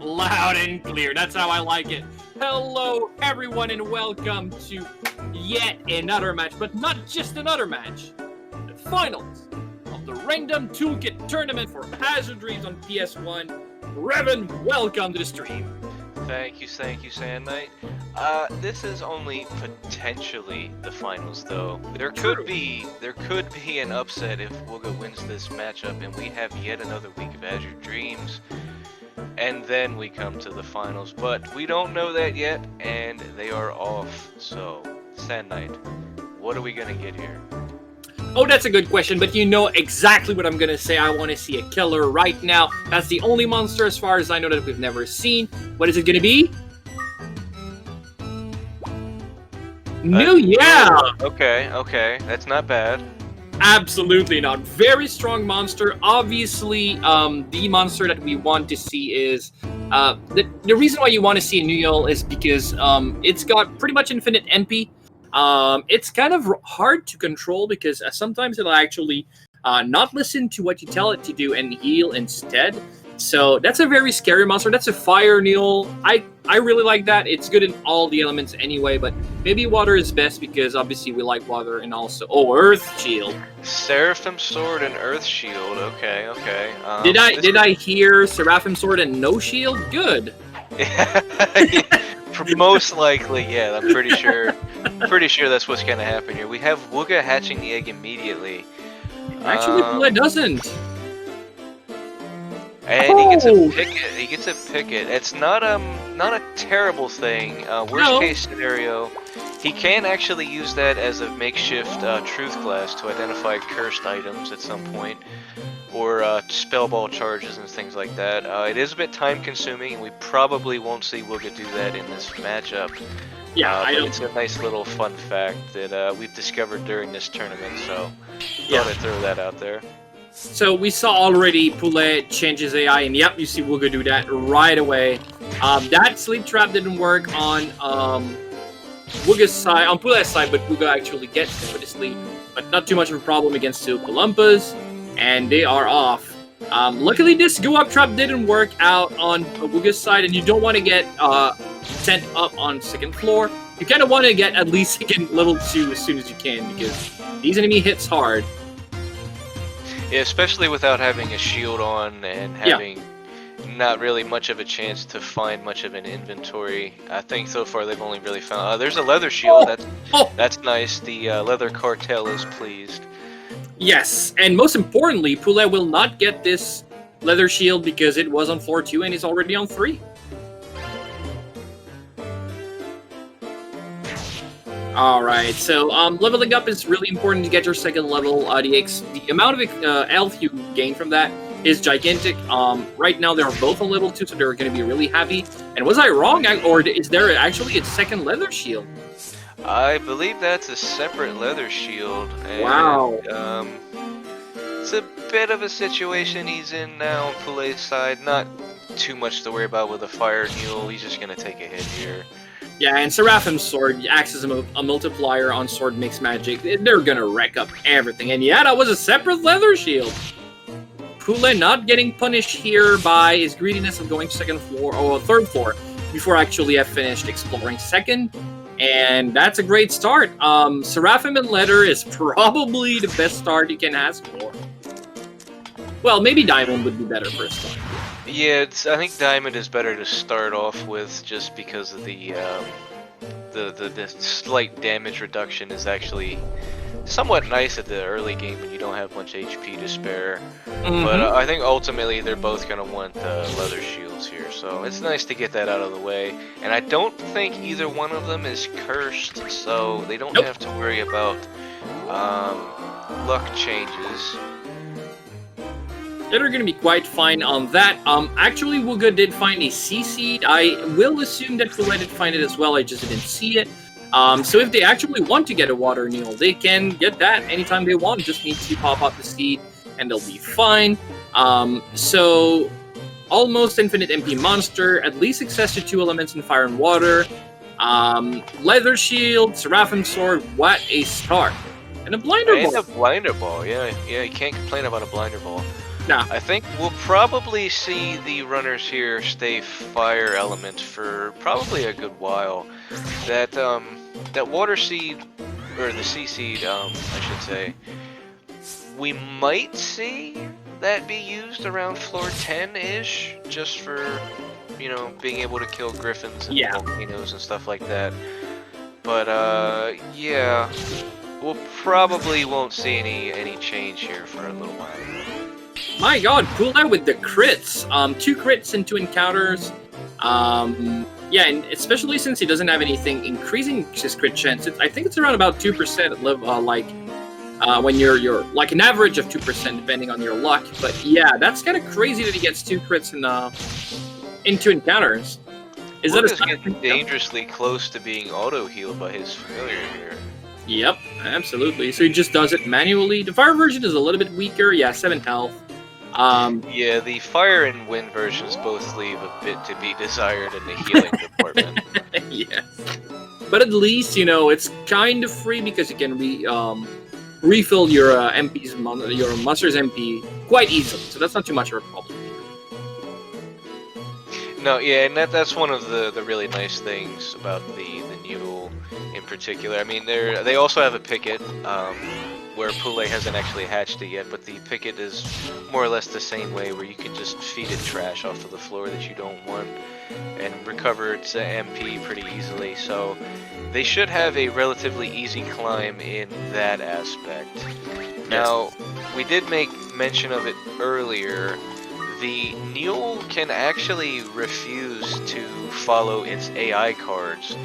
Loud and clear. That's how I like it. Hello, everyone, and welcome to yet another match, but not just another match. The finals of the Random Toolkit tournament for Azure Dreams on PS1. Revan, welcome to the stream. Thank you, Sand Knight. This is only potentially the finals, though. There could be an upset if Wugga wins this matchup, and we have yet another week of Azure Dreams, and then we come to the finals. But we don't know that yet, and they are off. So, Sand Knight, what are we gonna get here? Oh, that's a good question, but you know exactly what I'm gonna say. I want to see a killer right now. That's the only monster, as far as I know, that we've never seen. What is it gonna be? Yeah! Okay, that's not bad. Absolutely not. Very strong monster. Obviously, the monster that we want to see is... the reason why you want to see a Nuyel is because it's got pretty much infinite MP. It's kind of hard to control because sometimes it'll actually not listen to what you tell it to do and heal instead. So that's a very scary monster. That's a fire Nuyel. I really like that. It's good in all the elements anyway, but maybe water is best because obviously we like water, and also Earth Shield. Seraphim Sword and Earth Shield. Okay. Did I hear Seraphim Sword and no shield? Good. Most likely, yeah. I'm pretty sure. Pretty sure that's what's gonna happen here. We have Wugga hatching the egg immediately. Actually, it doesn't. And he gets a picket. It's not a terrible thing. Worst case scenario, he can actually use that as a makeshift truth glass to identify cursed items at some point, or spell ball charges and things like that. It is a bit time consuming, and we probably won't see Wugga do that in this matchup. Yeah, it's a nice little fun fact that we've discovered during this tournament, so thought I'd throw that out there. So we saw already Poulet change his AI, and yep, you see Wugga do that right away. That sleep trap didn't work on Wugga's side, on Poulet's side, but Wugga actually gets him with his sleep. But not too much of a problem against two Columpas, and they are off. Luckily, this go-up trap didn't work out on Wugga's side, and you don't want to get sent up on second floor. You kind of want to get at least level 2 as soon as you can, because these enemy hits hard. Yeah, especially without having a shield on and having not really much of a chance to find much of an inventory. I think so far they've only really found... there's a leather shield. That's nice. The leather cartel is pleased. Yes, and most importantly, Poulet will not get this leather shield because it was on floor 2 and he's already on 3. Alright, so leveling up is really important to get your second level. The amount of health you gain from that is gigantic. Right now they're both on level 2, so they're going to be really heavy. And was I wrong, or is there actually a second leather shield? I believe that's a separate leather shield. And, wow. It's a bit of a situation he's in now on Poulet's side. Not too much to worry about with a fire Nuyel. He's just going to take a hit here. Yeah, and Seraphim's Sword acts as a multiplier on Sword Mix Magic. They're gonna wreck up everything. And yeah, that was a separate leather shield. Poulet not getting punished here by his greediness of going second floor, or third floor, before actually have finished exploring second. And that's a great start. Seraphim and Leather is probably the best start you can ask for. Well, maybe Diamond would be better for a start. Yeah, I think Diamond is better to start off with, just because of the slight damage reduction is actually somewhat nice at the early game when you don't have much HP to spare. But I think ultimately they're both going to want leather shields here, so it's nice to get that out of the way. And I don't think either one of them is cursed, so they don't have to worry about luck changes. They're going to be quite fine on that. Actually, Wugga did find a C-Seed. I will assume that Poulet did find it as well, I just didn't see it. So if they actually want to get a water Nuyel, they can get that anytime they want. Just need to pop up the seed, and they'll be fine. So, almost infinite MP monster, at least access to 2 elements in fire and water. Leather shield, Seraphim Sword, what a start. And a blinder ball. And a blinder ball, yeah, you can't complain about a blinder ball. Nah. I think we'll probably see the runners here stay fire element for probably a good while. That water seed, or the sea seed, I should say, we might see that be used around floor 10-ish, just for, you know, being able to kill griffins and volcanoes and stuff like that. But yeah, we'll probably won't see any change here for a little while. My god, Poulet with the crits. 2 crits and 2 encounters. Yeah, and especially since he doesn't have anything increasing his crit chance, I think it's around about 2%, when you're like an average of 2% depending on your luck. But yeah, that's kind of crazy that he gets 2 crits in 2 encounters. Is that getting dangerously close to being auto-healed by his familiar here? Yep, absolutely. So he just does it manually. The fire version is a little bit weaker. Yeah, 7 health. Yeah, the fire and wind versions both leave a bit to be desired in the healing department. Yes. But at least, you know, it's kind of free because you can refill your your Muster's MP quite easily. So that's not too much of a problem. No, yeah, and that's one of the really nice things about the Mule in particular. I mean, they also have a picket, where Poulet hasn't actually hatched it yet, but the picket is more or less the same way, where you can just feed it trash off of the floor that you don't want and recover its MP pretty easily. So they should have a relatively easy climb in that aspect. Now, we did make mention of it earlier. The Mule can actually refuse to follow its AI cards.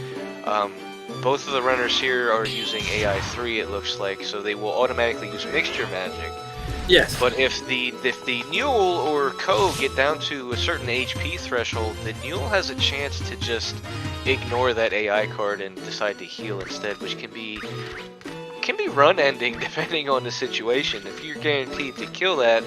Both of the runners here are using AI 3, it looks like, so they will automatically use Mixture Magic. Yes. But if the Mule or Co get down to a certain HP threshold, the Mule has a chance to just ignore that AI card and decide to heal instead, which can be run ending depending on the situation. If you're guaranteed to kill that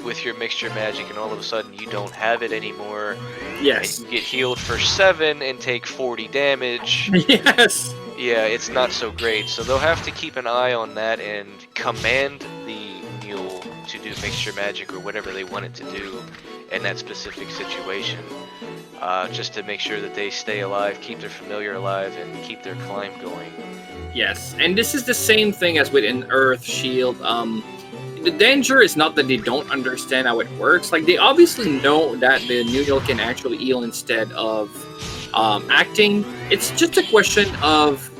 with your Mixture Magic and all of a sudden you don't have it anymore, yes, and you get healed for 7 and take 40 damage. Yes. Yeah, it's not so great. So they'll have to keep an eye on that and command the Mule to do Mixture Magic or whatever they want it to do in that specific situation, just to make sure that they stay alive, keep their familiar alive, and keep their climb going. Yes, and this is the same thing as with an Earth Shield. The danger is not that they don't understand how it works. Like, they obviously know that the Mule can actually heal instead of acting. It's just a question of,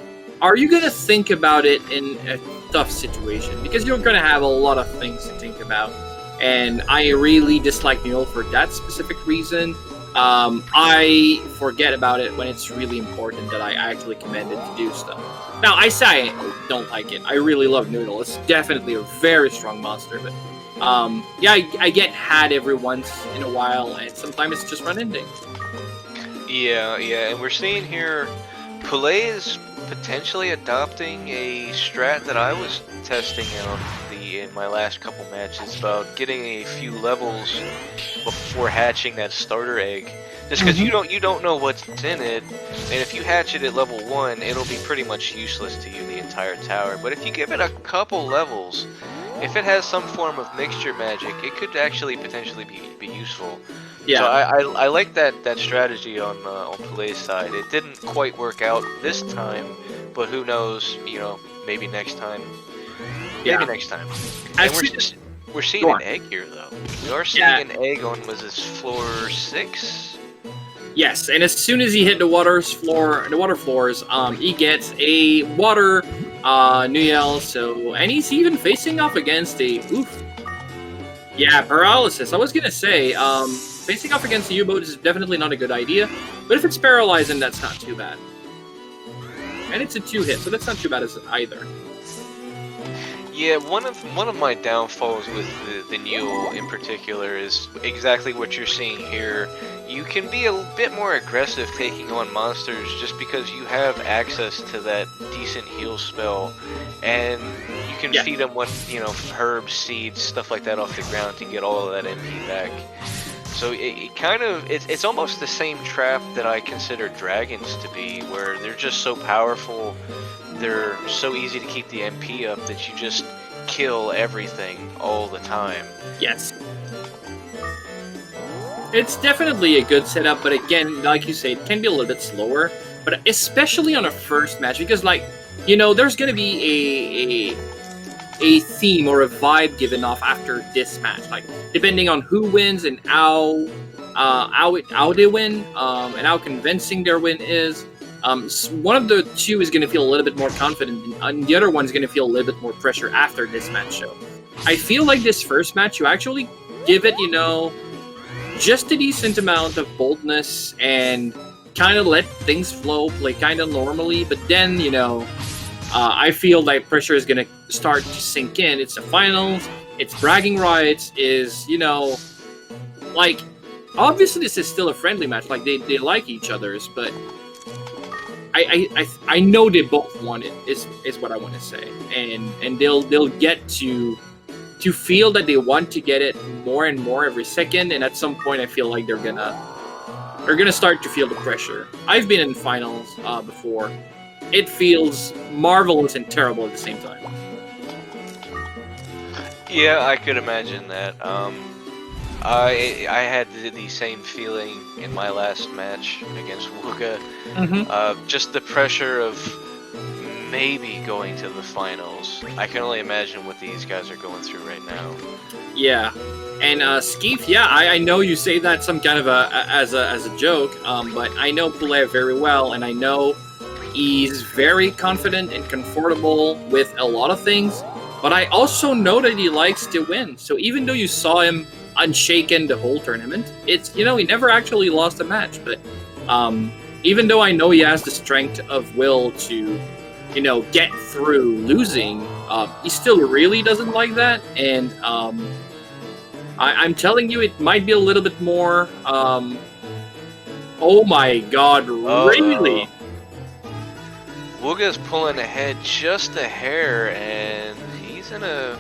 are you going to think about it in a tough situation? Because you're going to have a lot of things to think about. And I really dislike Mule for that specific reason. I forget about it when it's really important that I actually command it to do stuff. Now, I say I don't like it. I really love Noodle. It's definitely a very strong monster, but yeah, I get had every once in a while, and sometimes it's just run ending. Yeah, and we're seeing here, Poulet is potentially adopting a strat that I was testing out in my last couple matches about getting a few levels before hatching that starter egg. Just because you don't know what's in it, and if you hatch it at level 1, it'll be pretty much useless to you the entire tower. But if you give it a couple levels, if it has some form of Mixture Magic, it could actually potentially be useful. Yeah. So I like that strategy on Poulet's side. It didn't quite work out this time, but who knows? You know, maybe next time. Maybe next time. And we're seeing an egg here, though. We are seeing an egg on, was this floor 6? Yes, and as soon as he hit the water floors, he gets a water Nuyel. So, and he's even facing off against a paralysis. I was gonna say, facing off against the U-boat is definitely not a good idea. But if it's paralyzing, that's not too bad. And it's a 2-hit, so that's not too bad either. Yeah, one of my downfalls with the Mule in particular is exactly what you're seeing here. You can be a bit more aggressive taking on monsters just because you have access to that decent heal spell, and you can feed them with, you know, herbs, seeds, stuff like that off the ground to get all of that MP back. So it's almost the same trap that I consider dragons to be, where they're just so powerful. They're so easy to keep the MP up that you just kill everything all the time. Yes. It's definitely a good setup, but again, like you say, it can be a little bit slower. But especially on a first match, because like, you know, there's gonna be a theme or a vibe given off after this match, like depending on who wins and how they win, and how convincing their win is. One of the two is gonna feel a little bit more confident, and the other one's gonna feel a little bit more pressure after this match. So I feel like this first match, you actually give it, you know, just a decent amount of boldness and kind of let things flow, play kind of normally. But then, you know, I feel like pressure is going to start to sink in. It's the finals, it's bragging rights, is, you know, like, obviously this is still a friendly match. Like, they like each other's, but I know they both want it, is what I want to say. And they'll get to feel that they want to get it more and more every second, and at some point I feel like they're gonna start to feel the pressure. I've been in finals before. It feels marvelous and terrible at the same time. Yeah, I could imagine that. I had the same feeling in my last match against Wugga. Just the pressure of maybe going to the finals. I can only imagine what these guys are going through right now. Yeah, and Skeef, yeah, I know you say that some kind of as a joke, but I know Poulet very well, and I know he's very confident and comfortable with a lot of things. But I also know that he likes to win. So even though you saw him unshaken the whole tournament, it's, you know, he never actually lost a match. But even though I know he has the strength of will to, you know, get through losing, he still really doesn't like that. And I'm telling you, it might be a little bit more. Oh my God! Really? Wugga's pulling ahead just a hair, and he's in a.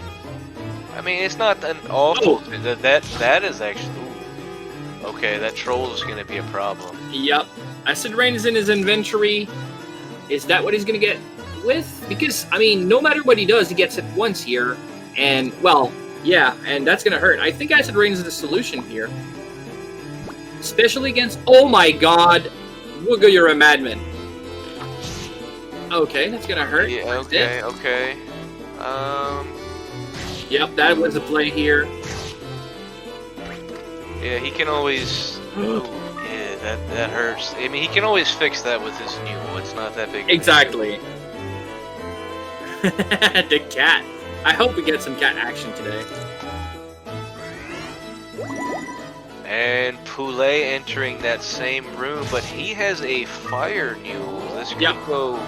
I mean, it's not an awful. That is actually. Ooh. Okay, that troll is going to be a problem. Yep. Acid Rain is in his inventory. Is that what he's going to get with? Because, I mean, no matter what he does, he gets it once here. And, well, yeah, and that's going to hurt. I think Acid Rain is the solution here. Especially against... Oh my God! Wugga, you're a madman. Okay, that's going to hurt. Yeah, okay, okay. Yep, that was a play here. Yeah, he can always... Yeah, that hurts. I mean, he can always fix that with his mule. It's not that big. Exactly. The cat. I hope we get some cat action today. And Poulet entering that same room, but he has a fire mule. This could go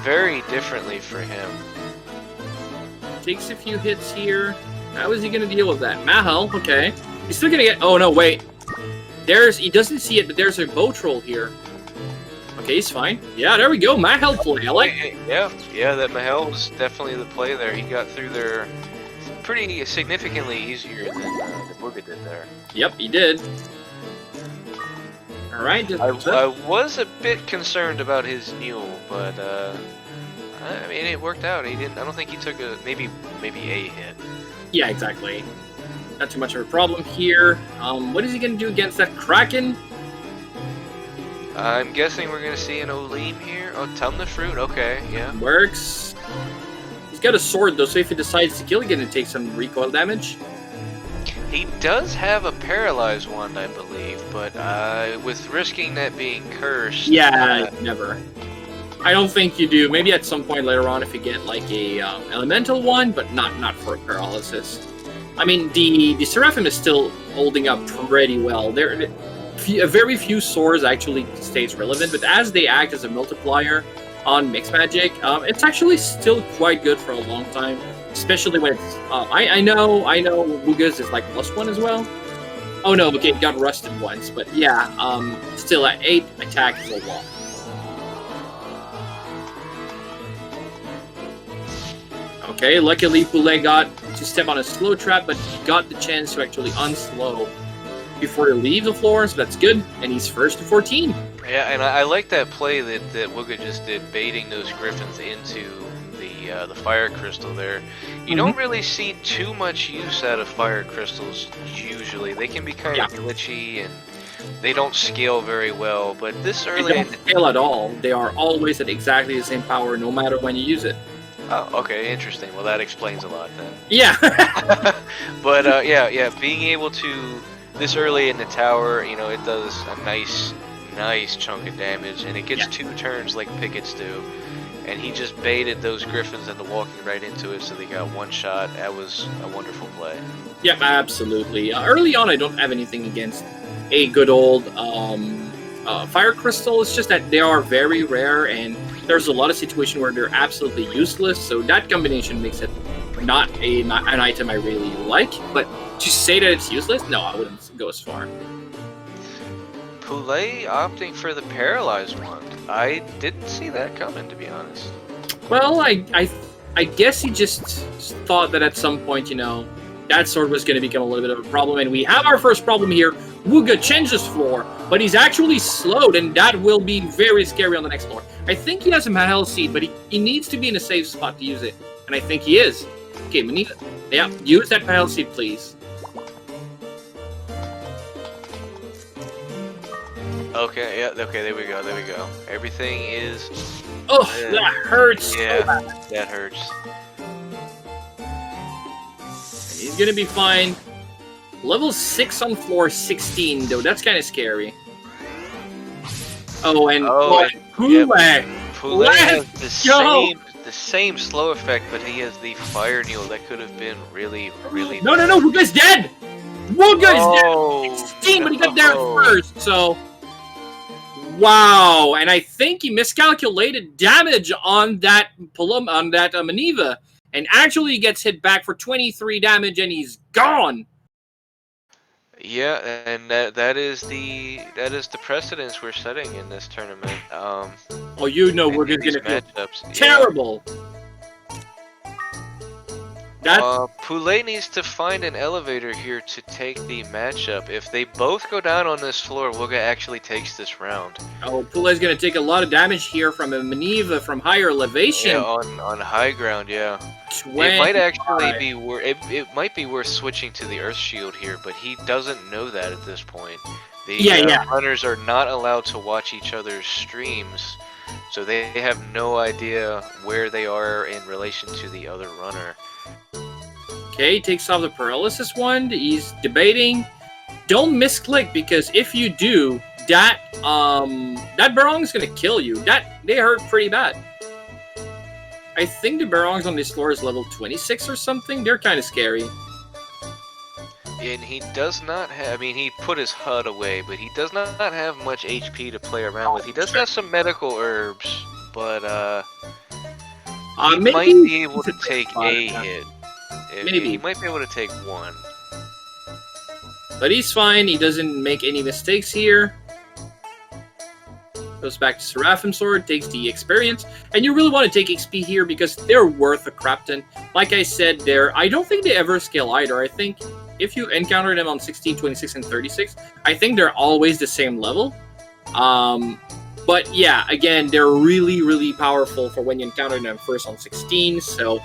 very differently for him. Takes a few hits here. How is he going to deal with that? Mahal, okay. He's still going to get... Oh, no, wait. He doesn't see it, but there's a bow troll here. Okay, he's fine. Yeah, there we go. Mahal play. I like it. Yeah, that Mahal was definitely the play there. He got through there pretty significantly easier than Wugga did there. Yep, he did. All right. I was a bit concerned about his mule, but I mean, it worked out. He didn't. I don't think he took maybe a hit. Yeah, exactly. Not too much of a problem here. What is he going to do against that Kraken? I'm guessing we're going to see an Olim here. Oh, Tumna Fruit. Okay, yeah. Works. He's got a sword, though, so if he decides to kill, he's going to take some recoil damage. He does have a paralyzed wand, I believe, but with risking that being cursed... Yeah, never. I don't think you do. Maybe at some point later on if you get, like, a elemental one, but not for a paralysis. I mean, the Seraphim is still holding up pretty well. Very few swords actually stays relevant, but as they act as a multiplier on mixed magic, it's actually still quite good for a long time. Especially when it's... I know Wugga's is like +1 as well. Oh no, okay, it got rusted once, but yeah, still at 8 attack is a lot. Okay, luckily Poulet got to step on a slow trap, but he got the chance to actually unslow before he leaves the floor, so that's good. And he's first to 14. Yeah, and I like that play that Wugga just did, baiting those griffins into the fire crystal there. You don't really see too much use out of fire crystals usually. They can be kind of glitchy and they don't scale very well, but this early... They don't scale at all. They are always at exactly the same power no matter when you use it. Oh, okay, interesting. Well, that explains a lot then. Yeah. But yeah, being able to this early in the tower, you know, it does a nice chunk of damage, and it gets 2 turns like Pickets do. And he just baited those Griffins into walking right into it, so they got 1 shot. That was a wonderful play. Yep, absolutely. Early on, I don't have anything against a good old fire crystal. It's just that they are very rare, and there's a lot of situations where they're absolutely useless. So that combination makes it not an item I really like. But to say that it's useless, no, I wouldn't go as far. Poulet opting for the paralyzed one. I didn't see that coming, to be honest. Well, I guess he just thought that at some point, you know, that sword was going to become a little bit of a problem, and we have our first problem here. Wugga changes floor, but he's actually slowed, and that will be very scary on the next floor. I think he has a Mahel Seed, but he needs to be in a safe spot to use it, and I think he is. Okay, we need it. Yeah, use that Mahel Seed, please. Okay, yeah, okay, there we go. Everything is... Oh, that hurts. Yeah, that hurts. He's gonna be fine. Level 6 on floor 16, though. That's kind of scary. Oh, and Poulet. Poulet has the same slow effect, but he has the fire needle that could have been really bad. No, Wugga's dead! Wugga's dead! 16, but he got there first, so... Wow, and I think he miscalculated damage on that Maneva, and actually gets hit back for 23 damage, and he's gone. Yeah, and that is the precedence we're setting in this tournament. Oh, you know we're gonna feel terrible. Poulet needs to find an elevator here to take the matchup. If they both go down on this floor, Wugga actually takes this round. Oh, Poulet's going to take a lot of damage here from a Maneva from higher elevation. Yeah, on high ground, yeah. It might actually be it might be worth switching to the Earth Shield here, but he doesn't know that at this point. The runners are not allowed to watch each other's streams, so they have no idea where they are in relation to the other runner. Okay, takes off the paralysis wand. He's debating. Don't misclick, because if you do, that Barong is gonna kill you. They hurt pretty bad. I think the Barongs on this floor is level 26 or something. They're kind of scary. And he does not have, I mean, he put his HUD away, but he does not have much HP to play around with. He does have some medical herbs, but he might be able to take a hit. Maybe. He might be able to take 1. But he's fine. He doesn't make any mistakes here. Goes back to Seraphim Sword, takes the experience. And you really want to take XP here because they're worth a crap ton. Like I said, I don't think they ever scale either. I think if you encounter them on 16, 26, and 36, I think they're always the same level. But yeah, again, they're really powerful for when you encounter them first on 16. So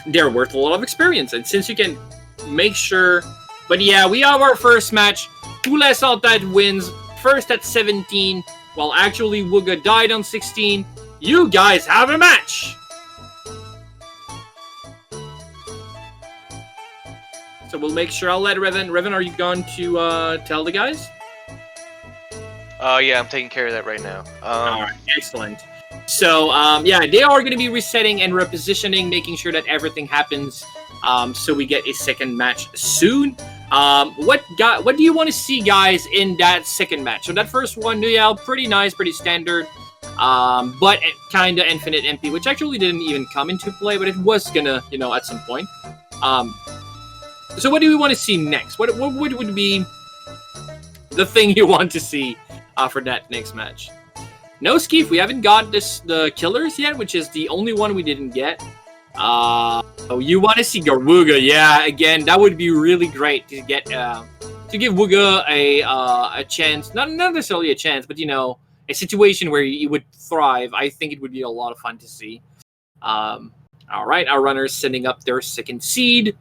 they're worth a lot of experience. And since you can make sure... But yeah, we have our first match. PouletSansTete wins first at 17, while actually Wugga died on 16. You guys have a match! So we'll make sure I'll let Revan... Revan, are you going to tell the guys? Yeah, I'm taking care of that right now. Alright, excellent. So, yeah, they are going to be resetting and repositioning, making sure that everything happens, so we get a second match soon. What do you want to see, guys, in that second match? So that first one, Nuyal, pretty nice, pretty standard, but kind of infinite MP, which actually didn't even come into play, but it was gonna, you know, at some point. So what do we want to see next? What would be the thing you want to see for that next match? No, Skeef, we haven't got the killers yet, which is the only one we didn't get. Oh, you want to see Wugga? Yeah, again, that would be really great to get to give Wugga a chance. Not necessarily a chance, but you know, a situation where he would thrive. I think it would be a lot of fun to see. All right, our runners sending up their second seed.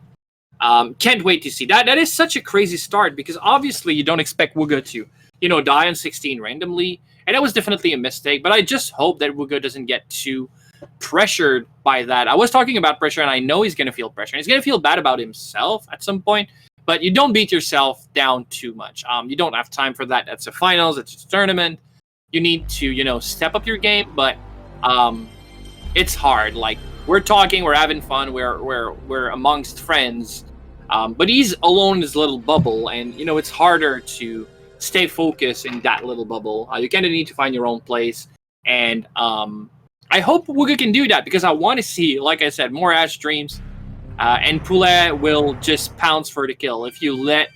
Can't wait to see that. That is such a crazy start because obviously you don't expect Wugga to, die on 16 randomly, and that was definitely a mistake. But I just hope that Wugga doesn't get too pressured by that. I was talking about pressure, and I know he's gonna feel pressure. He's gonna feel bad about himself at some point, but you don't beat yourself down too much. You don't have time for that. That's a finals. It's a tournament. You need to, step up your game, but it's hard. Like we're talking, we're having fun, we're amongst friends. But he's alone in his little bubble, and it's harder to stay focused in that little bubble. You kind of need to find your own place, and I hope Wugga can do that because I want to see, like I said, more Ash Dreams, and Poulet will just pounce for the kill. If you let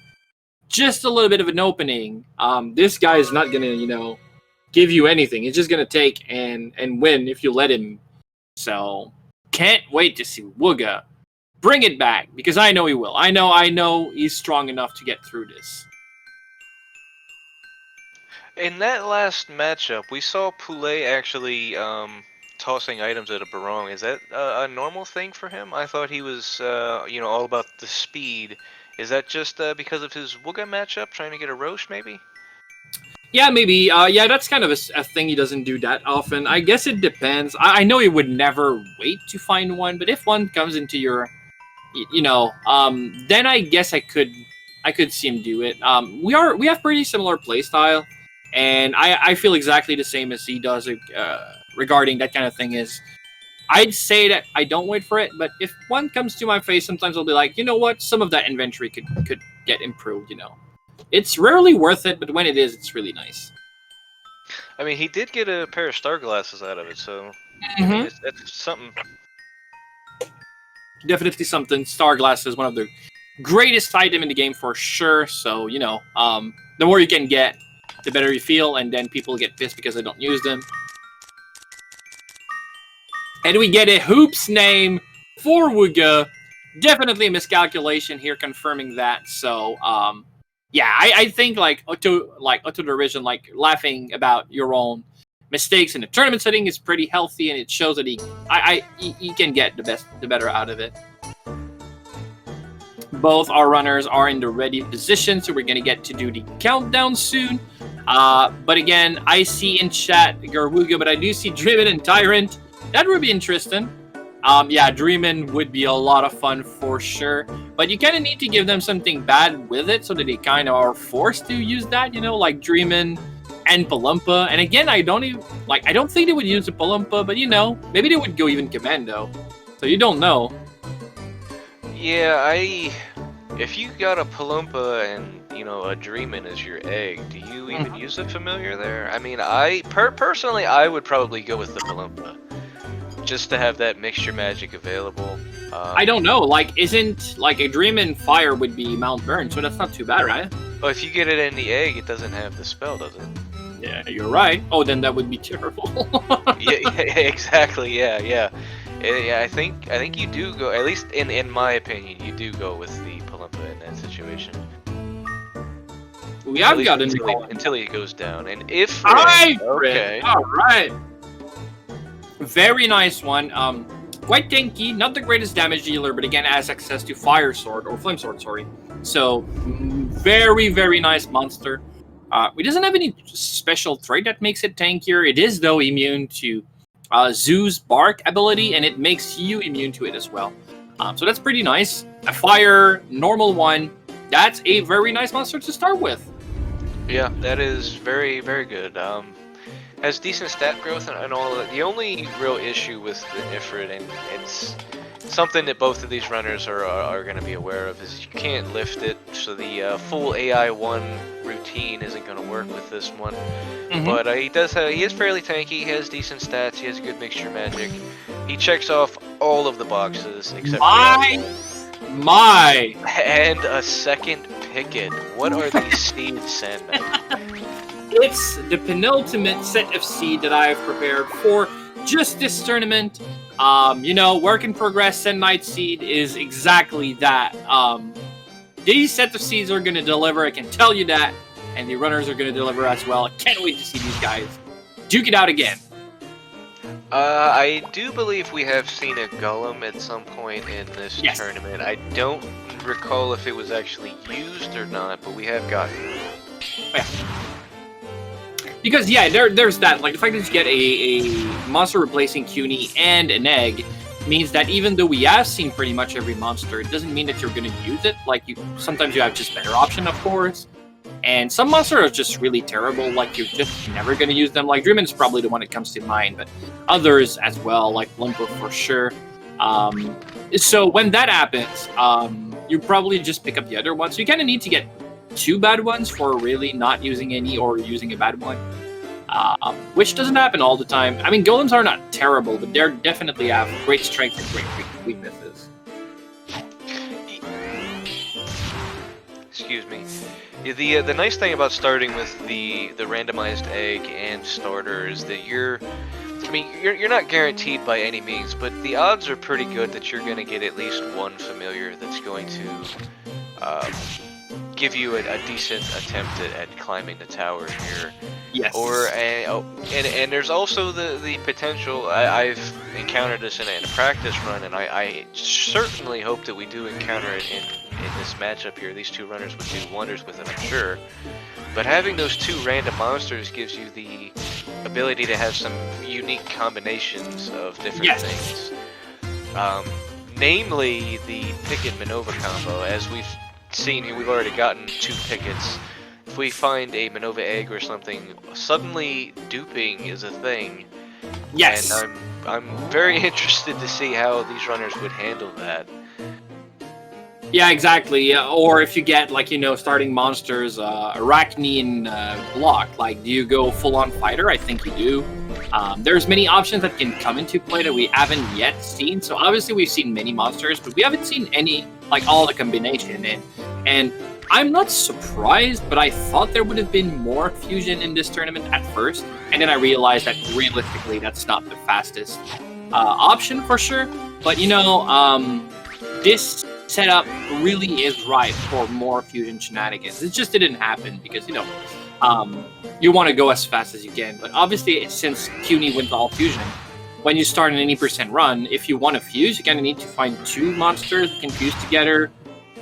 just a little bit of an opening, this guy is not gonna, give you anything. He's just gonna take and win if you let him. So can't wait to see Wugga. Bring it back, because I know he will. I know he's strong enough to get through this. In that last matchup, we saw Poulet actually tossing items at a Barong. Is that a normal thing for him? I thought he was, all about the speed. Is that just because of his Wugga matchup, trying to get a Roche, maybe? Yeah, maybe. Yeah, that's kind of a thing he doesn't do that often. I guess it depends. I know he would never wait to find one, but if one comes into your then I guess I could see him do it. We have pretty similar playstyle, and I feel exactly the same as he does regarding that kind of thing. Is I'd say that I don't wait for it, but if one comes to my face, sometimes I'll be like, you know what, some of that inventory could get improved. It's rarely worth it, but when it is, it's really nice. I mean, he did get a pair of star glasses out of it, so Mm-hmm. I mean, that's something. Definitely something. Star Glass is one of the greatest item in the game for sure. So, the more you can get, the better you feel, and then people get pissed because they don't use them. And we get a Hoops name for Wugga. Definitely a miscalculation here, confirming that. So, yeah, I think auto derision, like laughing about your own mistakes in the tournament setting is pretty healthy, and it shows that he can get the better out of it. Both our runners are in the ready position, so we're gonna get to do the countdown soon. But again, I see in chat Garwuga, but I do see Dreamin and Tyrant. That would be interesting. Yeah, Dreamin would be a lot of fun for sure, but you kind of need to give them something bad with it so that they kind of are forced to use that, like Dreamin and Palumpa. And again, I don't think they would use the Palumpa, but maybe they would go even Commando. So you don't know. Yeah, if you got a Palumpa and a Dreamin as your egg, do you even use the familiar there? I mean, personally I would probably go with the Palumpa, just to have that mixture magic available. I don't know. Isn't a Dreamin Fire would be Mount Burn, so that's not too bad, right? Well, if you get it in the egg, it doesn't have the spell, does it? Yeah, you're right. Oh, then that would be terrible. yeah, exactly. Yeah. I think you do go. At least in my opinion, you do go with the Palumpa in that situation. We have got until he goes down, and if okay, all right. Very nice one. Quite tanky, not the greatest damage dealer, but again has access to Fire Sword or Flame Sword. Sorry. So very, very nice monster. It doesn't have any special trait that makes it tankier. It is, though, immune to Zoo's Bark ability, and it makes you immune to it as well. So that's pretty nice. A fire, normal one. That's a very nice monster to start with. Yeah, that is very, very good. Has decent stat growth and all of that. The only real issue with the Ifrit, and it's something that both of these runners are going to be aware of, is you can't lift it, so the full AI1 routine isn't going to work with this one. But he is fairly tanky, he has decent stats, he has good mixture magic. He checks off all of the boxes except my and a second picket. What are these seeds, Sandman? It's the penultimate set of seed that I have prepared for just this tournament. Work in progress Send Night Seed is exactly that. These set of seeds are going to deliver, I can tell you that, and the runners are going to deliver as well. I can't wait to see these guys duke it out again. I do believe we have seen a golem at some point in this Yes. tournament. I don't recall if it was actually used or not, but we have gotten it. Yeah. Because yeah, there's that. Like the fact that you get a monster replacing CUNY and an egg means that even though we have seen pretty much every monster, it doesn't mean that you're going to use it. Like sometimes you have just better option, of course. And some monsters are just really terrible, like you're just never going to use them. Like Dreamin's probably the one that comes to mind, but others as well, like Lumper for sure. So when that happens, you probably just pick up the other ones. So you kind of need to get 2 bad ones for really not using any or using a bad one, which doesn't happen all the time. I mean, golems are not terrible, but they definitely have great strengths and great weaknesses. Excuse me. The nice thing about starting with the randomized egg and starter is that you're not guaranteed by any means, but the odds are pretty good that you're going to get at least one familiar that's going to give you a decent attempt at climbing the tower here. Yes. And there's also the potential. I've encountered this in a practice run, and I certainly hope that we do encounter it in this matchup here. These 2 runners would do wonders with it, I'm sure. But having those 2 random monsters gives you the ability to have some unique combinations of different things. Namely, the Picket Manova combo. As we've seen here, we've already gotten 2 Pickets. If we find a Manova egg or something, suddenly duping is a thing. Yes. And I'm very interested to see how these runners would handle that. Yeah, exactly. Or if you get, like, starting monsters, Arachne and Block, like, do you go full-on fighter? I think you do. There's many options that can come into play that we haven't yet seen. So obviously we've seen many monsters, but we haven't seen any, like, all the combination. And I'm not surprised, but I thought there would have been more fusion in this tournament at first. And then I realized that realistically, that's not the fastest option for sure. But, this setup really is ripe for more fusion shenanigans. It just didn't happen because, you want to go as fast as you can. But obviously, since CUNY wins all fusion, when you start an 80% run, if you want to fuse, you kind of need to find 2 monsters that can fuse together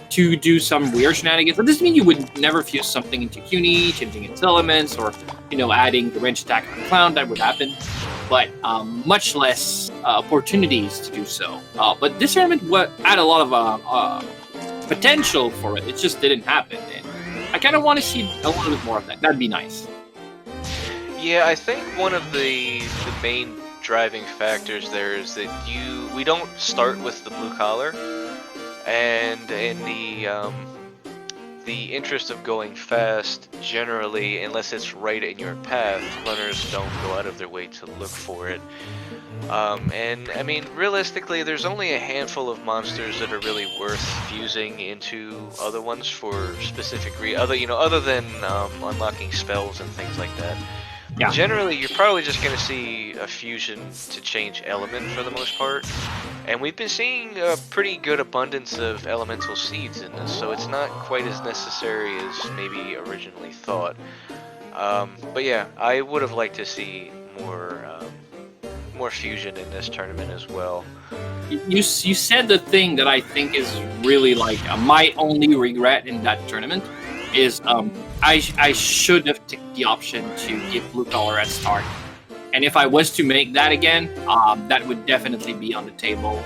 to do some weird shenanigans. That doesn't mean you would never fuse something into CUNY, changing its elements, or, adding the range attack on the clown. That would happen. But much less opportunities to do so. But this tournament had a lot of potential for it. It just didn't happen. And I kind of want to see a little bit more of that. That'd be nice. Yeah, I think one of the main driving factors there is that we don't start with the blue collar, and in the interest of going fast, generally, unless it's right in your path, runners don't go out of their way to look for it. And I mean, realistically, there's only a handful of monsters that are really worth fusing into other ones for specific other than unlocking spells and things like that. Yeah. Generally, you're probably just going to see a fusion to change element for the most part. And we've been seeing a pretty good abundance of elemental seeds in this, so it's not quite as necessary as maybe originally thought. But yeah, I would have liked to see more fusion in this tournament as well. You said the thing that I think is really like my only regret in that tournament is I should have taken the option to give blue collar at start. And if I was to make that again, that would definitely be on the table.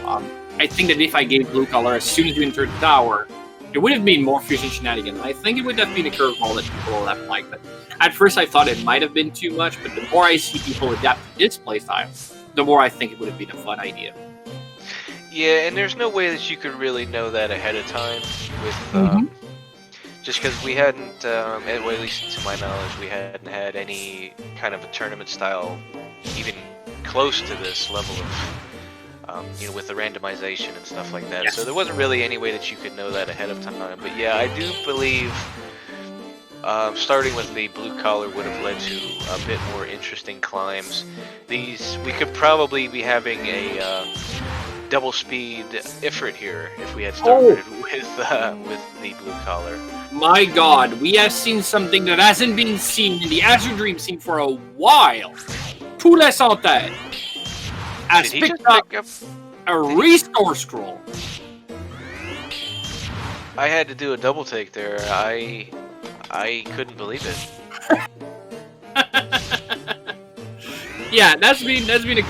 I think that if I gave blue collar as soon as you enter the tower, it would have been more fusion shenanigans. I think it would have been a curveball that people will have liked. But at first I thought it might have been too much, but the more I see people adapt to this playstyle, the more I think it would have been a fun idea. Yeah, and there's no way that you could really know that ahead of time with just because we hadn't, well, at least to my knowledge, we hadn't had any kind of a tournament style even close to this level of, with the randomization and stuff like that. Yes. So there wasn't really any way that you could know that ahead of time. But yeah, I do believe starting with the blue collar would have led to a bit more interesting climbs. We could probably be having a double speed Ifrit here if we had started with the blue collar. My God, we have seen something that hasn't been seen in the Azure Dream scene for a while. PouletSansTete. has Did he picked just up pick up? a restore scroll. I had to do a double take there. I couldn't believe it. Yeah, that's been a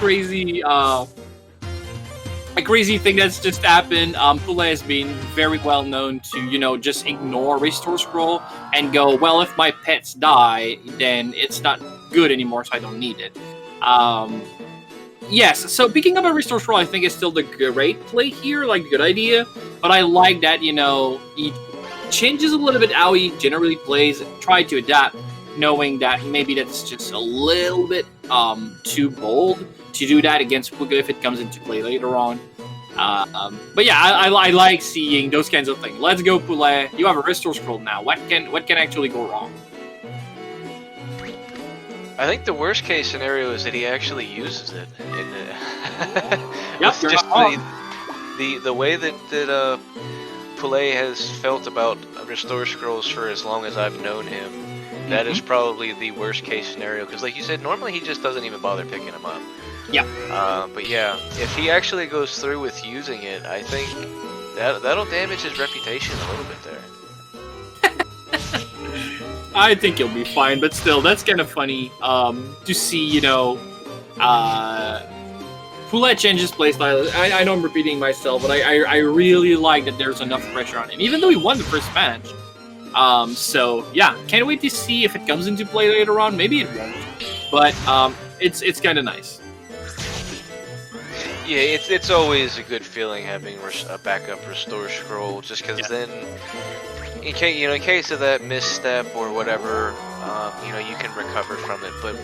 crazy thing that's just happened. Poulet has been very well known to, you know, just ignore restore scroll and go, well, if my pets die, then it's not good anymore, so I don't need it. Yes, so picking up a restore scroll I think is still the great play here, like good idea, but I like that, you know, he changes a little bit how he generally plays, try to adapt, knowing that maybe that's just a little bit too bold to do that against Wugga if it comes into play later on. But yeah, I like seeing those kinds of things. Let's go, Poulet. You have a restore scroll now. What can actually go wrong? I think the worst case scenario is that he actually uses it. Yep, you're just not wrong. the way that Poulet has felt about restore scrolls for as long as I've known him. That is probably the worst case scenario, because like you said, normally he just doesn't even bother picking them up. Yeah. But yeah, if he actually goes through with using it, I think that'll damage his reputation a little bit there. I think he'll be fine, but still, that's kind of funny to see, you know, Poulet changes playstyle. I know I'm repeating myself, but I really like that there's enough pressure on him, even though he won the first match. So yeah, can't wait to see if it comes into play later on. Maybe it won't, but it's kind of nice. Yeah, it's always a good feeling having a backup restore scroll, just because then, in case of that misstep or whatever, you can recover from it. But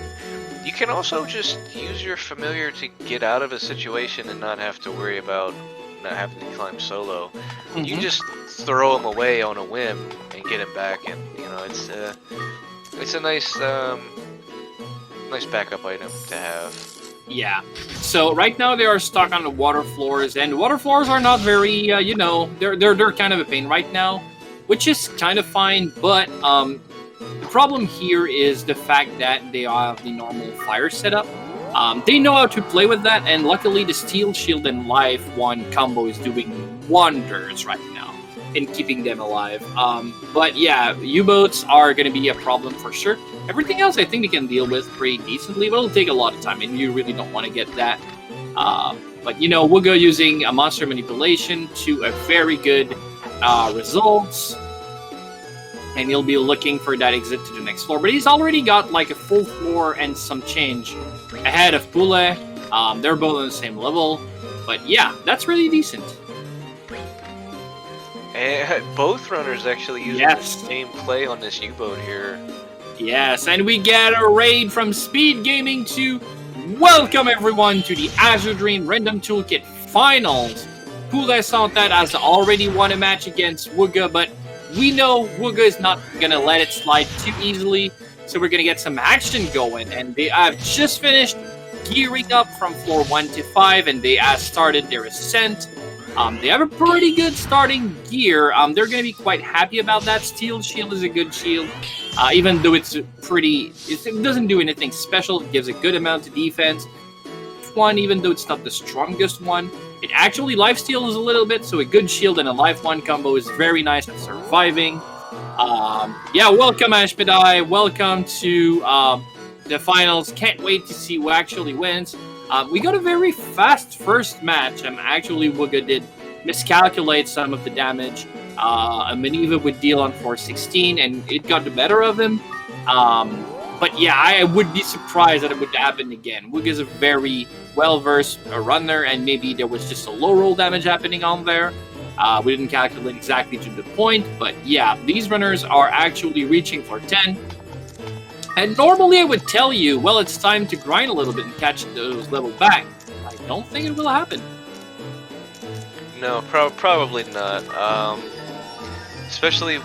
you can also just use your familiar to get out of a situation and not have to worry about not having to climb solo. You can just throw him away on a whim and get him back, and it's a nice backup item to have. Yeah. So right now they are stuck on the water floors, and water floors are not very, they're kind of a pain right now, which is kind of fine. But the problem here is the fact that they have the normal fire setup. They know how to play with that, and luckily the Steel Shield and Life 1 combo is doing wonders right now in keeping them alive. But yeah, U-boats are going to be a problem for sure. Everything else I think they can deal with pretty decently, but it'll take a lot of time, and you really don't want to get that. But Wugga using a monster manipulation to a very good results, and he'll be looking for that exit to the next floor. But he's already got like a full floor and some change ahead of Poulet. They're both on the same level, but yeah, that's really decent. And both runners actually using the same play on this U-boat here. Yes, and we get a raid from SpeedGaming to welcome everyone to the Azure Dream Random Toolkit Finals. PouletSansTete has already won a match against Wugga, but we know Wugga is not going to let it slide too easily, so we're going to get some action going. And they have just finished gearing up from floor 1 to 5, and they have started their ascent. They have a pretty good starting gear. They're going to be quite happy about that. Steel Shield is a good shield. Even though it doesn't do anything special, it gives a good amount of defense. One, even though it's not the strongest one, it actually lifesteals a little bit, so a good shield and a life 1 combo is very nice at surviving. Welcome Ashmedai, welcome to the finals. Can't wait to see who actually wins. We got a very fast first match. Actually, Wugga did miscalculate some of the damage. A maneuver would deal on floor 16, and it got the better of him. But yeah, I would be surprised that it would happen again. Wugga is a very well-versed runner, and maybe there was just a low roll damage happening on there. We didn't calculate exactly to the point, but yeah, these runners are actually reaching for 10. And normally I would tell you, well, it's time to grind a little bit and catch those level back. I don't think it will happen. No, probably not. Especially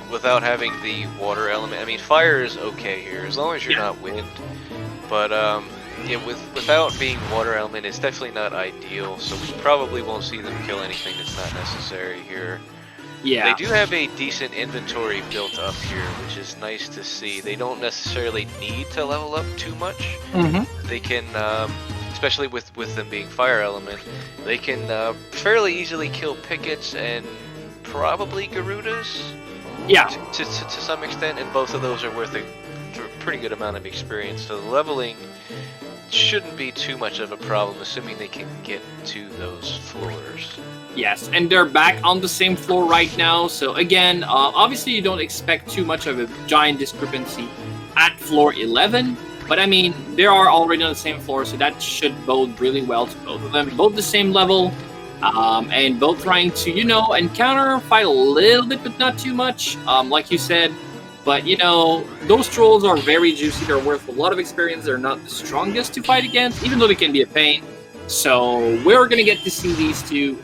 without having the water element. I mean, fire is okay here, as long as you're not wind. But without being water element, it's definitely not ideal. So we probably won't see them kill anything that's not necessary here. Yeah. They do have a decent inventory built up here, which is nice to see. They don't necessarily need to level up too much. They can especially with them being fire element, they can fairly easily kill pickets and probably Garudas. Yeah. To some extent, and both of those are worth a pretty good amount of experience. So the leveling shouldn't be too much of a problem, assuming they can get to those floors. Yes, and they're back on the same floor right now. So again, obviously you don't expect too much of a giant discrepancy at floor 11. But I mean, they are already on the same floor, so that should bode really well to both of them. Both the same level, and both trying to, you know, encounter, fight a little bit, but not too much, like you said. But, you know, those trolls are very juicy. They're worth a lot of experience. They're not the strongest to fight against, even though they can be a pain. So we're going to get to see these two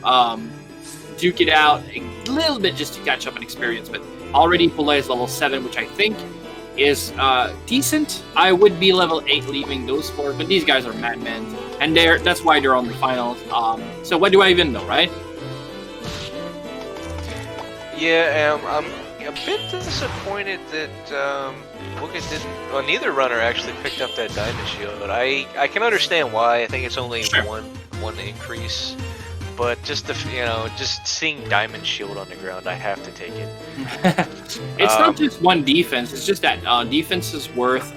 duke it out a little bit just to catch up in experience. But already Poulet is level 7, which I think is decent. I would be level 8 leaving those 4, but these guys are madmen. And that's why they're on the finals. So what do I even know, right? Yeah, I'm a bit disappointed that Wugga didn't. Well, neither runner actually picked up that diamond shield, but I can understand why. I think it's only one increase, but just just seeing diamond shield on the ground, I have to take it. It's not just one defense. It's just that defense is worth.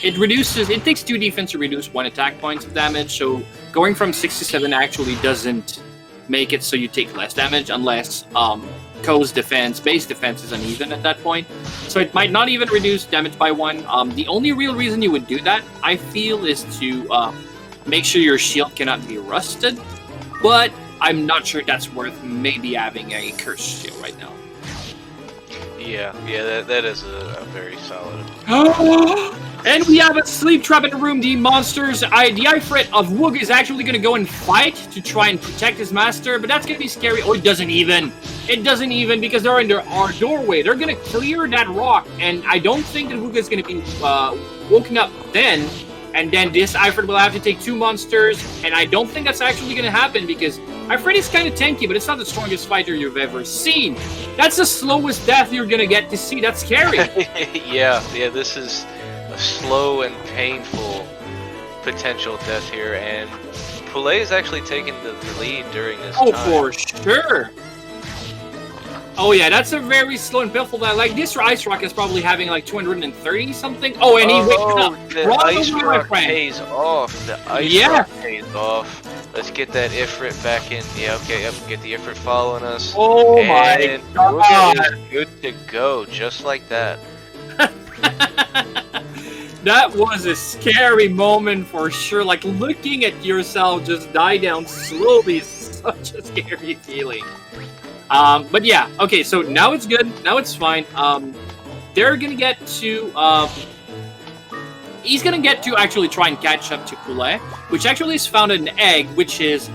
It reduces. It takes 2 defense to reduce 1 attack points of damage. So going from 6 to 7 actually doesn't make it so you take less damage unless Ko's base defense is uneven at that point. So it might not even reduce damage by 1. The only real reason you would do that, I feel, is to make sure your shield cannot be rusted. But I'm not sure that's worth maybe having a cursed shield right now. Yeah, that is a very solid. And we have a sleep trap in the room. The monsters, the Ifrit of Wugga is actually going to go and fight to try and protect his master, but that's going to be scary. Oh, it doesn't even because they're under our doorway. They're going to clear that rock, and I don't think that Wugga is going to be woken up then. And then this Ifrit will have to take 2 monsters, and I don't think that's actually going to happen because Ifrit is kind of tanky, but it's not the strongest fighter you've ever seen. That's the slowest death you're going to get to see. That's scary. yeah, this is a slow and painful potential death here, and Poulet is actually taking the lead during this time. For sure. Oh yeah, that's a very slow and painful death. Like this Ice Rock is probably having like 230 something. Oh, and he wakes up. The Ice Rock pays off. The Ice Rock pays off. Let's get that Ifrit back in. Yeah, okay, yep, get the Ifrit following us. Oh my god. Wugga is good to go, just like that. That was a scary moment for sure. Like looking at yourself just die down slowly is such a scary feeling. But yeah, okay, so now it's good. Now it's fine. They're gonna get to he's gonna get to actually try and catch up to Poulet, which actually is found in an egg, which is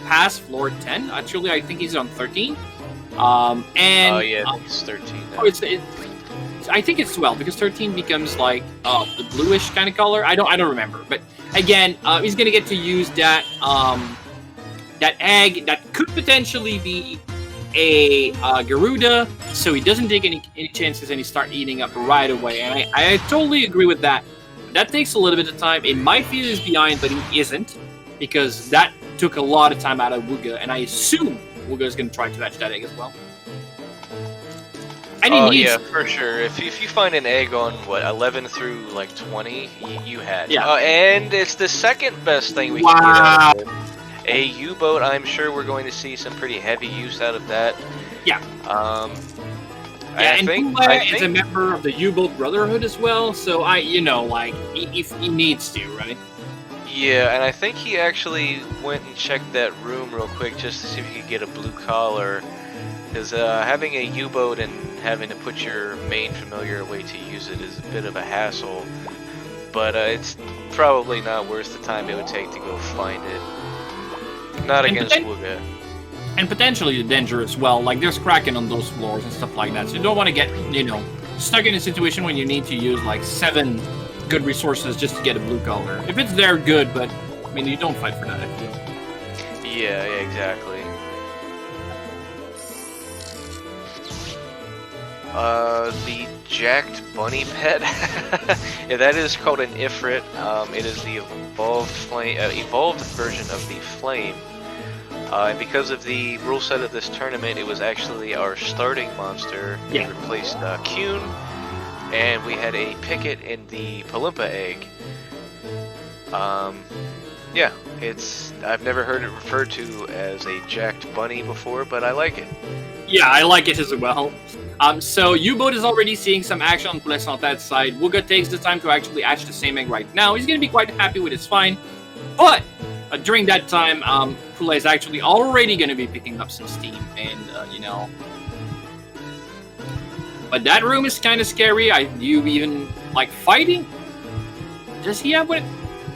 past floor 10. Actually, I think he's on 13. And oh yeah, he's 13 now. I think it's 12 because 13 becomes like the bluish kind of color. I don't remember, but again, he's gonna get to use that that egg that could potentially be a Garuda, so he doesn't take any chances and he start eating up right away. And I totally agree with that. That takes a little bit of time. It might feel he's behind, but he isn't, because that took a lot of time out of Wugga, and I assume Wugga is going to try to catch that egg as well. And yeah, for sure. If you find an egg on, 11 through, like, 20, you had. Yeah. And it's the second best thing we can get out of it. A U-boat, I'm sure we're going to see some pretty heavy use out of that. Yeah. I think is a member of the U-boat Brotherhood as well, so if he needs to, right? Yeah, and I think he actually went and checked that room real quick just to see if he could get a blue collar. Because having a U-boat and having to put your main familiar away to use it is a bit of a hassle. But it's probably not worth the time it would take to go find it. Not against Wugga. And potentially the danger as well. Like, there's Kraken on those floors and stuff like that. So you don't want to get, stuck in a situation when you need to use, like, 7 good resources just to get a blue color. If it's there, good, but, I mean, you don't fight for that, I feel. Yeah, exactly. The jacked bunny pet. Yeah, that is called an Ifrit. It is the evolved version of the Flame. And because of the rule set of this tournament, it was actually our starting monster. It replaced Kuhn, and we had a Picket in the Palimpa egg. Yeah, I've never heard it referred to as a jacked bunny before, but I like it. Yeah, I like it as well. So U-Boat is already seeing some action on PouletSansTete's side. Wugga takes the time to actually hatch the same egg right now. He's going to be quite happy with his find. But during that time, Poulet is actually already going to be picking up some steam. And, you know... But that room is kind of scary. Do you even like fighting? Does he have what it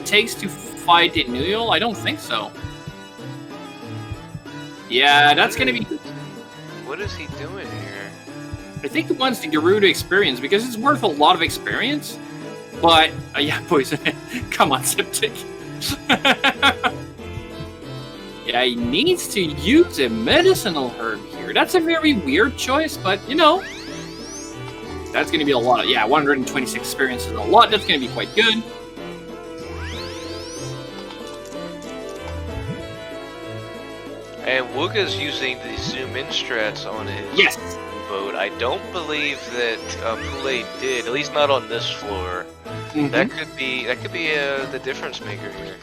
takes to fight in Nuyel? I don't think so. Yeah, that's going to be... What is he doing here? I think he wants the Gerudo experience because it's worth a lot of experience. But, yeah, poison. Come on, Septic. Yeah, he needs to use a medicinal herb here. That's a very weird choice, but, you know. That's going to be a lot. Yeah, 126 experience is a lot. That's going to be quite good. And Wugga's using the zoom in strats on his boat. I don't believe that Poulet did, at least not on this floor. Mm-hmm. That could be the difference maker here.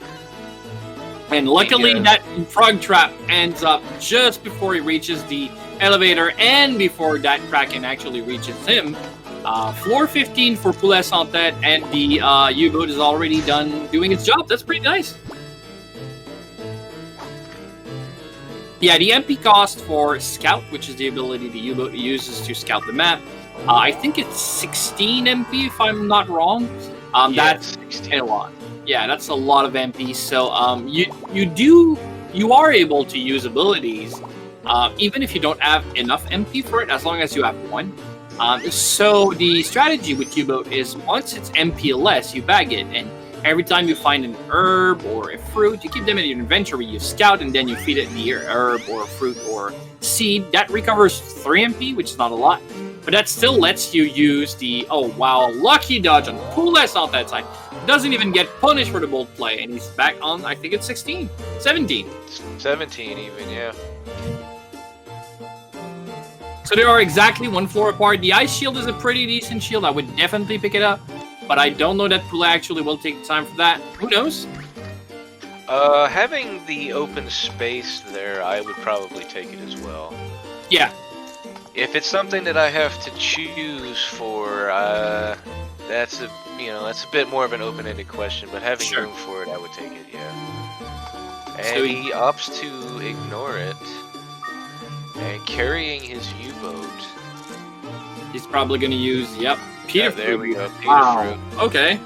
And luckily that frog trap ends up just before he reaches the elevator and before that Kraken actually reaches him. Floor 15 for PouletSansTete, and the U-Boat is already done doing its job. That's pretty nice. Yeah, the MP cost for Scout, which is the ability the U-Boat uses to scout the map, I think it's 16 MP if I'm not wrong. That's a lot. Yeah, that's a lot of MP. So you are able to use abilities even if you don't have enough MP for it, as long as you have one. So the strategy with U-Boat is once it's MP less, you bag it, and every time you find an herb or a fruit, you keep them in your inventory, you scout, and then you feed it the herb or fruit or seed. That recovers 3 MP, which is not a lot, but that still lets you use the, oh wow, lucky dodge on PouletSansTete side. Doesn't even get punished for the bold play, and he's back on, I think it's 17 even, yeah. So they are exactly one floor apart. The ice shield is a pretty decent shield. I would definitely pick it up. But I don't know that Poulet actually will take the time for that. Who knows? Having the open space there, I would probably take it as well. Yeah. If it's something that I have to choose for, that's a bit more of an open-ended question. But having room for it, I would take it. Yeah. And so he opts to ignore it. And carrying his U-Boat. He's probably going to use, Pita fruit. There we go, Pita fruit. Okay.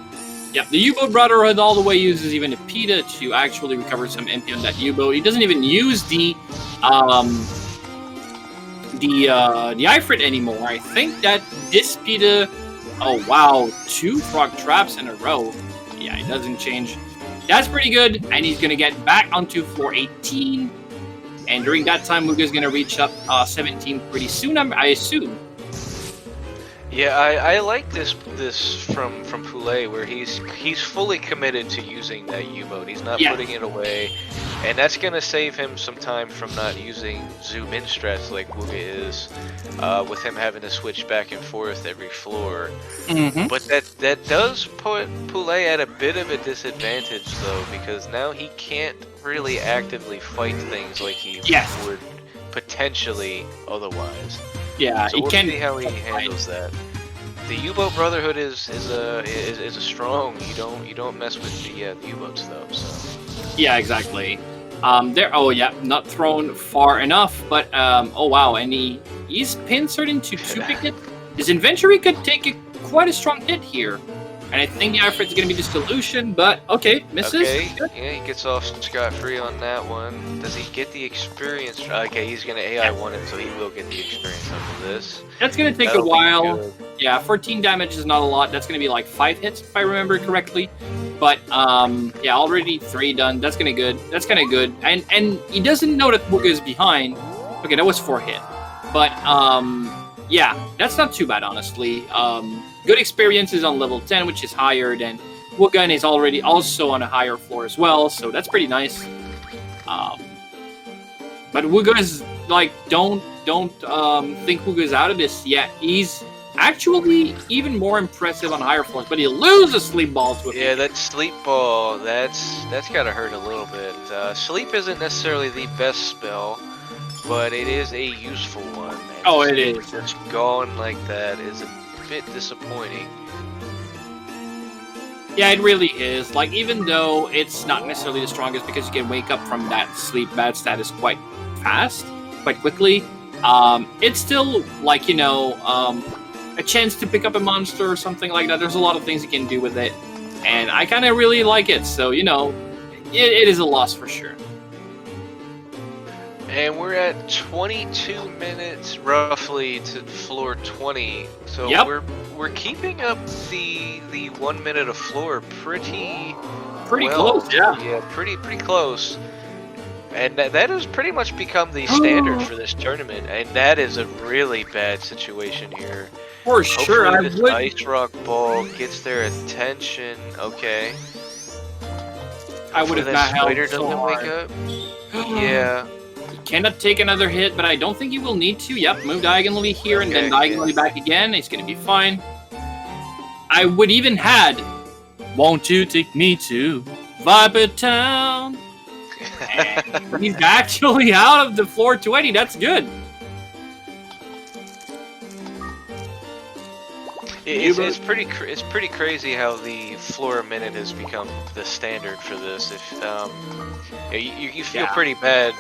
Yep, the U-Boat Brotherhood all the way uses even a Pita to actually recover some MP on that U-Boat. He doesn't even use the Ifrit anymore. I think that this Pita... Oh, wow. 2 frog traps in a row. Yeah, it doesn't change. That's pretty good. And he's going to get back onto floor 18. And during that time, Wugga's going to reach up 17 pretty soon, I assume. Yeah, I like this from Poulet, where he's fully committed to using that U-Boat. He's not putting it away, and that's gonna save him some time from not using zoom in strats like Wugga is, with him having to switch back and forth every floor. Mm-hmm. But that does put Poulet at a bit of a disadvantage though, because now he can't really actively fight things like he would potentially otherwise. Yeah, so we'll see how he handles that. The U-Boat Brotherhood is a strong. You don't mess with the U-Boats though. So. Yeah, exactly. Not thrown far enough, but oh wow, and he's pincered into 2 picket. His inventory could take quite a strong hit here. And I think the Ifrit's going to be the solution, but okay, misses. Okay, yeah, he gets off scot-free on that one. Does he get the experience? Okay, he's going to AI 1 it, so he will get the experience out of this. That's going to take a while. Yeah, 14 damage is not a lot. That's going to be like 5 hits, if I remember correctly. But, yeah, already 3 done. That's kind of good. That's kind of good. And he doesn't know that Wugga is behind. Okay, that was 4 hit. But, Yeah, that's not too bad, honestly. Good experiences on level 10, which is higher than Wugga, and is already also on a higher floor as well, so that's pretty nice. But Wugga is like, don't think Wugga's out of this yet. He's actually even more impressive on higher floors, but he loses sleep balls with Yeah, that sleep ball, that's gotta hurt a little bit. Sleep isn't necessarily the best spell, but it is a useful one. And Oh, it is. just gone like that is a bit disappointing. Yeah, it really is. Like, even though it's not necessarily the strongest because you can wake up from that sleep bad status quite fast, quite quickly, it's still, like, you know, a chance to pick up a monster or something like that. There's a lot of things you can do with it, and I kind of really like it, so, you know, it is a loss for sure. And we're at 22 minutes roughly to floor 20, so Yep. we're keeping up the 1 minute of floor pretty Close, yeah. Yeah, pretty close. And that has pretty much become the standard for this tournament, and that is a really bad situation here. For sure, Hopefully I this would. ice rock ball gets their attention. Okay. I would Hopefully have that not held spider so doesn't wake hard. up. Yeah. He cannot take another hit, but I don't think he will need to. Yep, move diagonally here and then Okay, diagonally back again. He's going to be fine. I would even had, won't you take me to Viper Town? And he's actually out of the floor 20. That's good. It's pretty crazy how the floor a minute has become the standard for this. If you feel pretty bad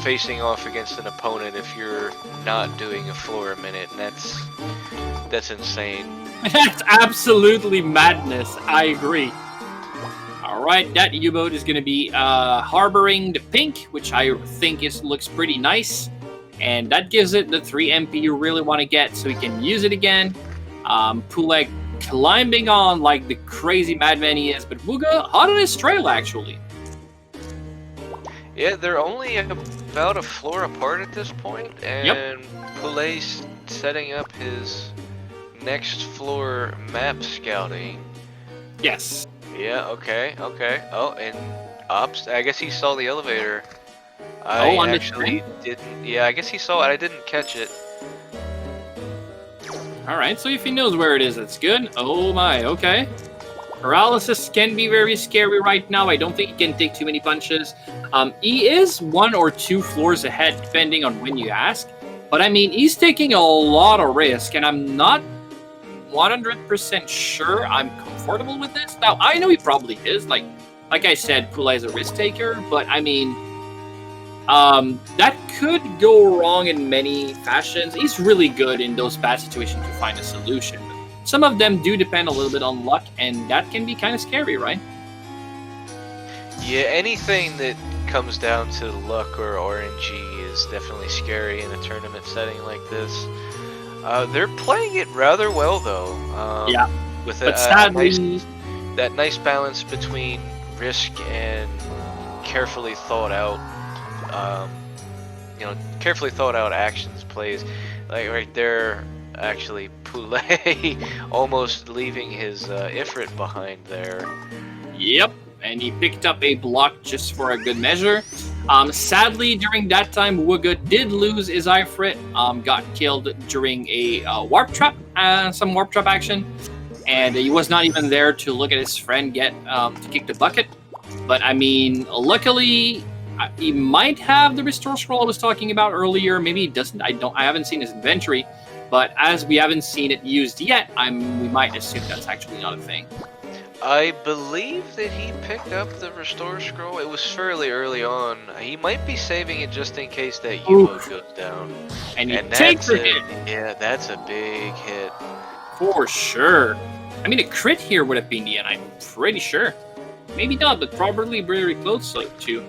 facing off against an opponent if you're not doing a floor a minute, and that's insane. That's absolutely madness. I agree. All right, that U-boat is going to be harboring the pink, which I think looks pretty nice, and that gives it the 3 MP you really want to get, so we can use it again. Poulet climbing on like the crazy madman he is, but Wugga hot on his trail actually. Yeah, they're only about a floor apart at this point, and Poulet's setting up his next floor map scouting. Yes. Yeah, okay. Oh, and ops. I guess he saw the elevator. Oh, on I the actually didn't. Yeah, I guess he saw it. I didn't catch it. All right, so if he knows where it is, that's good. Oh my, okay. Paralysis can be very scary right now. I don't think he can take too many punches. He is 1 or 2 floors ahead, depending on when you ask. But I mean, he's taking a lot of risk, and I'm not 100% sure I'm comfortable with this. Now, I know he probably is. Like I said, Poulet is a risk taker, but I mean, that could go wrong in many fashions. He's really good in those bad situations to find a solution. Some of them do depend a little bit on luck, and that can be kind of scary, right? Yeah, anything that comes down to luck or RNG is definitely scary in a tournament setting like this. They're playing it rather well, though. Yeah, with but sadly, that nice balance between risk and carefully thought out, carefully thought out actions, plays. Like right there, actually, Poulet almost leaving his Ifrit behind there. Yep, and he picked up a block just for a good measure. Sadly, during that time, Wugga did lose his Ifrit, got killed during a warp trap, some warp trap action, and he was not even there to look at his friend get to kick the bucket. But I mean, luckily, he might have the restore scroll I was talking about earlier. Maybe he doesn't. I haven't seen his inventory, but as we haven't seen it used yet, we might assume that's actually not a thing. I believe that he picked up the restore scroll. It was fairly early on. He might be saving it just in case that U-boat goes down. And he takes a hit. Yeah, that's a big hit. For sure. I mean, a crit here would have been the end, I'm pretty sure. Maybe not, but probably very close to.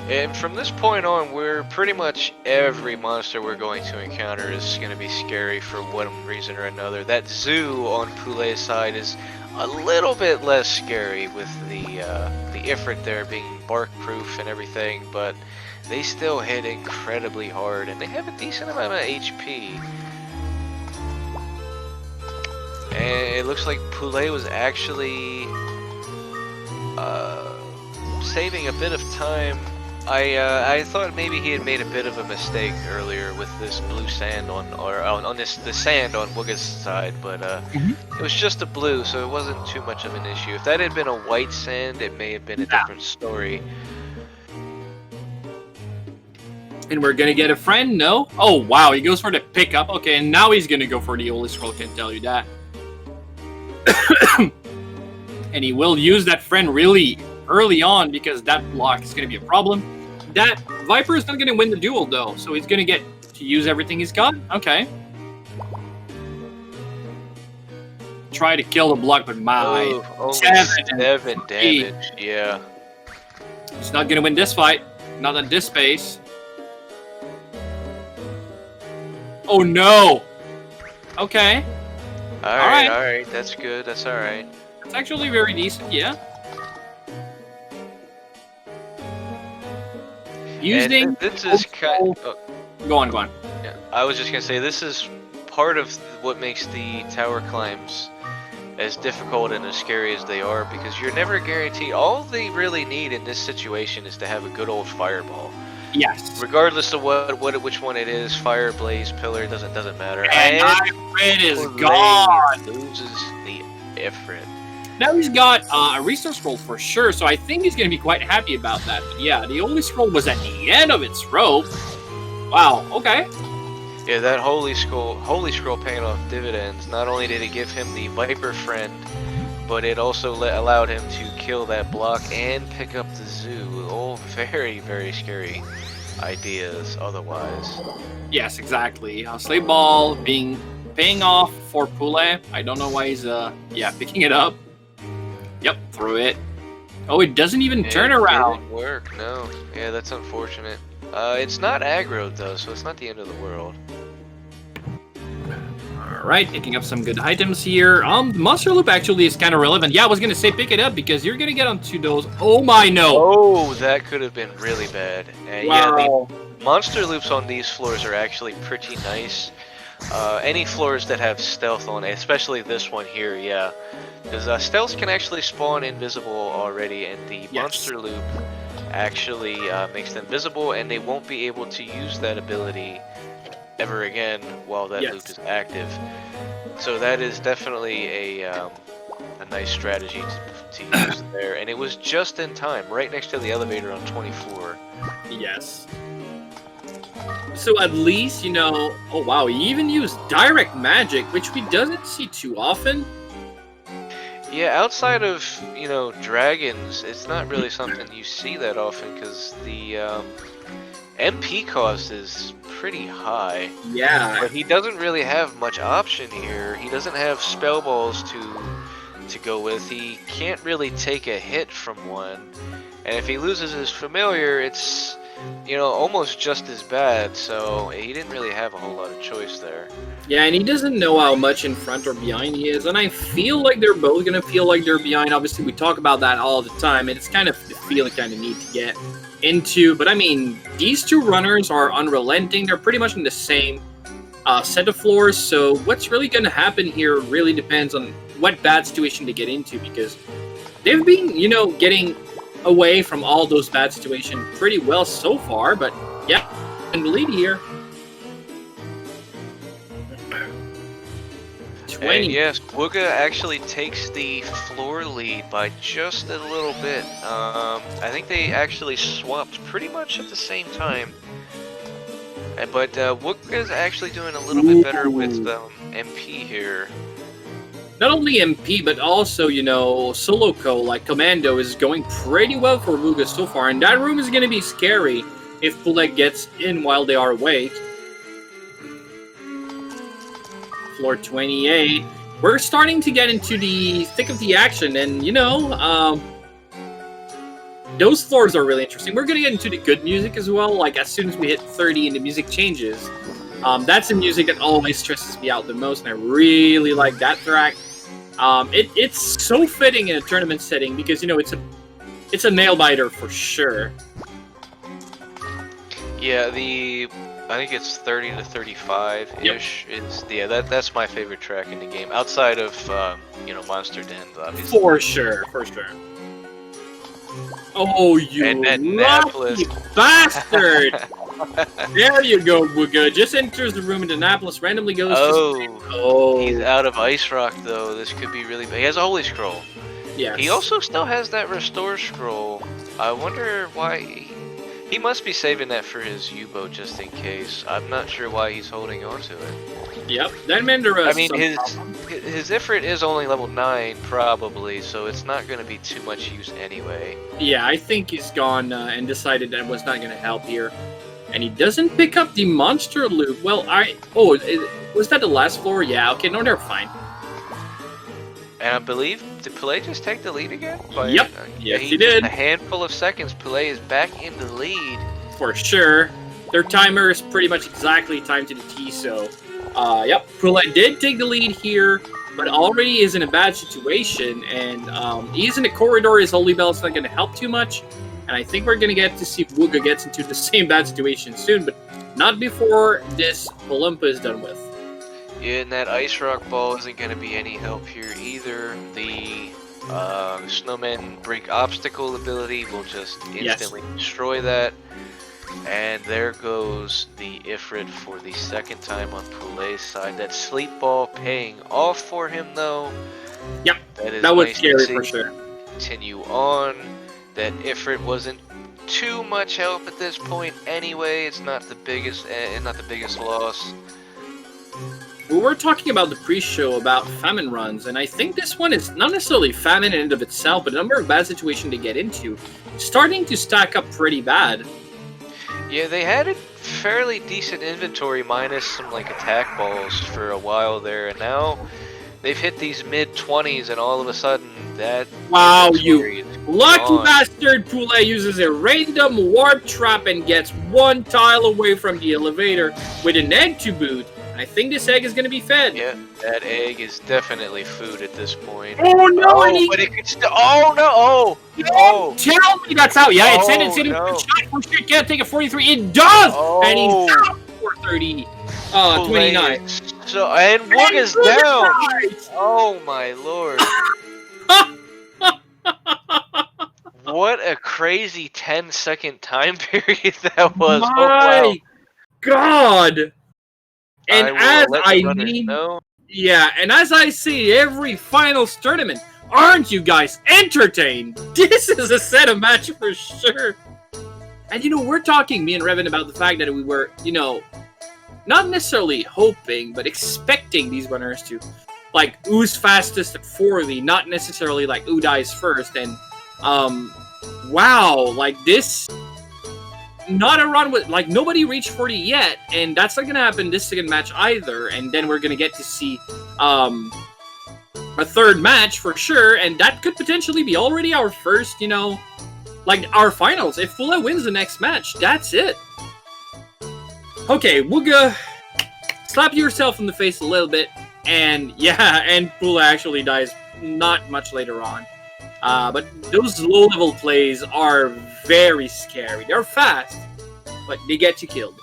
And from this point on, pretty much every monster we're going to encounter is going to be scary for one reason or another. That zoo on Poulet's side is a little bit less scary with the Ifrit there being bark proof and everything, but they still hit incredibly hard, and they have a decent amount of HP. And it looks like Poulet was actually saving a bit of time. I thought maybe he had made a bit of a mistake earlier with this blue sand on the sand on Wugga's side, but it was just a blue, so it wasn't too much of an issue. If that had been a white sand, it may have been a different story. And we're gonna get a friend, no? Oh wow, he goes for the pickup. Okay, and now he's gonna go for the Holy Scroll, can tell you that. And he will use that friend really early on because that block is gonna be a problem. That Viper is not gonna win the duel though, so he's gonna get to use everything he's got. Okay. Try to kill the block, but my only 7 damage. Yeah. He's not gonna win this fight. Not at this pace. Oh no! Okay. Alright, that's good, that's alright. It's actually very decent, yeah. Using this is kind of, Go on. Yeah, I was just gonna say this is part of what makes the tower climbs as difficult and as scary as they are, because you're never guaranteed. All they really need in this situation is to have a good old fireball. Yes. Regardless of which one it is, fire, blaze, pillar, doesn't matter. And Ifrit is gone. Loses the Ifrit. Now he's got a resource scroll for sure, so I think he's going to be quite happy about that. But yeah, the Holy Scroll was at the end of its rope. Wow, okay. Yeah, that Holy Scroll paying off dividends. Not only did it give him the Viper friend, but it also allowed him to kill that block and pick up the zoo. All very, very scary ideas otherwise. Yes, exactly. Slave Ball paying off for Poulet. I don't know why he's picking it up. Yep, threw it. Oh, it doesn't even turn around. It didn't work, no. Yeah, that's unfortunate. It's not aggroed though, so it's not the end of the world. Alright, picking up some good items here. The Monster Loop actually is kind of relevant. Yeah, I was going to say pick it up because you're going to get onto those. Oh my no! Oh, that could have been really bad. Wow. Yeah, the Monster Loops on these floors are actually pretty nice. Any floors that have stealth on it, especially this one here, yeah. Because stealth can actually spawn invisible already, and the Monster Loop actually makes them visible, and they won't be able to use that ability ever again while that loop is active. So that is definitely a nice strategy to use there, and it was just in time, right next to the elevator on 24. Yes. So at least, you know, oh wow, he even used direct magic, which we doesn't see too often. Yeah, outside of, you know, dragons, it's not really something you see that often because the MP cost is pretty high. Yeah. But he doesn't really have much option here. He doesn't have spell balls to go with. He can't really take a hit from one. And if he loses his familiar, it's, you know, almost just as bad. So he didn't really have a whole lot of choice there. Yeah, and he doesn't know how much in front or behind he is. And I feel like they're both going to feel like they're behind. Obviously, we talk about that all the time. And it's kind of the feeling kind of need to get into. But I mean, these two runners are unrelenting. They're pretty much in the same set of floors. So what's really going to happen here really depends on what bad situation they get into. Because they've been, you know, getting away from all those bad situations pretty well so far. But yeah, in the lead here. 20. And yes, Wugga actually takes the floor lead by just a little bit. I think they actually swapped pretty much at the same time. But Wugga's actually doing a little bit better with MP here. Not only MP, but also, you know, solo co, like Commando, is going pretty well for Wugga so far. And that room is going to be scary if Poulet gets in while they are awake. Floor 28. We're starting to get into the thick of the action, and you know, those floors are really interesting. We're gonna get into the good music as well. Like as soon as we hit 30 and the music changes, that's the music that always stresses me out the most, and I really like that track. It's so fitting in a tournament setting because you know it's a nail biter for sure. Yeah, I think it's 30 to 35-ish. Yep. That's my favorite track in the game, outside of Monster Dens, obviously. For sure, for sure. Oh, you lucky bastard! There you go, Wugga. Just enters the room and Annapolis randomly goes to... He's out of Ice Rock, though. This could be really bad. He has a Holy Scroll. Yes. He also still has that Restore Scroll. I wonder why... He must be saving that for his U-boat just in case. I'm not sure why he's holding on to it. Yep, that Mandara. I mean, his Ifrit is only level 9, probably, so it's not going to be too much use anyway. Yeah, I think he's gone and decided that was not going to help here. And he doesn't pick up the monster loot. Well, was that the last floor? Yeah, okay, no, they're fine. And I believe, did Poulet just take the lead again? Yep, yes he did. A handful of seconds, Poulet is back in the lead. For sure. Their timer is pretty much exactly timed to the T, so... yep, Poulet did take the lead here, but already is in a bad situation, and he's in the corridor. His Holy Bell's not going to help too much, and I think we're going to get to see if Wugga gets into the same bad situation soon, but not before this Palumpa is done with. Yeah, and that Ice Rock Ball isn't going to be any help here either. The Snowman Break Obstacle ability will just instantly destroy that. And there goes the Ifrit for the second time on Poulet's side. That Sleep Ball paying off for him, though. Yep, that was scary for sure. Continue on. That Ifrit wasn't too much help at this point anyway. It's not the biggest loss. We were talking about the pre-show about famine runs, and I think this one is not necessarily famine in and of itself, but a number of bad situations to get into. Starting to stack up pretty bad. Yeah, they had a fairly decent inventory minus some attack balls for a while there, and now they've hit these mid-20s, and all of a sudden that... Wow, you lucky bastard! Poulet uses a random warp trap and gets one tile away from the elevator with an egg to boot. I think this egg is going to be fed. Yeah, that egg is definitely food at this point. Oh no! But it could still... Oh no! Oh! Tell me that's out. Yeah, it's in. No. Shot for sure. Can't take a 43. It does! And he's out for 30. 29. So, and Wugga's down! Oh my lord. What a crazy 10-second time period that was. My God! And and as I see every finals tournament, aren't you guys entertained? This is a set of match for sure. And we're talking, me and Revan, about the fact that we were, not necessarily hoping, but expecting these runners to, who's fastest at 40, not necessarily who dies first. And, wow, this... Not a run with, nobody reached 40 yet, and that's not going to happen this second match either, and then we're going to get to see, a third match for sure, and that could potentially be already our first, our finals. If Poulet wins the next match, that's it. Okay, Wugga, slap yourself in the face a little bit, and yeah, and Poulet actually dies not much later on. But those low-level plays are very scary. They're fast, but they get you killed.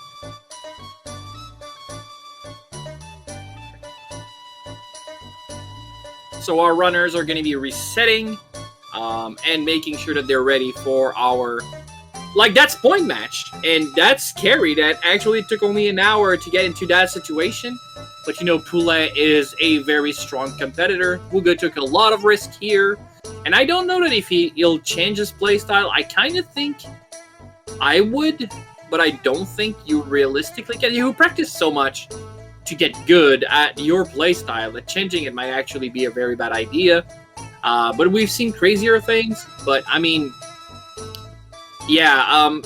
So our runners are going to be resetting and making sure that they're ready for our... that's point match. And that's scary. That actually took only an hour to get into that situation. But Poulet is a very strong competitor. Wugga took a lot of risk here. And I don't know that if he'll change his playstyle. I kind of think I would, but I don't think you realistically can. You practice so much to get good at your playstyle that changing it might actually be a very bad idea. But we've seen crazier things. But, I mean, yeah,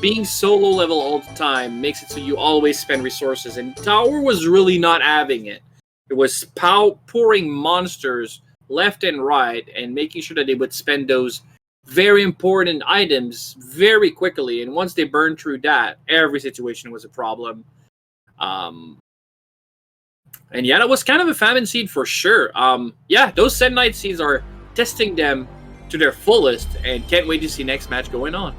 being so low level all the time makes it so you always spend resources. And Tower was really not having it. It was pouring monsters left and right, and making sure that they would spend those very important items very quickly. And once they burned through that, every situation was a problem. And yeah, that was kind of a famine seed for sure. Yeah, those Sednite seeds are testing them to their fullest, and can't wait to see next match going on.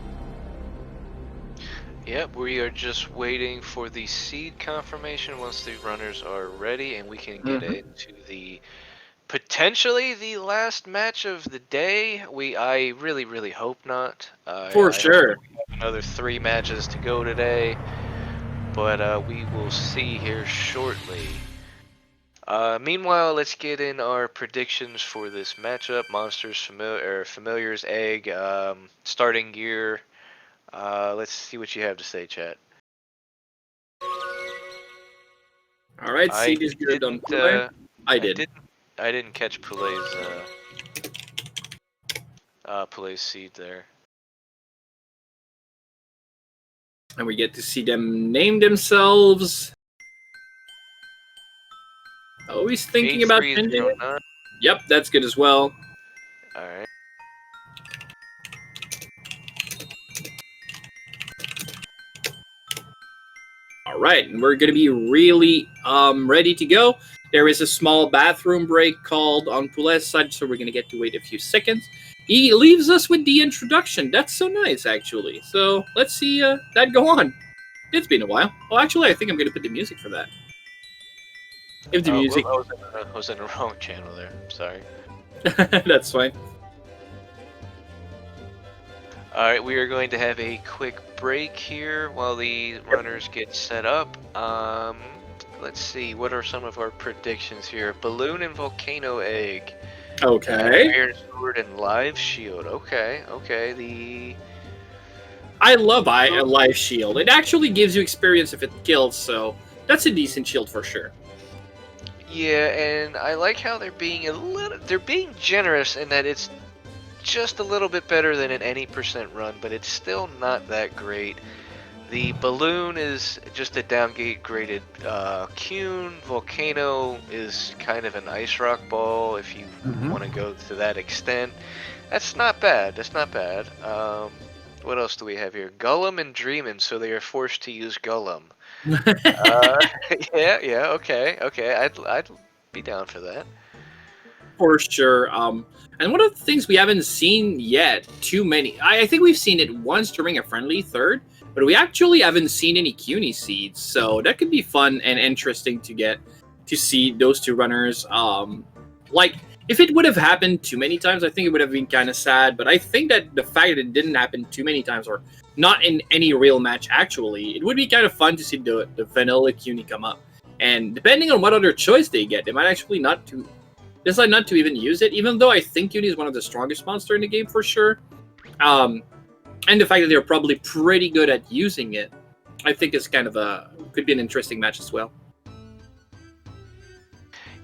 Yep, we are just waiting for the seed confirmation once the runners are ready, and we can get into the potentially the last match of the day. I really hope not. For I hope sure. we have another 3 matches to go today, but we will see here shortly. Meanwhile, let's get in our predictions for this matchup. Monsters, Familiars, Egg, starting gear. Let's see what you have to say, chat. All right, I seed is good on didn't. Poulet. I I did. didn't catch Poulet's seed there. And we get to see them name themselves. Always thinking about changing it. 8309. Yep, that's good as well. All right. All right, and we're going to be really ready to go. There is a small bathroom break called on Poulet's side, so we're going to get to wait a few seconds. He leaves us with the introduction. That's so nice, actually. So let's see that go on. It's been a while. Well, actually, I think I'm going to put the music for that. If the music... Well, I was in the wrong channel there. Sorry. That's fine. Alright, we are going to have a quick break here while the runners get set up. Let's see, what are some of our predictions here? Balloon and Volcano Egg. Okay. Iron Sword and Live Shield. Okay. I love a life shield. It actually gives you experience if it kills, so that's a decent shield for sure. Yeah, and I like how they're being generous in that it's just a little bit better than an any percent run, but it's still not that great. The balloon is just a downgraded Cune. Volcano is kind of an ice rock ball if you want to go to that extent. That's not bad. What else do we have here? Gullum and Dreamin', so they are forced to use Gullum. Yeah, okay. I'd be down for that. For sure. And one of the things we haven't seen yet, too many. I think we've seen it once during a friendly third, but we actually haven't seen any CUNY seeds, so that could be fun and interesting to get to see those two runners. Like, if it would have happened too many times, I think it would have been kind of sad, but I think that the fact that it didn't happen too many times, or not in any real match actually, it would be kind of fun to see the vanilla CUNY come up. And depending on what other choice they get, they might actually decide not to even use it, even though I think CUNY is one of the strongest monsters in the game for sure. And the fact that they're probably pretty good at using it, I think is kind of could be an interesting match as well.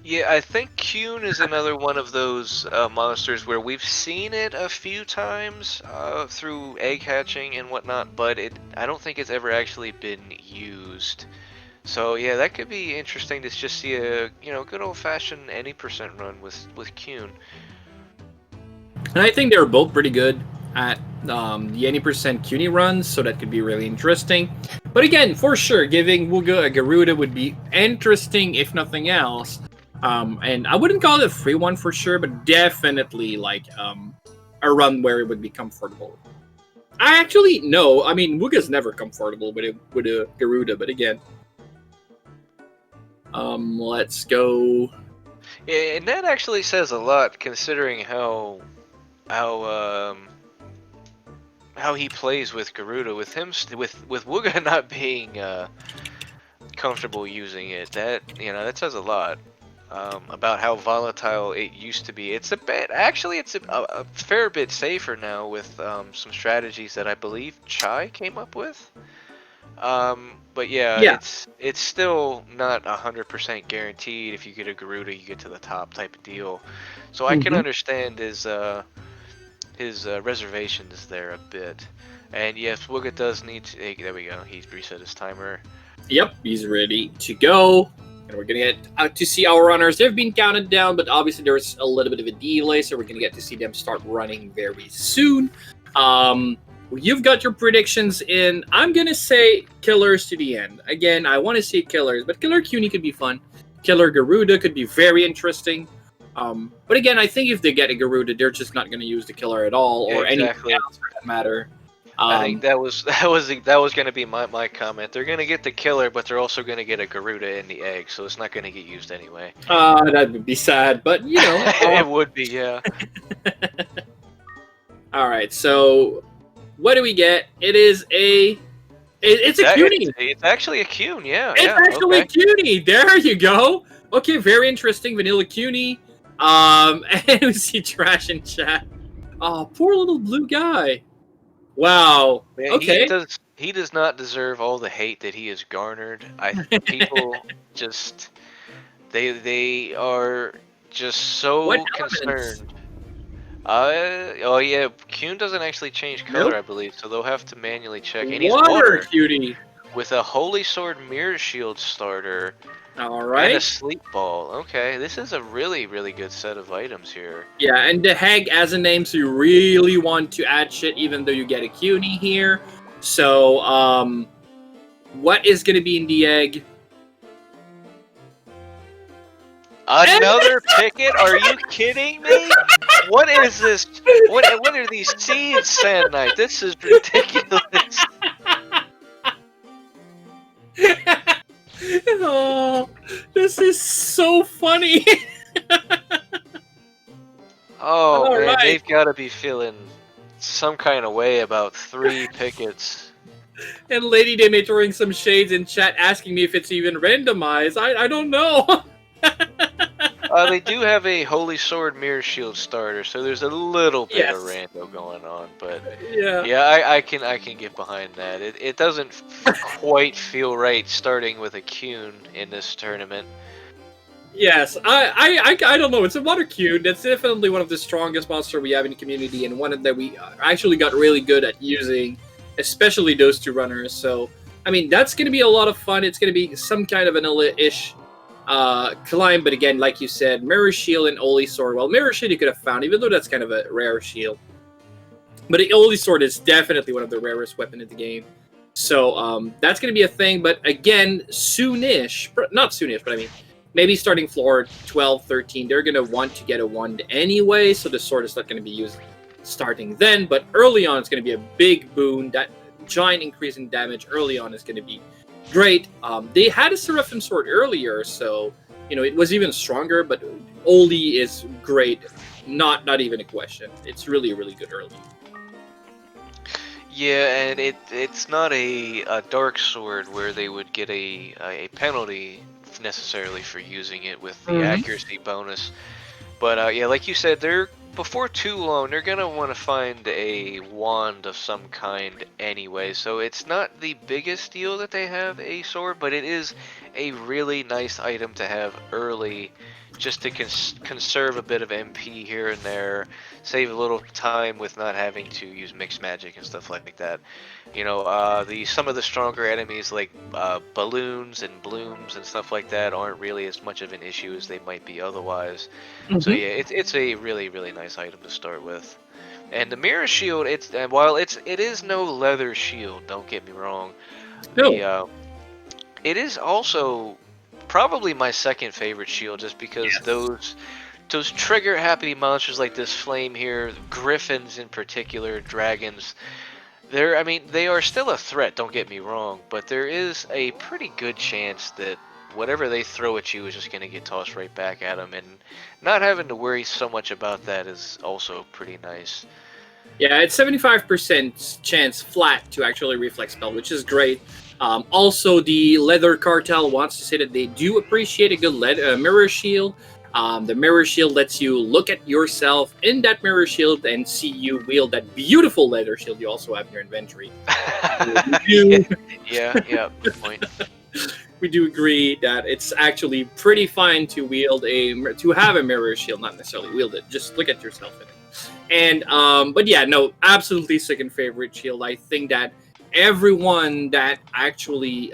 Yeah, I think Cune is another one of those monsters where we've seen it a few times through egg hatching and whatnot, but I don't think it's ever actually been used. So yeah, that could be interesting to just see a good old-fashioned any percent run with Cune. And I think they're both pretty good at the any percent CUNY runs, so that could be really interesting. But again, for sure, giving Wugga a Garuda would be interesting, if nothing else. And I wouldn't call it a free one for sure, but definitely like a run where it would be comfortable. I actually no, I mean Wugga's never comfortable with a Garuda, but again. Let's go. Yeah, and that actually says a lot considering how he plays with Garuda, with Wugga not being comfortable using it. That says a lot about how volatile it used to be. It's a fair bit safer now with some strategies that I believe Chai came up with. But yeah, it's still not 100% guaranteed. If you get a Garuda, you get to the top type of deal. So I can understand his reservations there a bit. And yes, Wugga does need to. Hey, there we go. He's reset his timer. Yep, he's ready to go. And we're going to get out to see our runners. They've been counted down, but obviously there's a little bit of a delay, so we're going to get to see them start running very soon. You've got your predictions in. I'm going to say Killers to the end. Again, I want to see Killers, but Killer CUNY could be fun. Killer Garuda could be very interesting. But again, I think if they get a Garuda, they're just not going to use the Killer at all, or anything else for that matter. I think that was going to be my comment. They're going to get the killer, but they're also going to get a Garuda in the egg, so it's not going to get used anyway. That would be sad, but you know. It would be, yeah. All right, so what do we get? It is a. It's a cutie. It's actually a Cune, yeah. It's actually a cutie. There you go. Okay, very interesting. Vanilla cutie. And we see trash in chat. Oh, poor little blue guy. Wow. Man, okay. He does not deserve all the hate that he has garnered. People just they are just so concerned. Oh yeah, Cune doesn't actually change color, Nope. I believe, so they'll have to manually check. And Water, he's water cutie. with a Holy Sword Mirror Shield starter. All right. And a Sleep Ball. Okay, this is a really, really good set of items here. Yeah, and the Hag as a name, so you really want to add shit even though you get a cutie here. So, what is going to be in the egg? Another Picket? Are you kidding me? What is this? What are these seeds, Sand Knight? This is ridiculous. Oh, this is so funny. Oh, man, right. They've got to be feeling some kind of way about 3 Pickets. And Lady Dame throwing some shades in chat asking me if it's even randomized. I don't know. They do have a Holy Sword Mirror Shield starter, so there's a little bit of rando going on, but yeah, I can get behind that. It doesn't quite feel right starting with a Cune in this tournament. Yes, I don't know. It's a water Cune. That's definitely one of the strongest monsters we have in the community, and one that we actually got really good at using, especially those 2 runners. So, I mean, that's going to be a lot of fun. It's going to be some kind of vanilla-ish climb, but again, like you said, Mirror Shield and Holy Sword. Well, Mirror Shield you could have found, even though that's kind of a rare shield. But the Holy Sword is definitely one of the rarest weapons in the game. So that's going to be a thing, but again, soonish, not soonish, but I mean, maybe starting floor 12, 13, they're going to want to get a wand anyway, so the sword is not going to be used starting then, but early on it's going to be a big boon. That giant increase in damage early on is going to be great. They had a Seraphim sword earlier, so you know it was even stronger. But Oldie is great, not even a question. It's really good early. Yeah, and it's not a dark sword where they would get a penalty necessarily for using it with the accuracy bonus. But yeah, like you said, before too long, they're going to want to find a wand of some kind anyway. So it's not the biggest deal that they have a sword, but it is a really nice item to have early, just to conserve a bit of MP here and there, save a little time with not having to use mixed magic and stuff like that. You know, some of the stronger enemies like balloons and blooms and stuff like that aren't really as much of an issue as they might be otherwise. So yeah, it's a really nice item to start with. And the Mirror Shield, while it is no leather shield, don't get me wrong. No. It is also probably my second favorite shield, just because those trigger happy monsters like this flame here, griffins in particular, dragons, they are still a threat, don't get me wrong, but there is a pretty good chance that whatever they throw at you is just going to get tossed right back at them, and not having to worry so much about that is also pretty nice. Yeah, it's 75% chance flat to actually reflex spell, which is great. Also, the Leather Cartel wants to say that they do appreciate a good mirror shield. The mirror shield lets you look at yourself in that mirror shield and see you wield that beautiful leather shield you also have in your inventory. Yeah, good point. We do agree that it's actually pretty fine to have a mirror shield, not necessarily wield it. Just look at yourself in it. And but yeah, no, absolutely second favorite shield. I think that everyone that actually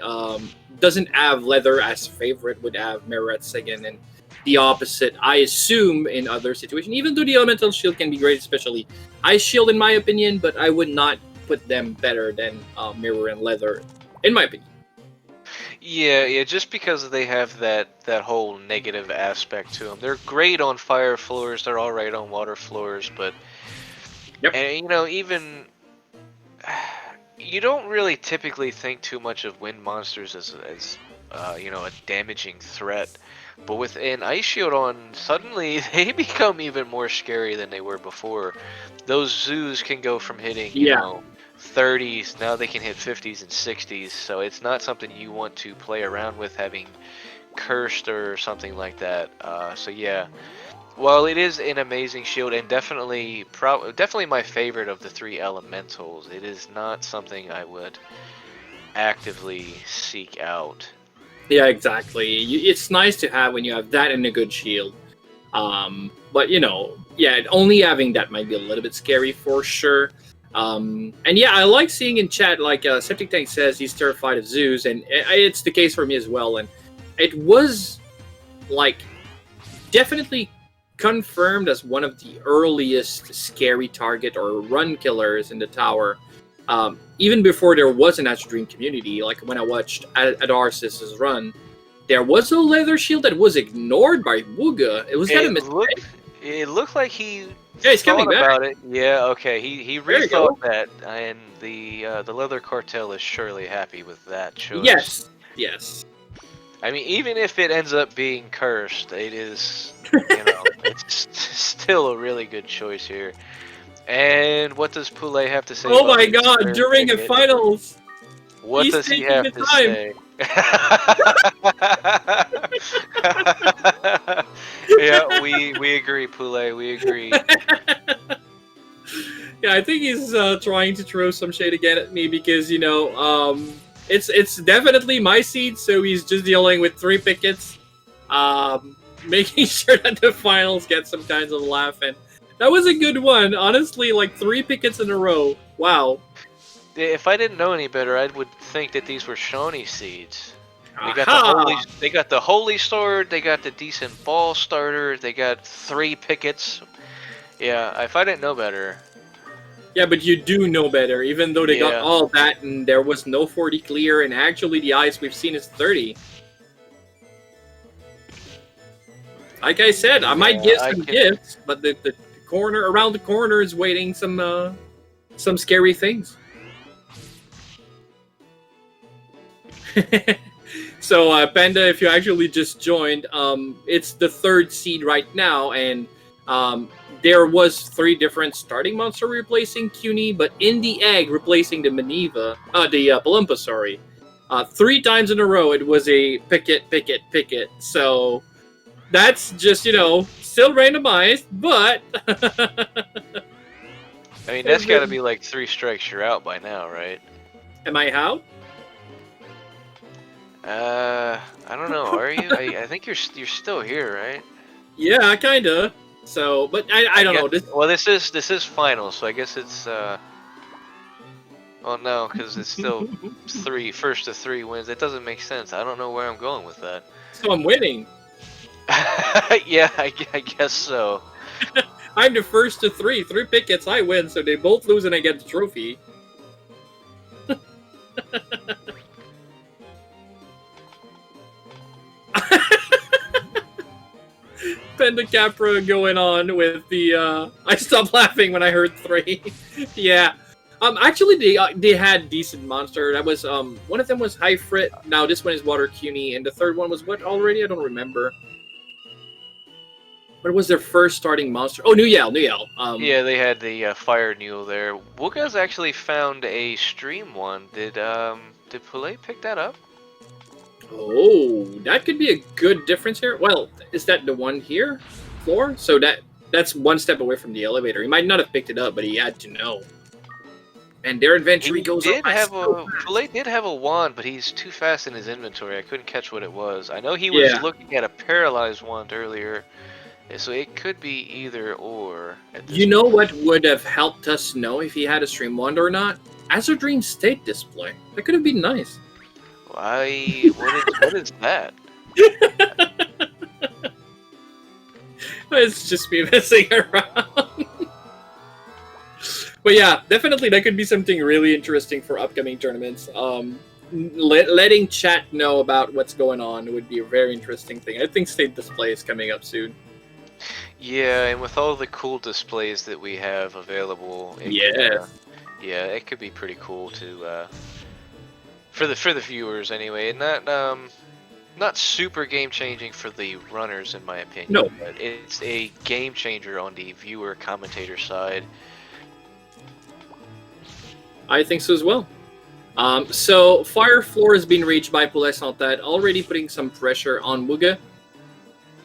doesn't have leather as favorite would have mirror at second, and the opposite, I assume, in other situations. Even though the elemental shield can be great, especially ice shield in my opinion, but I would not put them better than mirror and leather, in my opinion. Yeah, just because they have that whole negative aspect to them. They're great on fire floors, they're alright on water floors, but and, you know, even you don't really typically think too much of wind monsters as you know, a damaging threat. But with an ice shield on, suddenly they become even more scary than they were before. Those zoos can go from hitting, you Yeah. know, 30s, now they can hit 50s and 60s. So it's not something you want to play around with having cursed or something like that. So yeah, while it is an amazing shield and definitely my favorite of the 3 elementals, it is not something I would actively seek out. Yeah, exactly. It's nice to have when you have that and a good shield. But you know, yeah, only having that might be a little bit scary for sure. And yeah, I like seeing in chat like Septic Tank says he's terrified of zoos, and it's the case for me as well. And it was like definitely confirmed as one of the earliest scary target or run killers in the tower. Even before there was an Azure Dream community, like when I watched Adarsis's run, there was a leather shield that was ignored by Wugga. It was kind of mistake. It looked like he He's thought coming back. about it. Yeah, okay. He There you rethought go. that, and the leather cartel is surely happy with that choice. Yes, yes. I mean, even if it ends up being cursed, it is, you know, it's still a really good choice here. And what does Poulet have to say? Oh about my the god, third during a ticket? finals! What He's does he taking have the to time. say? Yeah, we agree, Poulet. We agree. Yeah, I think he's trying to throw some shade again at me because, you know, it's definitely my seed, so he's just dealing with 3 pickets, making sure that the finals get some kinds of laugh. And that was a good one, honestly. Like 3 pickets in a row. Wow. If I didn't know any better, I would think that these were Shawnee seeds. They got the holy sword. They got the decent ball starter. They got 3 pickets. Yeah, if I didn't know better. Yeah, but you do know better, even though they got Yeah. all that and there was no 40 clear, and actually the ice we've seen is 30. Like I said, I might give some gifts, but the corner around the corner is waiting some scary things. So Panda, if you actually just joined, it's the 3rd seed right now, and there was 3 different starting monster replacing CUNY, but in the egg replacing the Maneva, the Palumpa, sorry. 3 times in a row it was a picket. So that's just, you know, still randomized, but I mean, that's got to be like 3 strikes you're out by now, right? Am I out? I don't know. Are you? I think you're still here, right? Yeah, kinda. So, but I don't know. Well, this is final, so I guess it's well, no, because it's still 1st to 3 wins. It doesn't make sense. I don't know where I'm going with that. So I'm winning. Yeah, I guess so. I'm the 1st to 3. 3 pickets, I win, so they both lose and I get the trophy. Panda Capra going on with the I stopped laughing when I heard 3. Yeah. Actually they had decent monster. That was one of them was High Frit. Now this one is Water CUNY, and the 3rd one was what already? I don't remember. What was their first starting monster? Oh, New Yell. Yeah, they had the Fire Newell there. Wugga's actually found a stream one. Did Poulet pick that up? Oh, that could be a good difference here. Well, is that the one here? Floor? So that's 1 step away from the elevator. He might not have picked it up, but he had to know. And their inventory goes up. Poulet did have a wand, but he's too fast in his inventory. I couldn't catch what it was. I know he was looking at a paralyzed wand earlier, so it could be either or. You know what would have helped us know if he had a stream wand or not? Azure Dream State display. That could have been nice. What is that? It's just me messing around. But yeah, definitely that could be something really interesting for upcoming tournaments. Letting chat know about what's going on would be a very interesting thing. I think state display is coming up soon. Yeah, and with all the cool displays that we have available, Yeah, it could be pretty cool to for the viewers anyway, and not super game changing for the runners in my opinion. No. But it's a game changer on the viewer commentator side. I think so as well. So fire floor has been reached by PouletSansTete, already putting some pressure on Wugga,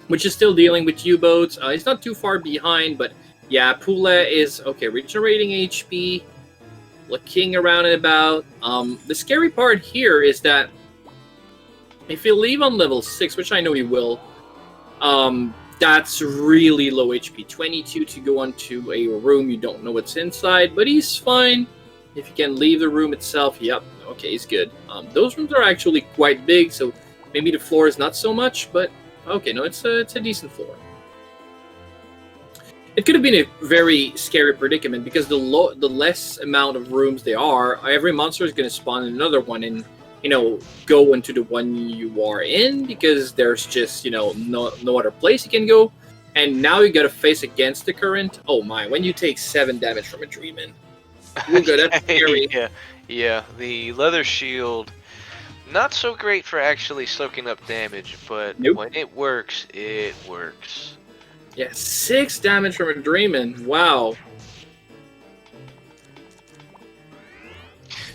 which is still dealing with U-boats. He's not too far behind, but yeah, Poulet is okay, regenerating HP, looking around and about. The scary part here is that if you leave on level 6, which I know he will, that's really low HP. 22 to go onto a room, you don't know what's inside, but he's fine. If you can leave the room itself, yep, okay, he's good. Those rooms are actually quite big, so maybe the floor is not so much, but okay, no, it's a decent floor. It could have been a very scary predicament because the less amount of rooms there are, every monster is going to spawn in another one and, you know, go into the one you are in because there's just, you know, no other place you can go. And now you got to face against the current. Oh my, when you take 7 damage from a Dreamin'. Wugga, that's scary. Yeah, the leather shield, not so great for actually soaking up damage, but Nope. when it works, it works. Yeah, 6 damage from a Dreamin'. Wow.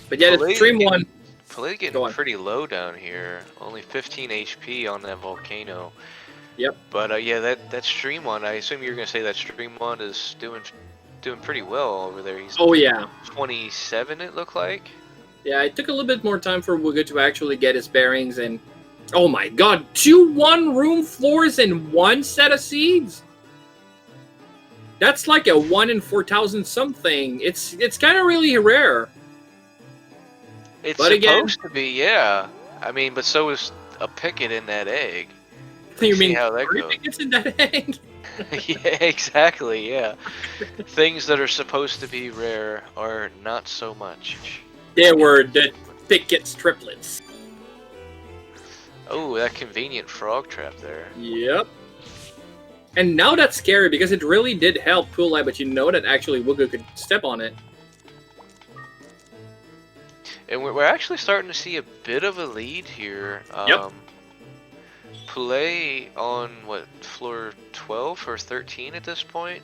But yeah, the Stream 1. Poulet getting pretty low down here. Only 15 HP on that volcano. Yep. But yeah, that Stream 1, I assume you're going to say that Stream 1 is doing pretty well over there. He's 27, it looked like. Yeah, it took a little bit more time for Wugga to actually get his bearings, and oh my god, 2 one-room floors and 1 set of seeds? That's like a 1 in 4,000 something. It's kind of really rare. It's supposed to be, yeah. I mean, but so is a picket in that egg. You mean how that 3 goes. pickets in that egg? Yeah, exactly, yeah. Things that are supposed to be rare are not so much. They were the pickets triplets. Oh, that convenient frog trap there. Yep. And now that's scary because it really did help Poulet, but you know that actually Wugga could step on it. And we're actually starting to see a bit of a lead here. Yep. Poulet on, what, floor 12 or 13 at this point?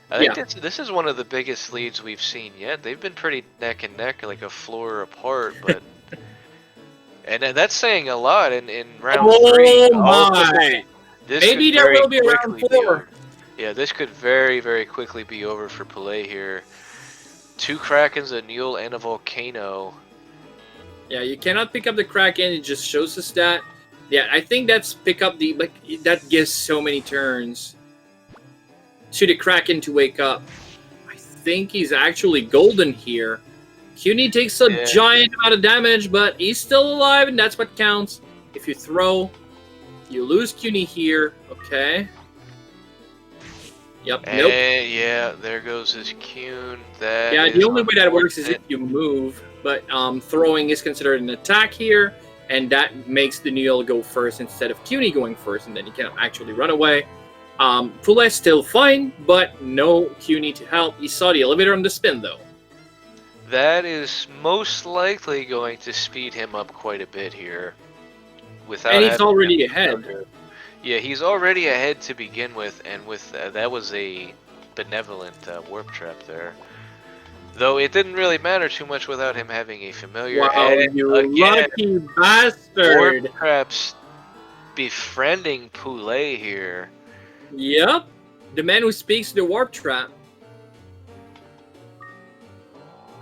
I think this is one of the biggest leads we've seen yet. They've been pretty neck and neck, like a floor apart, but... and that's saying a lot in round 3. Oh my! Maybe there will be a round 4. Yeah, this could very, very quickly be over for Poulet here. 2 Krakens, a Mule, and a Volcano. Yeah, you cannot pick up the Kraken, it just shows the stat. Yeah, I think that's pick up the, like, that gives so many turns to the Kraken to wake up. I think he's actually golden here. CUNY takes a giant amount of damage, but he's still alive, and that's what counts. If you throw, you lose CUNY here, okay. Yep, nope. Yeah, there goes his Cune. Yeah, the only way that works is if you move, but throwing is considered an attack here, and that makes the Neil go first instead of CUNY going first, and then you can actually run away. Poulet's still fine, but no CUNY to help. He saw the elevator on the spin, though. That is most likely going to speed him up quite a bit here. And he's already ahead. Yeah, he's already ahead to begin with, and with that was a benevolent warp trap there. Though it didn't really matter too much without him having a familiar. Wow, you lucky bastard! Warp traps befriending Poulet here. Yep, the man who speaks the warp trap.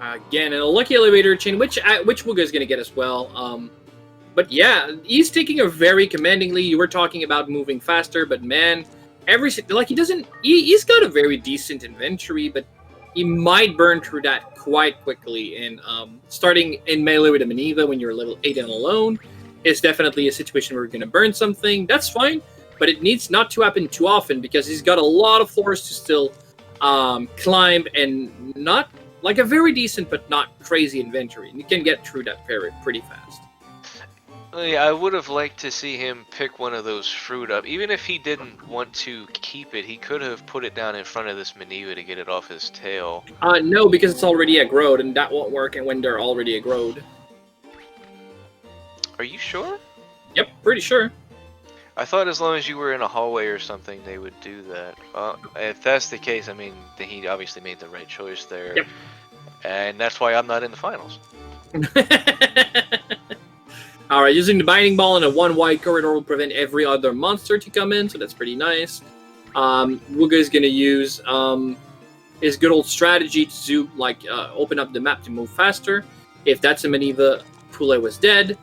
Again, and a lucky elevator chain, which Wugga is going to get as well. But yeah, he's taking a very commandingly. You were talking about moving faster, but man, he's got a very decent inventory, but he might burn through that quite quickly. And starting in melee with a Maneva when you're level 8 and alone is definitely a situation where you're going to burn something. That's fine, but it needs not to happen too often because he's got a lot of floors to still climb and not like a very decent but not crazy inventory. And you can get through that pretty fast. Yeah, I would have liked to see him pick one of those fruit up. Even if he didn't want to keep it, he could have put it down in front of this Maniwa to get it off his tail. No, because it's already aggroed, and that won't work when they're already aggroed. Are you sure? Yep, pretty sure. I thought as long as you were in a hallway or something, they would do that. If that's the case, I mean, then he obviously made the right choice there. Yep. And that's why I'm not in the finals. Alright, using the binding ball in a one wide corridor will prevent every other monster to come in, so that's pretty nice. Wugga is going to use his good old strategy to zoom, open up the map to move faster. If that's a Maniva, Poulet was dead.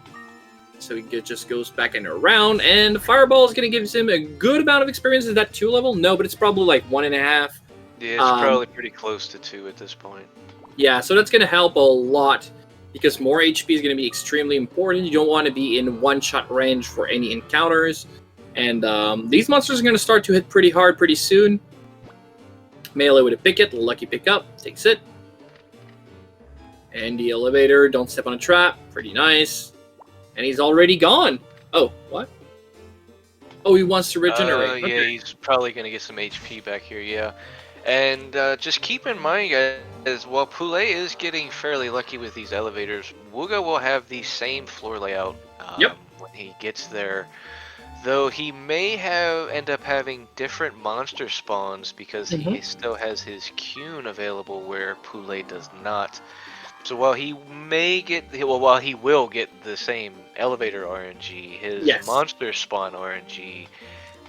So he just goes back and around, and the fireball is going to give him a good amount of experience. Is that 2 level? No, but it's probably like 1.5. Yeah, it's probably pretty close to 2 at this point. Yeah, so that's going to help a lot, because more HP is going to be extremely important. You don't want to be in one-shot range for any encounters. And these monsters are going to start to hit pretty hard pretty soon. Melee with a picket, lucky pickup, takes it. And the elevator, don't step on a trap, pretty nice. And he's already gone. Oh, what? Oh, he wants to regenerate. Yeah, he's probably going to get some HP back here, yeah. And just keep in mind, guys, while Poulet is getting fairly lucky with these elevators, Wugga will have the same floor layout when he gets there. Though he may end up having different monster spawns because he still has his Cune available where Poulet does not. So while he will get the same elevator RNG, his monster spawn RNG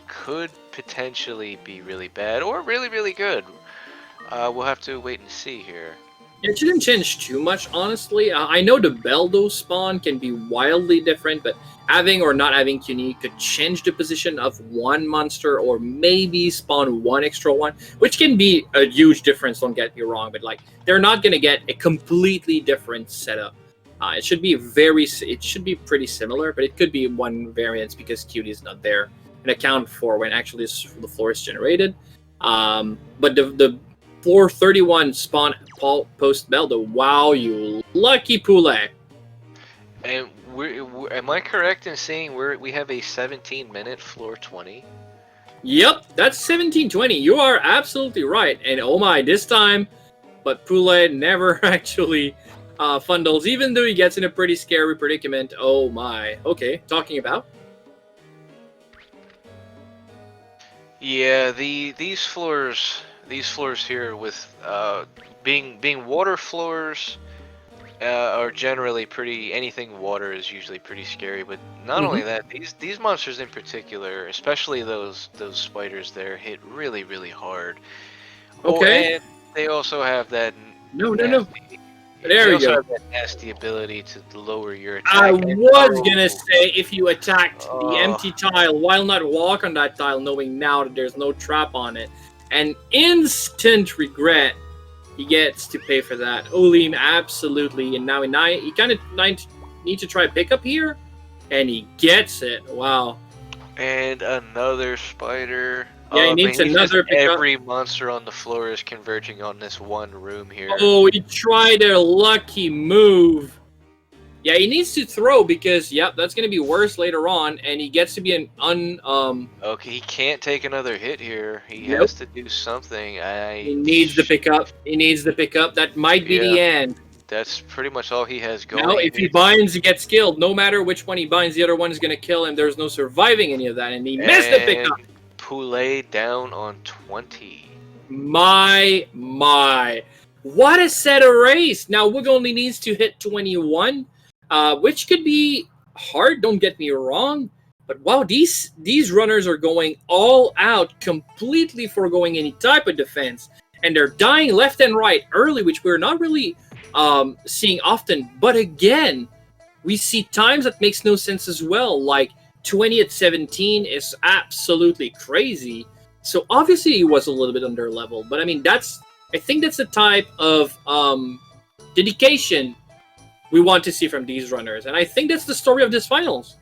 could potentially be really bad or really, really good. We'll have to wait and see here. It shouldn't change too much, honestly. I know the Beldo spawn can be wildly different, but having or not having Cune could change the position of one monster or maybe spawn one extra one, which can be a huge difference, don't get me wrong, but they're not going to get a completely different setup. It should be pretty similar, but it could be one variance because Cune is not there and account for when actually the floor is generated. But the floor 31 spawn post Beldo. Wow, you lucky Poulet. And am I correct in saying we have a 17-minute floor 20? Yep, that's 17:20. You are absolutely right. And oh my, this time, but Poulet never actually fundles, even though he gets in a pretty scary predicament. Oh my. Okay, talking about. Yeah, these floors here with being water floors are generally anything water is usually pretty scary, but not only that, these monsters in particular, especially those spiders there, hit really, really hard. Okay. And they also have that No. There we go. Have that nasty ability to lower your attack. I was gonna say, if you attacked the empty tile, why not walk on that tile knowing now that there's no trap on it? And instant regret, he gets to pay for that. Olim, absolutely. And now he kind of need to try pick up here, and he gets it. Wow. And another spider. Yeah, he needs another pickup. Every monster on the floor is converging on this one room here. Oh, he tried a lucky move. Yeah, he needs to throw because, that's going to be worse later on, and he gets to be Okay, he can't take another hit here. He has to do something. He needs the pickup. That might be the end. That's pretty much all he has going. Now, if he binds, he gets killed. No matter which one he binds, the other one is going to kill him. There's no surviving any of that, and he missed the pickup. Poulet down on 20. My. What a set of race. Now, Wugga only needs to hit 21, which could be hard, don't get me wrong. But wow, these runners are going all out, completely foregoing any type of defense. And they're dying left and right early, which we're not really seeing often. But again, we see times that makes no sense as well. Like 20 at 17 is absolutely crazy. So obviously he was a little bit under level. But I mean, I think that's the type of dedication we want to see from these runners. And I think that's the story of this finals.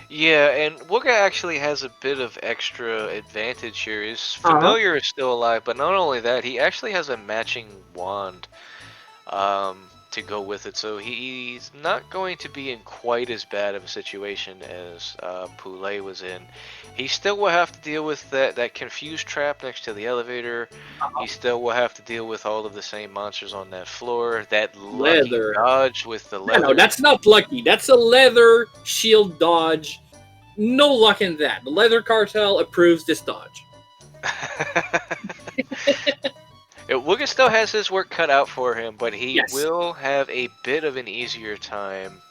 Yeah, and Wugga actually has a bit of extra advantage here. His familiar is still alive, but not only that, he actually has a matching wand to go with it. So he's not going to be in quite as bad of a situation as Poulet was in. He still will have to deal with that confused trap next to the elevator. He still will have to deal with all of the same monsters on that floor. That lucky Leather. dodge with the leather. No, that's not lucky. That's a leather shield dodge. No luck in that. The leather cartel approves this dodge. Wugga still has his work cut out for him, but he Yes. will have a bit of an easier time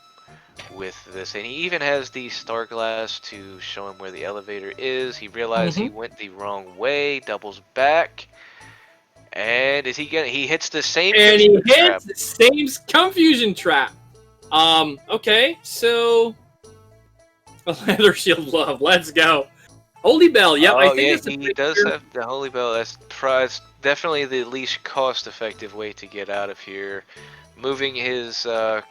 with this. And he even has the star glass to show him where the elevator is. He realized he went the wrong way, doubles back. And is he gonna? He hits the same. And he hits trap. the same confusion trap. Okay, so a leather shield glove. Let's go. Holy bell. Yep, I think that's he does have the holy bell. That's definitely the least cost-effective way to get out of here. Moving himself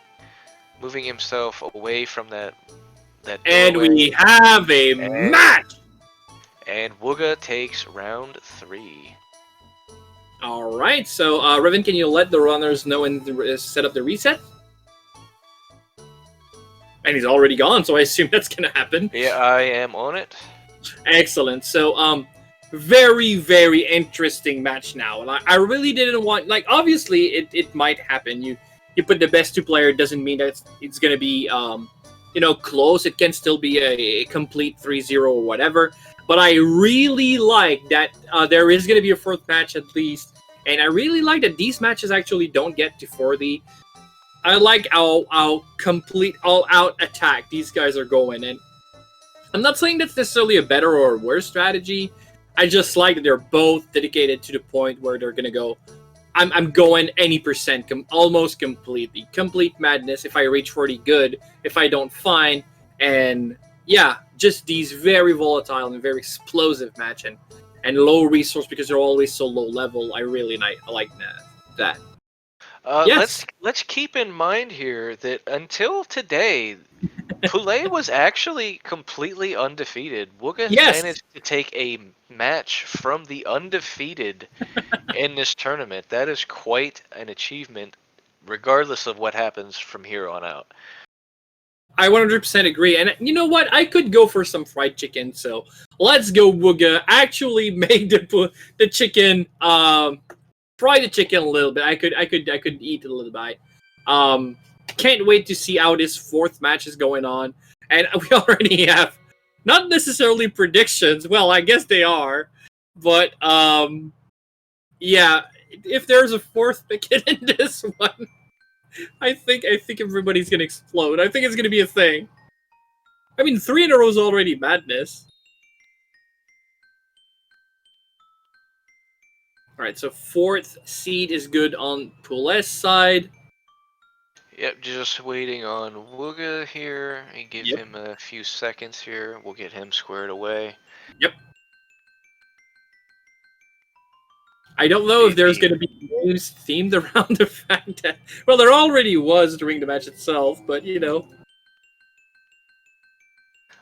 away from that. And doorway. we have a match. And Wugga takes round 3. All right, so Revan, can you let the runners know when to set up the reset? And he's already gone, so I assume that's gonna happen. Yeah, I am on it. Excellent. So, very, very interesting match now, and I really didn't want, like, obviously it might happen. You put the best 2 player doesn't mean that it's gonna be close. It can still be a complete 3-0 or whatever. But I really like that there is gonna be a 4th match at least, and I really like that these matches actually don't get to 40. I like how complete all-out attack these guys are going, and I'm not saying that's necessarily a better or worse strategy. I just like that they're both dedicated to the point where they're gonna go. I'm going any percent, almost completely, complete madness. If I reach 40, good. If I don't, fine. And yeah, just these very volatile and very explosive match and low resource because they're always so low level. I really like that. Yes. Let's keep in mind here that until today, Poulet was actually completely undefeated. Wugga managed to take a match from the undefeated in this tournament. That is quite an achievement, regardless of what happens from here on out. I 100% agree. And you know what? I could go for some fried chicken, so let's go, Wugga. Actually make the chicken, fry the chicken a little bit. I could eat a little bit. Can't wait to see how this 4th match is going on. And we already have not necessarily predictions. Well, I guess they are. But yeah, if there's a 4th picket in this one, I think everybody's gonna explode. I think it's gonna be a thing. I mean, 3 in a row is already madness. Alright, so 4th seed is good on Poulet's side. Yep, just waiting on Wugga here and give him a few seconds here. We'll get him squared away. Yep. I don't know if there's going to be news themed around the fact that... Well, there already was during the match itself, but, you know.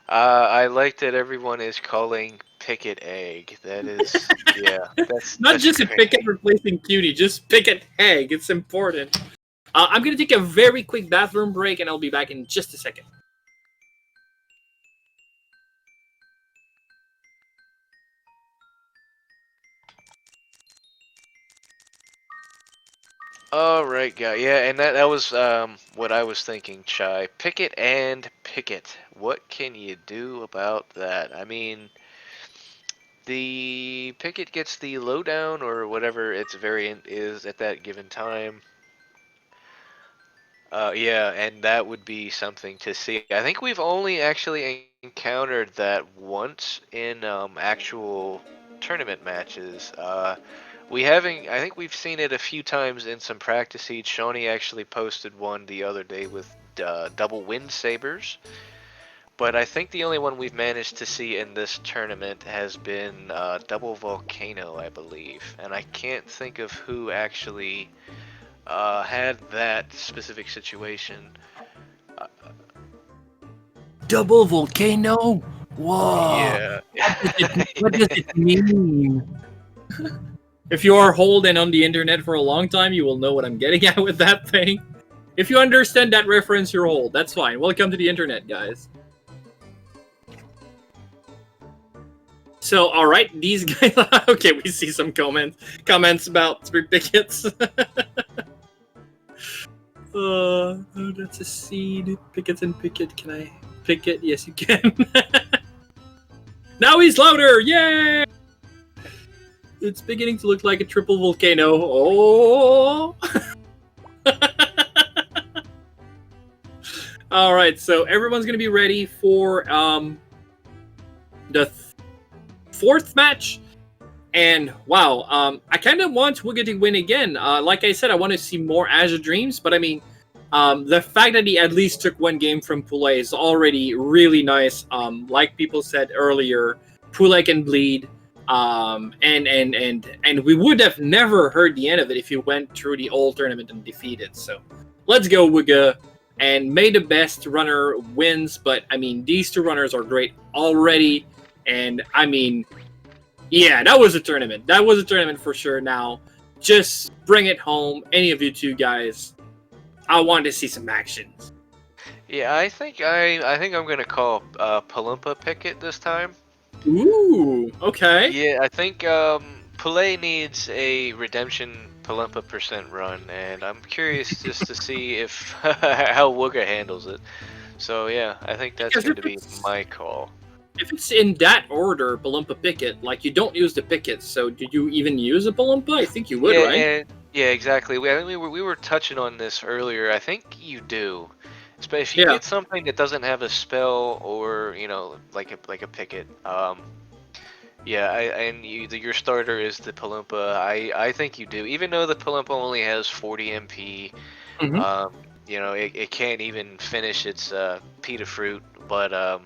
I like that everyone is calling Picket Egg. That is... yeah, that's... Not that's just great. a Picket replacing Cutie, just Picket Egg. It's important. I'm going to take a very quick bathroom break, and I'll be back in just a second. Alright, guy. Yeah, and that was what I was thinking, Chai. Picket and Picket. What can you do about that? I mean, the Picket gets the lowdown or whatever its variant is at that given time. Yeah, and that would be something to see. I think we've only actually encountered that once in actual tournament matches. We haven't. I think we've seen it a few times in some practice seeds. Shawnee actually posted one the other day with double wind sabers. But I think the only one we've managed to see in this tournament has been double volcano, I believe. And I can't think of who actually had that specific situation. Double volcano? Whoa. Yeah. What does it mean? If you are holding on the internet for a long time, you will know what I'm getting at with that thing. If you understand that reference, you're old. That's fine. Welcome to the internet, guys. So, all right, these guys. Okay, we see some comments about 3 pickets. Oh, that's a seed. Pickets and picket. Can I pick it? Yes, you can. Now he's louder! Yay! It's beginning to look like a triple volcano. Oh! All right, so everyone's gonna be ready for the 4th match. And wow, I kind of want Wugga to win again. Like I said, I want to see more Azure Dreams, but I mean, the fact that he at least took 1 game from Poulet is already really nice. Like people said earlier, Poulet can bleed, and we would have never heard the end of it if he went through the whole tournament and defeated. So let's go, Wugga, and may the best runner wins. But I mean, these 2 runners are great already, and I mean, yeah, that was a tournament. That was a tournament for sure. Now, just bring it home, any of you 2 guys. I want to see some action. Yeah, I think I'm gonna call Palumpa Pickett this time. Ooh, okay. Yeah, I think Poulet needs a redemption Palumpa % run, and I'm curious just to see if how Wugga handles it. So yeah, I think that's going to be my call. If it's in that order, Palumpa Picket, like you don't use the Pickets, so did you even use a Palumpa? I think you would, yeah, right? Yeah, exactly. We were touching on this earlier. I think you do. Especially if you get something that doesn't have a spell or, you know, like a Picket. Yeah, your starter is the Palumpa. I think you do. Even though the Palumpa only has 40 MP, you know, it can't even finish its Pita Fruit, but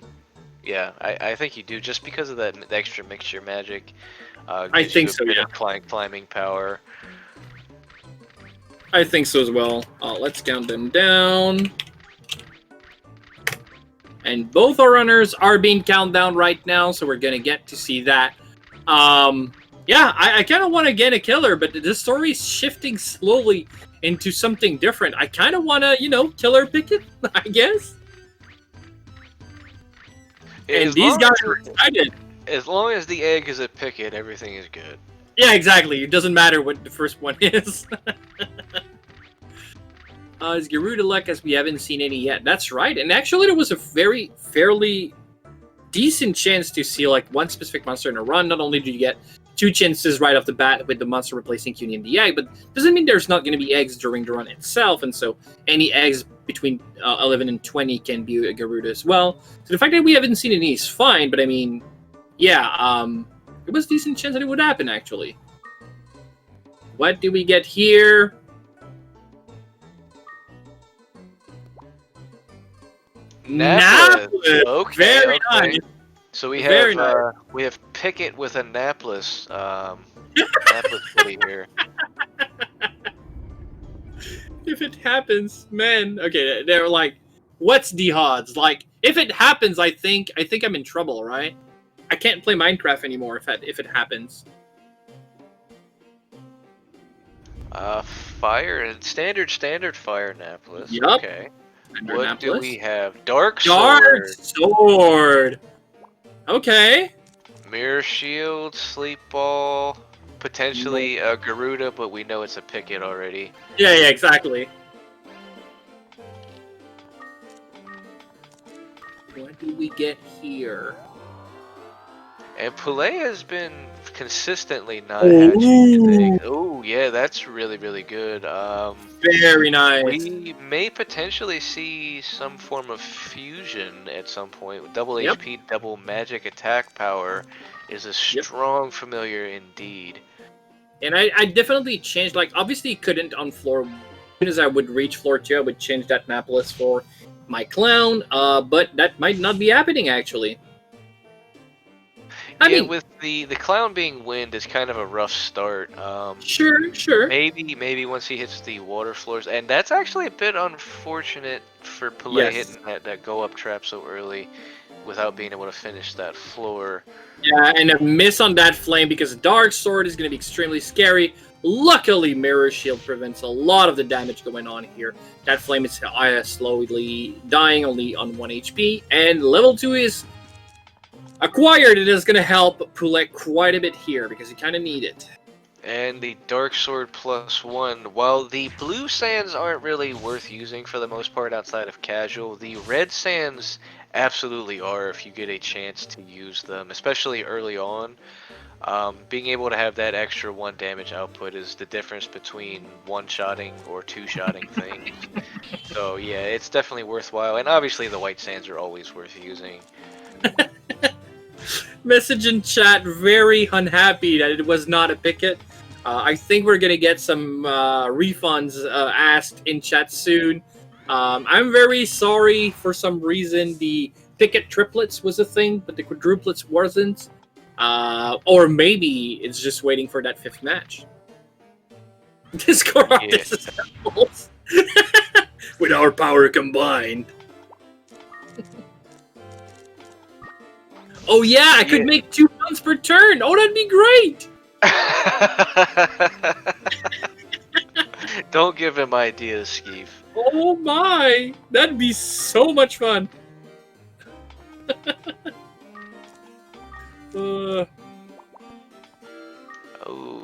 yeah, I think you do just because of that extra mixture magic. I think so, yeah. Climbing power. I think so as well. Let's count them down. And both our runners are being counted down right now, so we're gonna get to see that. Yeah, I kind of want to get a killer, but the story's shifting slowly into something different. I kind of want to, you know, killer Picket, I guess. And these guys are excited. As long as the egg is a Picket, everything is good. Yeah, exactly. It doesn't matter what the first one is. Is Garuda luck as we haven't seen any yet? That's right. And actually, there was a fairly decent chance to see like 1 specific monster in a run. Not only do you get 2 chances right off the bat with the monster replacing Cuny and the egg, but doesn't mean there's not going to be eggs during the run itself. And so any eggs between 11 and 20 can be a Garuda as well. So the fact that we haven't seen any is fine, but I mean, yeah, it was a decent chance that it would happen, actually. What do we get here? Naples. Okay, very nice. So we have Picket with a Naples. Naples City here. If it happens, man. Okay, they're like, what's the odds? Like, if it happens, I think I'm in trouble, right? I can't play Minecraft anymore if it happens. Standard fire Naples. Yep. Okay. What do we have? Dark Sword. Dark Sword. Okay. Mirror Shield, Sleep Ball, potentially a Garuda, but we know it's a Picket already. Yeah, exactly. What do we get here? And Poulet has been consistently not hatching anything. Oh, yeah, that's really, really good. Very nice. We may potentially see some form of fusion at some point. Double HP, double magic attack power is a strong familiar indeed. And I definitely changed, like, obviously couldn't on floor. As soon as I would reach floor 2, I would change that Naples for my clown, but that might not be happening, actually. I mean, with the clown being wind is kind of a rough start. Sure. Maybe once he hits the water floors, and that's actually a bit unfortunate for Poulet hitting that go up trap so early. without being able to finish that floor. Yeah, and a miss on that flame because Dark Sword is going to be extremely scary. Luckily, Mirror Shield prevents a lot of the damage going on here. That flame is slowly dying, only on 1 HP. And level 2 is acquired. It is going to help Poulet quite a bit here because you kind of need it. And the Dark Sword +1, while the blue sands aren't really worth using for the most part outside of casual, the red sands absolutely are if you get a chance to use them, especially early on. Being able to have that extra 1 damage output is the difference between one-shotting or two-shotting things. So yeah, it's definitely worthwhile, and obviously the white sands are always worth using. Message in chat, very unhappy that it was not a picket. I think we're gonna get some refunds asked in chat soon. I'm very sorry. For some reason, the picket triplets was a thing, but the quadruplets wasn't. Or maybe it's just waiting for that 5th match. Discord artists samples. With our power combined. Oh yeah, I could make 2 runs per turn. Oh, that'd be great. Don't give him ideas, Skeef. Oh my, that'd be so much fun. Oh,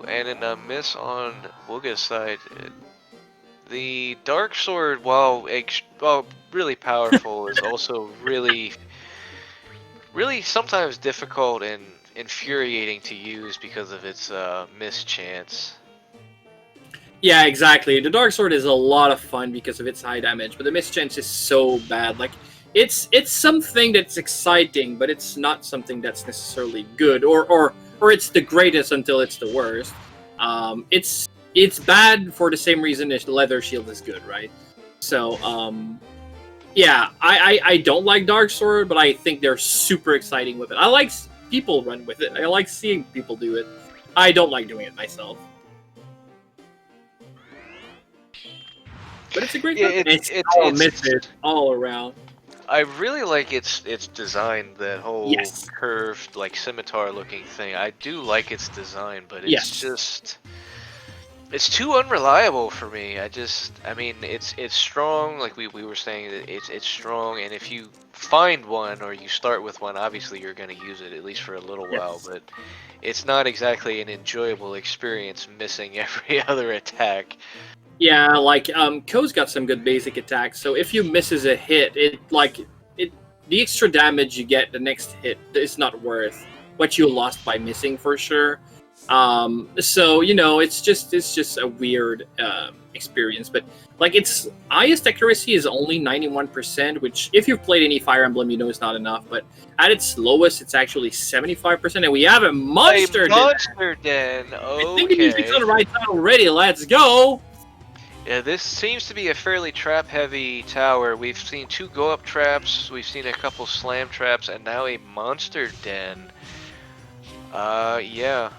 and in a miss on Wugga's side, the Dark Sword, while really powerful, is also really sometimes difficult and infuriating to use because of its mischance. Yeah, exactly. The Dark Sword is a lot of fun because of its high damage, but the mischance is so bad. Like, it's something that's exciting, but it's not something that's necessarily good, or it's the greatest until it's the worst. It's bad for the same reason as the Leather Shield is good, right? So, yeah, I don't like Dark Sword, but I think they're super exciting with it. I like people run with it. I like seeing people do it. I don't like doing it myself. But it's a great weapon. It's all around. I really like its design, that whole curved, like, scimitar-looking thing. I do like its design, but it's just... It's too unreliable for me. I mean, it's strong, like we were saying, it's strong, and if you find one or you start with one, obviously you're going to use it, at least for a little while, but it's not exactly an enjoyable experience missing every other attack. Yeah, like, Ko's got some good basic attacks, so if you misses a hit, the extra damage you get the next hit is not worth what you lost by missing, for sure. So, you know, it's just a weird experience, but like, its highest accuracy is only 91%, which if you've played any Fire Emblem, you know it's not enough, but at its lowest, it's actually 75%, and we have a monster den. Okay. I think the music's on the right side already. Let's go. Yeah, this seems to be a fairly trap-heavy tower. We've seen 2 go-up traps, we've seen a couple slam traps, and now a monster den. Yeah.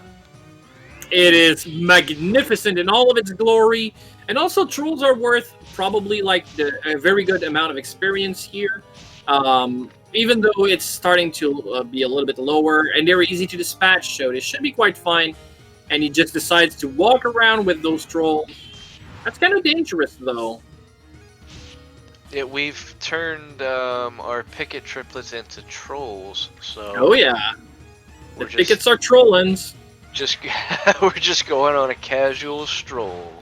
It is magnificent in all of its glory, and also trolls are worth probably like a very good amount of experience here. Even though it's starting to be a little bit lower, and they're easy to dispatch, so this should be quite fine. And he just decides to walk around with those trolls. That's kind of dangerous, though. Yeah, we've turned our picket triplets into trolls, so... Oh yeah, the pickets are trollins. We're just going on a casual stroll.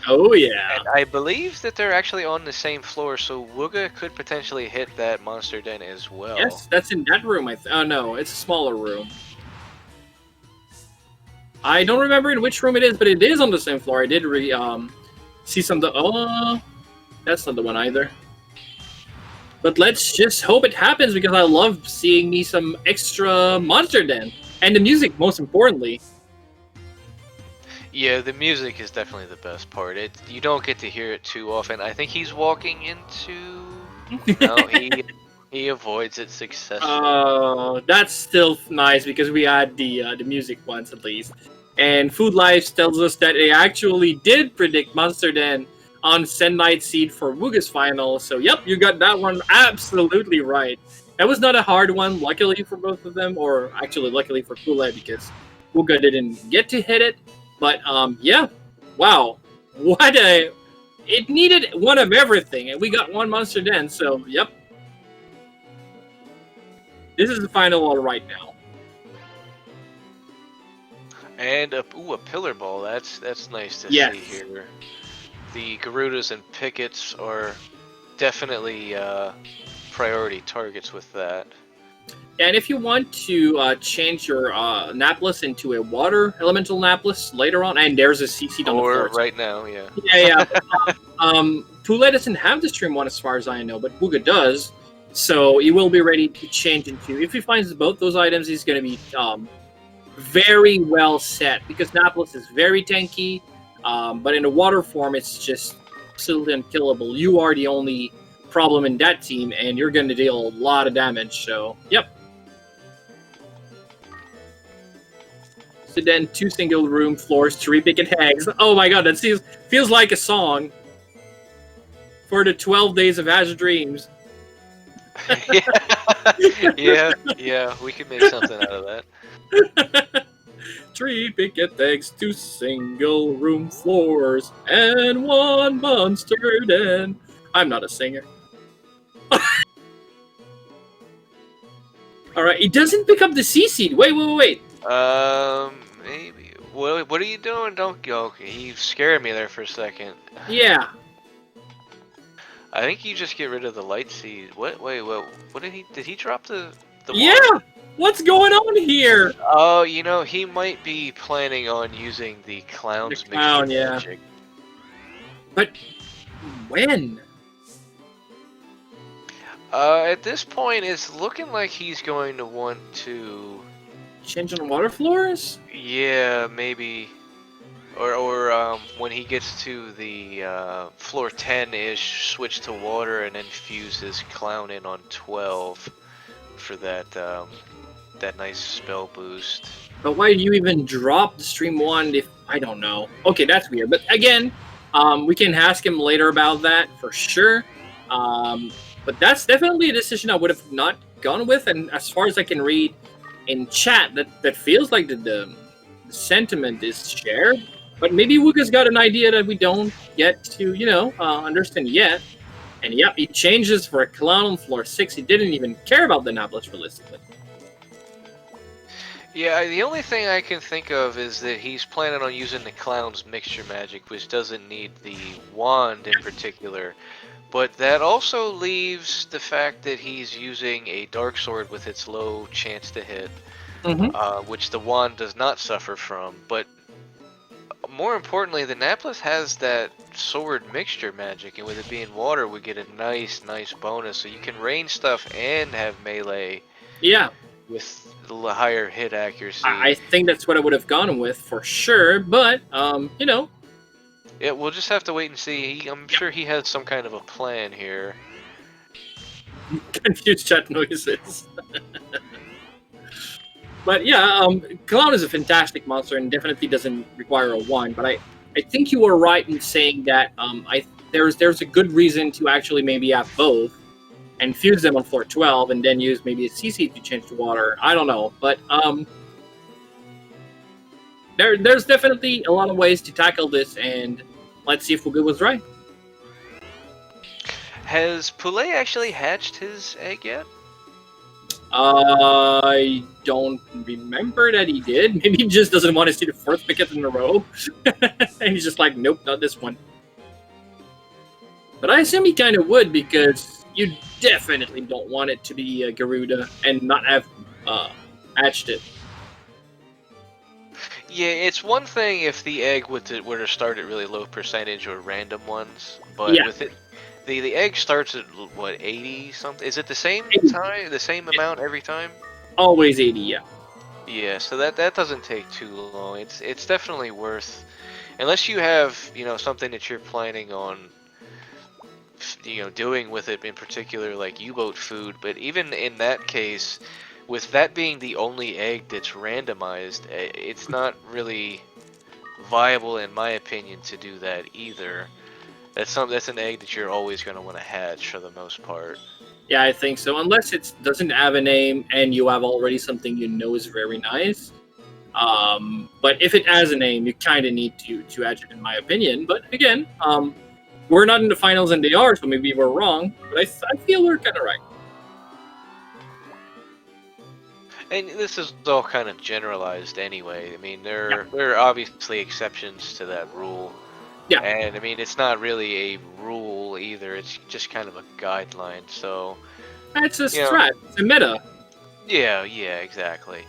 Oh yeah. And I believe that they're actually on the same floor, so Wugga could potentially hit that monster den as well. Yes, that's in that room. Oh no, it's a smaller room. I don't remember in which room it is, but it is on the same floor. I did see some. Oh, that's not the one either. But let's just hope it happens, because I love seeing me some extra monster den, and the music, most importantly. Yeah, the music is definitely the best part. You don't get to hear it too often. I think he's walking into... No, he avoids it successfully. Oh, that's still nice, because we had the music once at least. And Food Life tells us that they actually did predict Monster Den on Send Night Seed for Wugga's final. So yep, you got that one absolutely right. That was not a hard one, luckily for both of them, or actually luckily for Poulet because Wugga didn't get to hit it. But yeah, wow, what a! It needed one of everything, and we got one monster den. So yep, this is the final one right now. And a pillar ball. That's nice to Yes. see here. The Garudas and Pickets are definitely priority targets with that. And if you want to change your Naples into a water elemental Naples later on, and there's a CC on the Or floor. right now, yeah. Yeah. Poulet doesn't have the stream one as far as I know, but Wugga does. So he will be ready to change into. If he finds both those items, he's going to be very well set because Naples is very tanky. But in a water form, it's just absolutely unkillable. You are the only problem in that team, and you're going to deal a lot of damage. So, yep. So then 2 single room floors, 3 picket hags. Oh my god, that feels like a song for the 12 days of Azure Dreams. yeah, we can make something out of that. 3 picket hags, 2 single room floors, and 1 monster den. I'm not a singer. Alright, he doesn't pick up the CC. Wait. Maybe. What are you doing? Don't go. Okay, you scared me there for a second. Yeah. I think you just get rid of the light seed. What? Wait, what did he drop the Yeah! wand? What's going on here? Oh, you know, he might be planning on using the clown's clown, mixture yeah. magic. But when? At this point, it's looking like he's going to want to... Change on water floors? Yeah, maybe. Or when he gets to the floor 10-ish, switch to water and then fuse his clown in on 12 for that that nice spell boost. But why do you even drop the stream wand if I don't know? Okay, that's weird. But again, we can ask him later about that for sure. But that's definitely a decision I would have not gone with. And as far as I can read in chat, that feels like the sentiment is shared. But maybe Wugga's got an idea that we don't get to, understand yet. And yep, he changes for a clown on floor 6. He didn't even care about the Naples realistically. Yeah, the only thing I can think of is that he's planning on using the clown's mixture magic, which doesn't need the wand in particular. But that also leaves the fact that he's using a dark sword with its low chance to hit, which the wand does not suffer from. But more importantly, the Naples has that sword mixture magic, and with it being water, we get a nice bonus. So you can range stuff and have melee. Yeah. With higher hit accuracy. I think that's what I would have gone with for sure, but, Yeah, we'll just have to wait and see. I'm sure he has some kind of a plan here. Confused chat noises. But yeah, Clown is a fantastic monster and definitely doesn't require a wand, but I think you were right in saying that there's a good reason to actually maybe have both and fuse them on floor 12 and then use maybe a CC to change to water. I don't know, but there's definitely a lot of ways to tackle this, and let's see if Wugga was right. Has Poulet actually hatched his egg yet? I don't remember that he did. Maybe he just doesn't want to see the 4th picket in a row. And he's just like, nope, not this one. But I assume he kind of would, because you definitely don't want it to be Garuda and not have hatched it. Yeah, it's one thing if the egg were to start at really low percentage or random ones, but Yeah. with it, the egg starts at what, 80 something? Is it the same 80. time, the same amount every time? Always 80, yeah. Yeah, so that doesn't take too long. It's definitely worth, unless you have something that you're planning on doing with it in particular, like U-boat food. But even in that case, with that being the only egg that's randomized, it's not really viable in my opinion to do that either. That's an egg that you're always going to want to hatch for the most part. Yeah, I think so. Unless it doesn't have a name and you have already something you know is very nice. But if it has a name, you kind of need to add it, in my opinion. But again, we're not in the finals and they are, so maybe we're wrong. But I feel we're kind of right. And this is all kind of generalized anyway. I mean, there are obviously exceptions to that rule. Yeah. And I mean, it's not really a rule either. It's just kind of a guideline. So It's a strat. It's a meta. Yeah, exactly.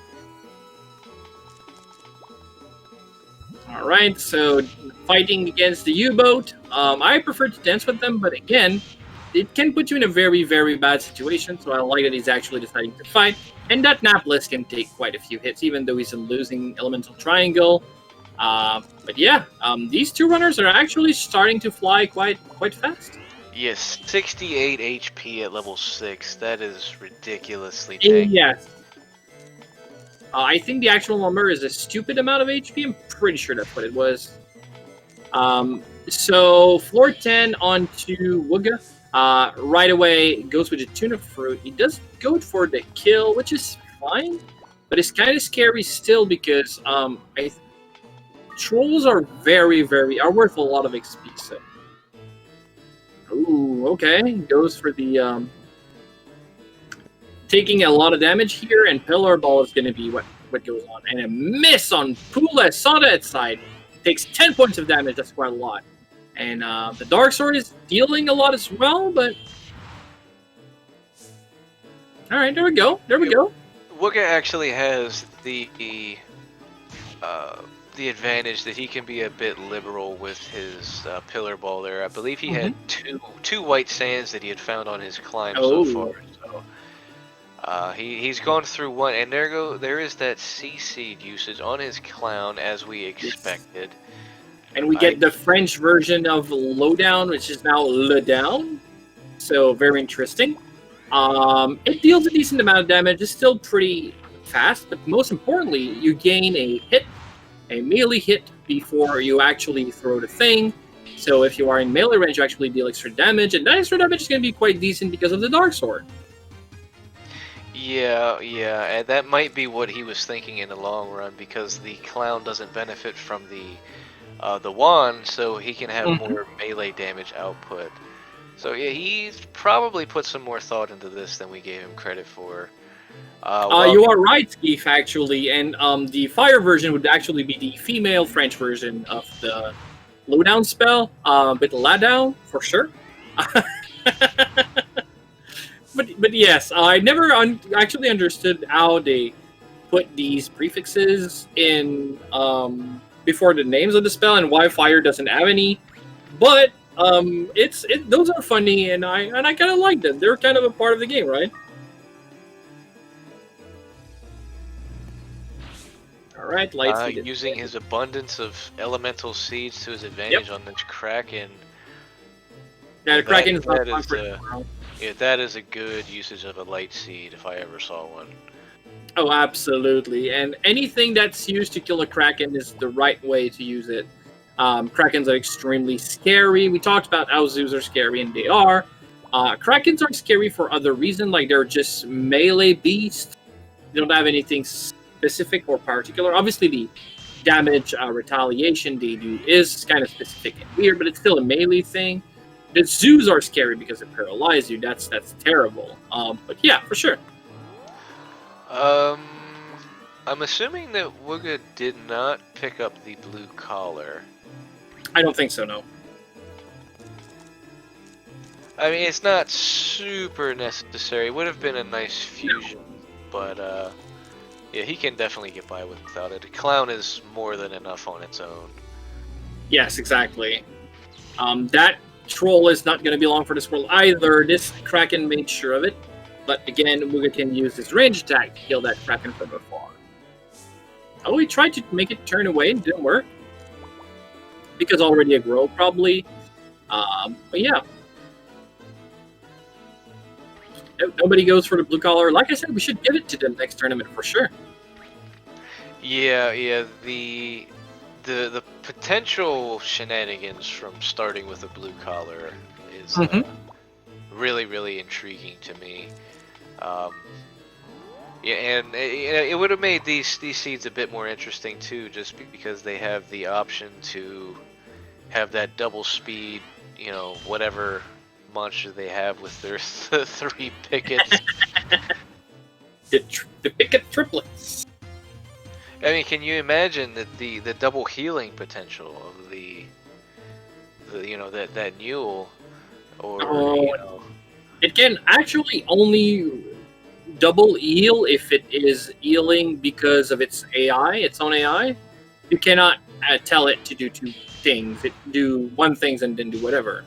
All right, so fighting against the U-boat. I prefer to dance with them, but again, it can put you in a very, very bad situation. So I like that he's actually deciding to fight. And that Napless can take quite a few hits, even though he's a losing elemental triangle. But yeah, these two runners are actually starting to fly quite fast. Yes, 68 HP at level 6. That is ridiculously tanky. Yes. I think the actual number is a stupid amount of HP. I'm pretty sure that's what it was. So floor 10 onto Wugga. Right away goes with the tuna fruit. He does go for the kill, which is fine, but it's kind of scary still because trolls are are worth a lot of XP. So, ooh, okay, goes for the taking a lot of damage here, and Pillar Ball is going to be what goes on, and a miss on PouletSansTete side takes 10 points of damage. That's quite a lot. And the Dark Sword is dealing a lot as well, but... Alright, there we go. Wugga actually has the advantage that he can be a bit liberal with his Pillar Ball there. I believe he had two white sands that he had found on his climb so far. So he's gone through one, and there is that C-Seed usage on his clown as we expected. And we get the French version of Lowdown, which is now Le Down. So, very interesting. It deals a decent amount of damage. It's still pretty fast, but most importantly, you gain a melee hit before you actually throw the thing. So, if you are in melee range, you actually deal extra damage, and that extra damage is going to be quite decent because of the Dark Sword. Yeah, and that might be what he was thinking in the long run, because the clown doesn't benefit from the wand, so he can have more melee damage output. So yeah, he's probably put some more thought into this than we gave him credit for. You are right, Skeef, actually, and the fire version would actually be the female French version of the Lowdown spell, with La Down, for sure. But yes, I never actually understood how they put these prefixes in before the names of the spell and why fire doesn't have any. But those are funny, and I kind of like them. They're kind of a part of the game, right? All right, Lightspeed. Using his abundance of elemental seeds to his advantage on this Kraken. Yeah, the Kraken is not yeah, that is a good usage of a light seed if I ever saw one. Oh, absolutely. And anything that's used to kill a Kraken is the right way to use it. Krakens are extremely scary. We talked about how zoos are scary, and they are. Krakens aren't scary for other reasons, like they're just melee beasts. They don't have anything specific or particular. Obviously, the damage retaliation they do is kind of specific and weird, but it's still a melee thing. The zoos are scary because they paralyze you. That's terrible. But yeah, for sure. I'm assuming that Wugga did not pick up the blue collar. I don't think so, no. I mean, it's not super necessary. It would have been a nice fusion, but yeah, he can definitely get by without it. A clown is more than enough on its own. Yes, exactly. That troll is not going to be long for this world either. This Kraken made sure of it. But again, Wugga can use his range attack to kill that Kraken from afar. Oh, he tried to make it turn away and didn't work. Because already a grow, probably. But yeah. Nobody goes for the blue collar. Like I said, we should give it to them next tournament for sure. Yeah. The the potential shenanigans from starting with a blue collar is really intriguing to me. Yeah, and it would have made these seeds a bit more interesting too, just because they have the option to have that double speed, you know, whatever monster they have with their 3 pickets. The picket triplets. I mean, can you imagine the double healing potential of the you know, that mule, or you know, it can actually only double heal if it is healing because of its AI, its own AI. You cannot tell it to do 2 things. It do one thing and then do whatever.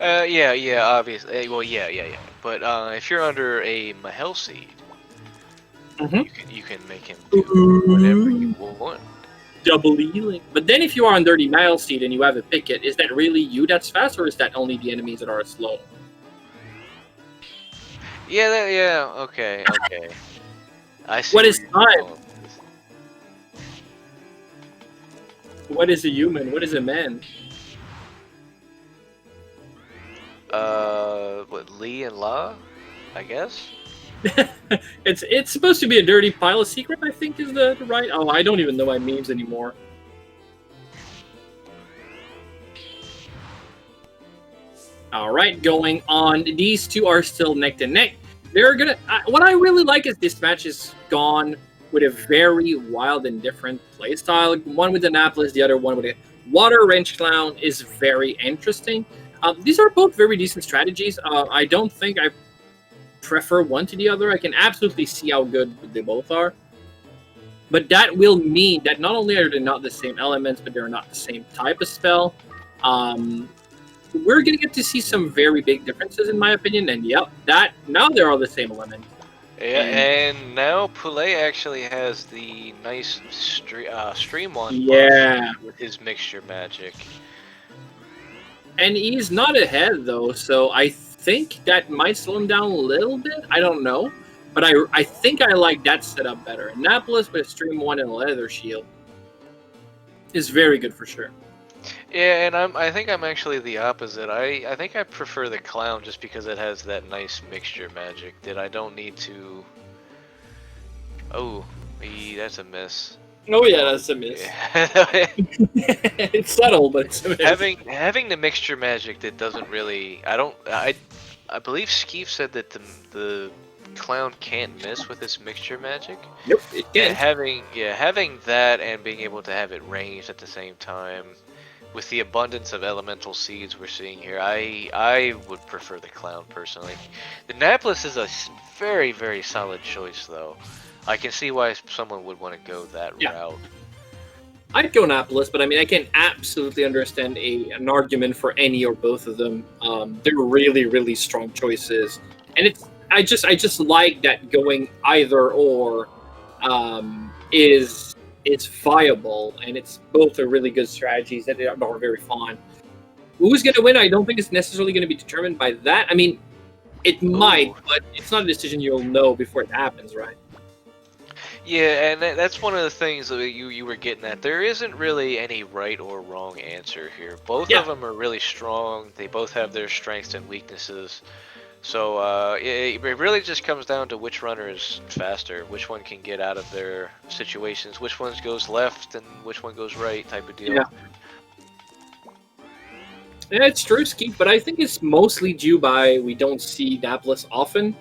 yeah, obviously. Well, yeah. But if you're under a Mahel seed, you can make him do whatever you want. Double healing. But then if you are on 30 mile seed and you have a picket, is that really you that's fast, or is that only the enemies that are slow? Yeah, okay. I see. What is time? What is a human? What is a man? What, Lee and La, I guess? It's supposed to be a dirty pile of secret, I think is the right. Oh, I don't even know my memes anymore. All right, going on. These two are still neck to neck. They're gonna. What I really like is this match is gone with a very wild and different playstyle. One with Annapolis, the other one with a Water Wrench Clown is very interesting. These are both very decent strategies. I don't think I prefer one to the other. I can absolutely see how good they both are. But that will mean that not only are they not the same elements, but they're not the same type of spell. We're going to get to see some very big differences, in my opinion. And yep, now they're all the same element. Yeah, and now Poulet actually has the nice stream on with his mixture magic. And he's not ahead, though, so I think that might slow him down a little bit. I don't know. But I think I like that setup better. Annapolis with a Stream 1 and a Leather Shield is very good for sure. Yeah, and I think I'm actually the opposite. I think I prefer the Clown just because it has that nice mixture magic that I don't need to... Oh, that's a miss. Oh yeah, that's a miss. Yeah. It's subtle, but it's a miss. Having the mixture magic that doesn't really... I believe Skeef said that the Clown can't miss with this mixture magic. Yep, it can. Having that and being able to have it ranged at the same time, with the abundance of elemental seeds we're seeing here, I would prefer the Clown personally. The Annapolis is a very, very solid choice, though. I can see why someone would want to go that route. I'd go Annapolis, but I mean, I can absolutely understand an argument for any or both of them. They're really, really strong choices, and I just like that going either or is viable, and it's both are really good strategies that are very fun. Who's going to win? I don't think it's necessarily going to be determined by that. I mean, it might, but it's not a decision you'll know before it happens, right? Yeah, and that's one of the things that you were getting at. There isn't really any right or wrong answer here. Both of them are really strong. They both have their strengths and weaknesses. So it really just comes down to which runner is faster, which one can get out of their situations, which one goes left and which one goes right type of deal. Yeah, it's true, Skeet, but I think it's mostly due by we don't see Annapolis often.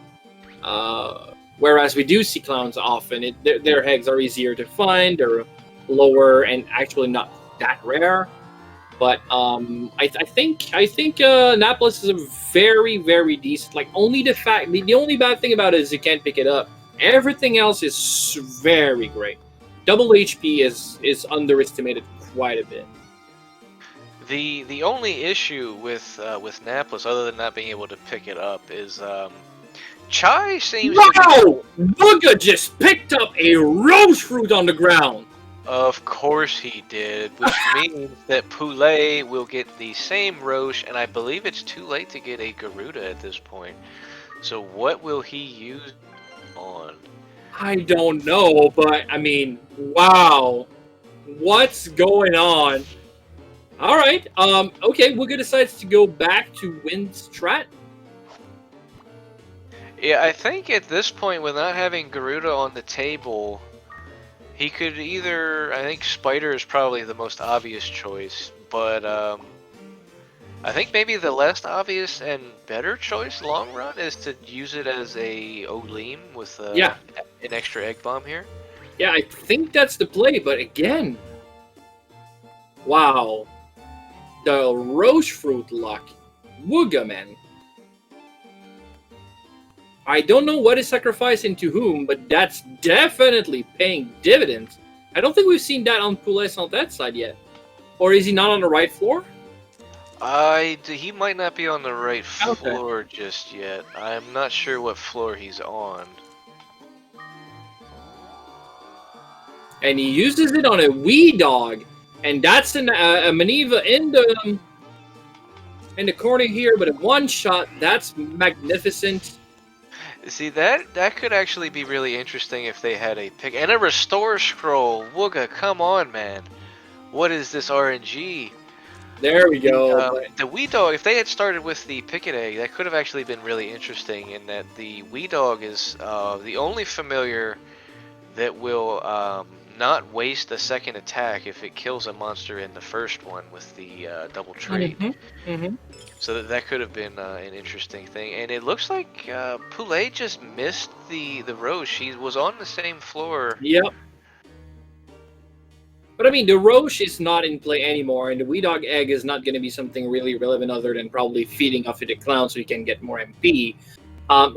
Whereas we do see Clowns often. Their eggs are easier to find, they're lower and actually not that rare. But I think Annapolis is a very, very decent. Like, the only bad thing about it is you can't pick it up. Everything else is very great. Double HP is underestimated quite a bit. The only issue with Annapolis, other than not being able to pick it up, is Chai seems to be... Wugga just picked up a rose fruit on the ground! Of course he did, which means that Poulet will get the same Roche, and I believe it's too late to get a Garuda at this point. So what will he use on? I don't know, but I mean, wow. What's going on? All right. Okay, Wugga decides to go back to Wind's Strat. Yeah, I think at this point, with not having Garuda on the table, he could either. I think Spider is probably the most obvious choice, but I think maybe the less obvious and better choice long run is to use it as a Olim with Yeah. an extra egg bomb here. Yeah, I think that's the play, but again, wow, the Roche Fruit luck, Wugga, man. I don't know what is sacrificing to whom, but that's definitely paying dividends. I don't think we've seen that on PouletSansTete side yet. Or is he not on the right floor? He might not be on the right Okay. floor just yet. I'm not sure what floor he's on. And he uses it on a wee dog, and that's a maneuver in the corner here, but in one shot, that's magnificent. See, that could actually be really interesting if they had a pick and a restore scroll. Wugga, come on, man. What is this RNG? There we go. The Wee Dog, if they had started with the Picket Egg, that could have actually been really interesting in that the Wee Dog is the only familiar that will not waste a second attack if it kills a monster in the first one with the double trait. So that could have been an interesting thing. And it looks like Poulet just missed the Roche. He was on the same floor. Yep. But I mean, the Roche is not in play anymore, and the Wee Dog Egg is not going to be something really relevant other than probably feeding off of the clown so you can get more MP.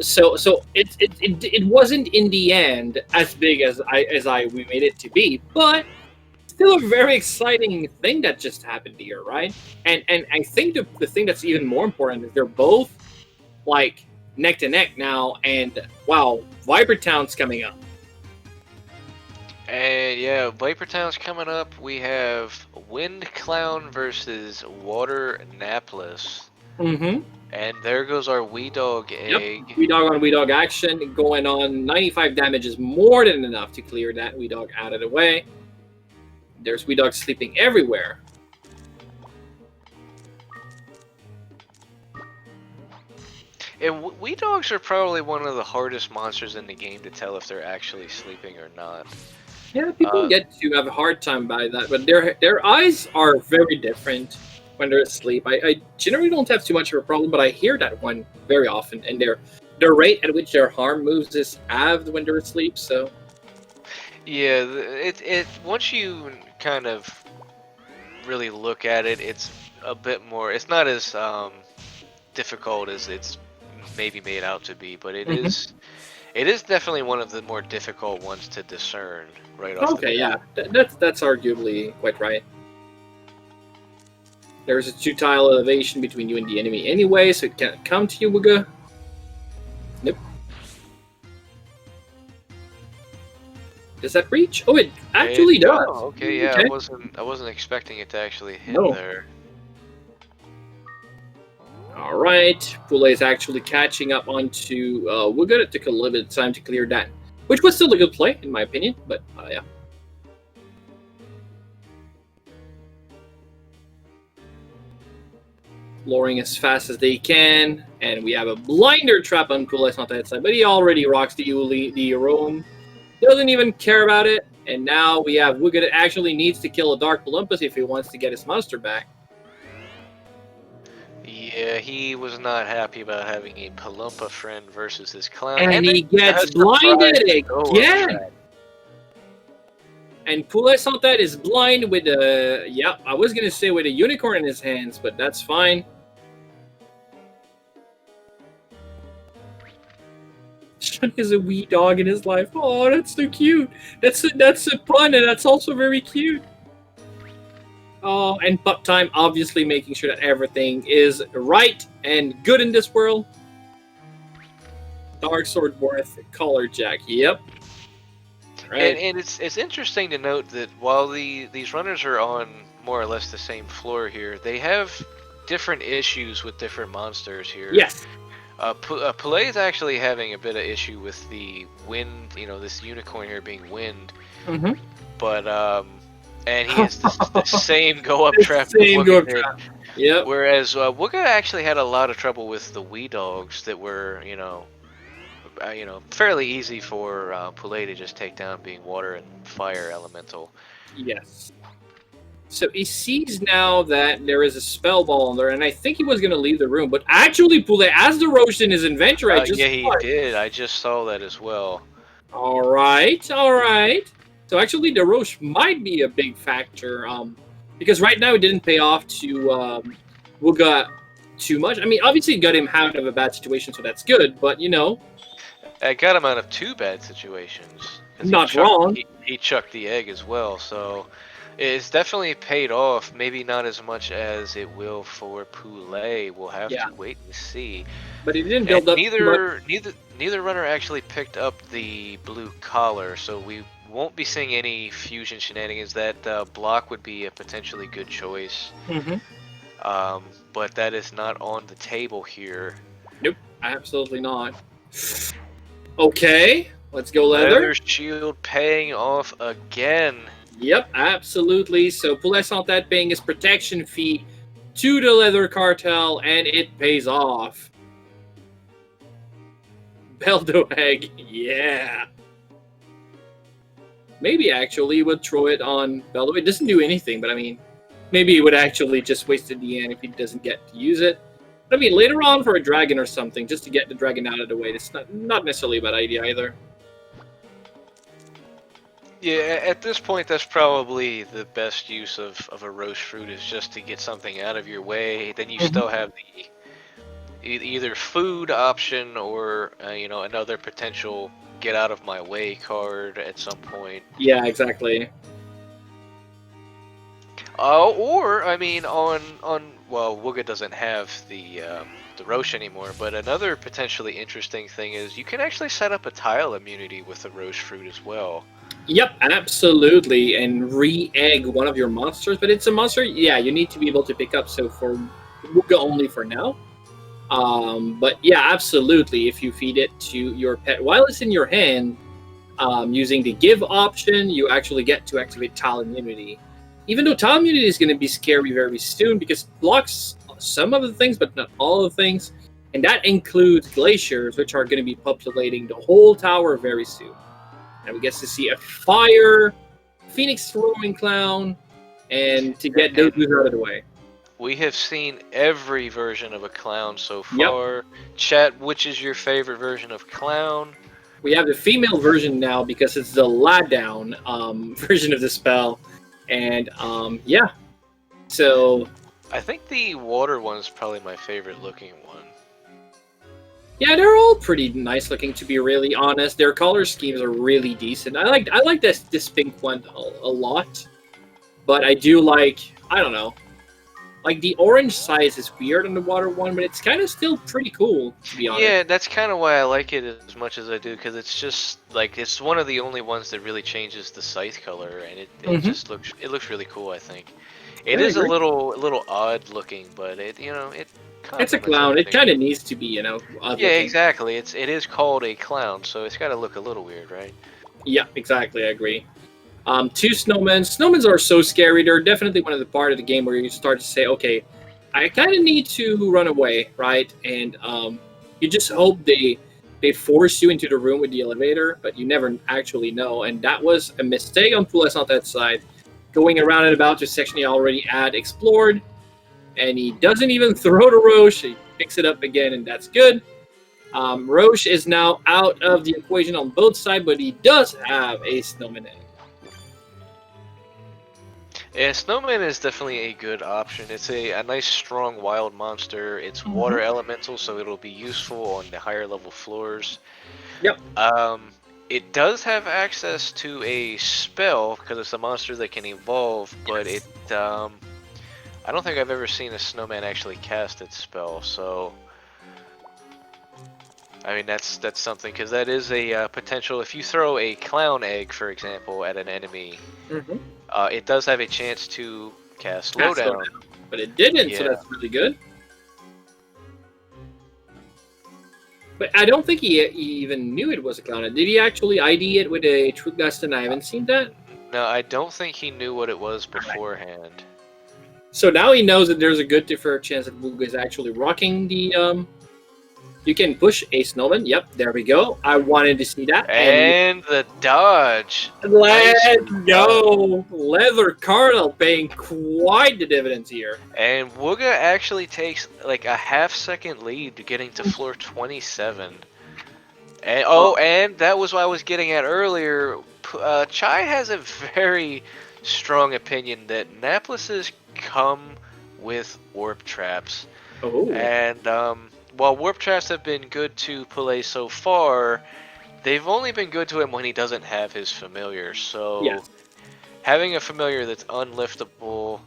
So it wasn't in the end as big as we made it to be, but still a very exciting thing that just happened here, right? And I think the thing that's even more important is they're both like neck to neck now, and wow, Viper Town's coming up. And yeah, Viper Town's coming up. We have Wind Clown versus Water Napless. And there goes our Wee Dog Egg. Yep. Wee Dog on Wee Dog action going on. 95 damage is more than enough to clear that Wee Dog out of the way. There's Wee Dog sleeping everywhere. And Wee Dogs are probably one of the hardest monsters in the game to tell if they're actually sleeping or not. Yeah, people get to have a hard time by that, but their eyes are very different when they're asleep. I generally don't have too much of a problem, but I hear that one very often, and the rate at which their harm moves is halved when they're asleep. So yeah, it once you kind of really look at it, it's a bit more. It's not as difficult as it's maybe made out to be, but it is. It is definitely one of the more difficult ones to discern right off the bat. Yeah, that's arguably quite right. There's a 2-tile elevation between you and the enemy anyway, so it can't come to you, Wugga. Nope. Does that reach? Oh, it actually does. Oh, okay, yeah, okay. I wasn't expecting it to actually hit there. All right, Poulet is actually catching up onto Wugga. It took a little bit of time to clear that, which was still a good play in my opinion. But yeah. Lowering as fast as they can, and we have a blinder trap on PouletSansTete side, but he already rocks the Rome. Doesn't even care about it, and now we have Wugga that actually needs to kill a Dark Olympus if he wants to get his monster back. Yeah, he was not happy about having a Palumpa friend versus his clown. And he gets blinded again! And PouletSansTete is blind with a... Yeah, I was going to say with a unicorn in his hands, but that's fine. Sean has a wee dog in his life. Oh, that's so cute. That's a pun, and that's also very cute. Oh, and Pup Time obviously making sure that everything is right and good in this world. Dark Sword Worth, Collar Jack. Yep. Right. And it's interesting to note that while these runners are on more or less the same floor here, they have different issues with different monsters here. Yes. Poulet is actually having a bit of issue with the wind, this unicorn here being wind. Mm-hmm. But And he has the same go-up The trap that same Wugga go-up did. trap. Yep. Whereas Wugga actually had a lot of trouble with the Wee Dogs that were, fairly easy for Poulet to just take down, being water and fire elemental. Yes. So he sees now that there is a spell ball in there, and I think he was going to leave the room, but actually Poulet has the Roche in his inventory. Yeah, he did. I just saw that as well. All right, all right. So actually, the Roche might be a big factor, because right now it didn't pay off to Wugga too much. I mean, obviously it got him out of a bad situation, so that's good. But you know, I got him out of 2 bad situations. 'Cause not wrong. He chucked the egg as well, so it's definitely paid off. Maybe not as much as it will for Poulet. We'll have Yeah. to wait and see. But it didn't build up. Neither runner actually picked up the blue collar, so we won't be seeing any fusion shenanigans. That block would be a potentially good choice. But that is not on the table here. Nope, absolutely not. Okay, let's go leather. Leather shield paying off again. Yep, absolutely. So PouletSansTete paying his protection fee to the leather cartel, and it pays off. Beldo egg, yeah. Maybe actually would throw it on Beldo. It doesn't do anything, but I mean, maybe he would actually just waste the end if he doesn't get to use it. But I mean, later on for a dragon or something, just to get the dragon out of the way, it's not necessarily a bad idea either. Yeah, at this point, that's probably the best use of a roast fruit, is just to get something out of your way. Then you still have the either food option or another potential get out of my way card at some point. Yeah, exactly. Or I mean, well, Wugga doesn't have the Roche anymore, but another potentially interesting thing is you can actually set up a tile immunity with the Roche fruit as well. Yep, absolutely, and re-egg one of your monsters, but it's a monster, yeah, you need to be able to pick up, so for Wugga only for now. But yeah, absolutely, if you feed it to your pet while it's in your hand, using the give option, you actually get to activate tile immunity. Even though tile immunity is going to be scary very soon because it blocks some of the things, but not all of the things, and that includes glaciers, which are going to be populating the whole tower very soon. And we get to see a fire, Phoenix throwing clown, and to get those out of the way. We have seen every version of a clown so far. Yep. Chat, which is your favorite version of clown? We have the female version now because it's the lie-down version of the spell. And, yeah. So... I think the water one is probably my favorite looking one. Yeah, they're all pretty nice looking, to be really honest. Their color schemes are really decent. I like this pink one a lot. But I do like, I don't know. Like, the orange size is weird on the water one, but it's kind of still pretty cool, to be honest. Yeah, that's kind of why I like it as much as I do, because it's just, like, it's one of the only ones that really changes the scythe color, and it just looks really cool, I think. It is a little odd looking, but it's a clown. It kind of needs to be, odd looking. Yeah, exactly. It is called a clown, so it's got to look a little weird, right? Yeah, exactly. I agree. 2 snowmen. Snowmen are so scary. They're definitely one of the part of the game where you start to say, okay, I kind of need to run away, right? And you just hope they force you into the room with the elevator, but you never actually know. And that was a mistake on PouletSansTete's side. Going around and about to section he already had explored, and he doesn't even throw the Roche. He picks it up again, and that's good. Roche is now out of the equation on both sides, but he does have a snowman egg. Yeah, Snowman is definitely a good option. It's a nice, strong, wild monster. It's water elemental, so it'll be useful on the higher level floors. Yep. It does have access to a spell, because it's a monster that can evolve, but it, I don't think I've ever seen a Snowman actually cast its spell, so... I mean, that's something, because that is a potential. If you throw a clown egg, for example, at an enemy, it does have a chance to cast slowdown. But it didn't, so that's really good. But I don't think he even knew it was a clown. Did he actually ID it with a Truth Dust? I haven't seen that. No, I don't think he knew what it was beforehand. So now he knows that there's a good to fair chance that Wugga is actually rocking the. You can push a snowman. Yep, there we go. I wanted to see that. And the dodge. Let's Nice go! Leather Cardinal paying quite the dividends here. And Wugga actually takes like a half-second lead to getting to floor 27. And and that was what I was getting at earlier. Chai has a very strong opinion that Naplises come with warp traps. Oh. And while warp traps have been good to Poulet so far, they've only been good to him when he doesn't have his familiar. So Yes. having a familiar that's unliftable,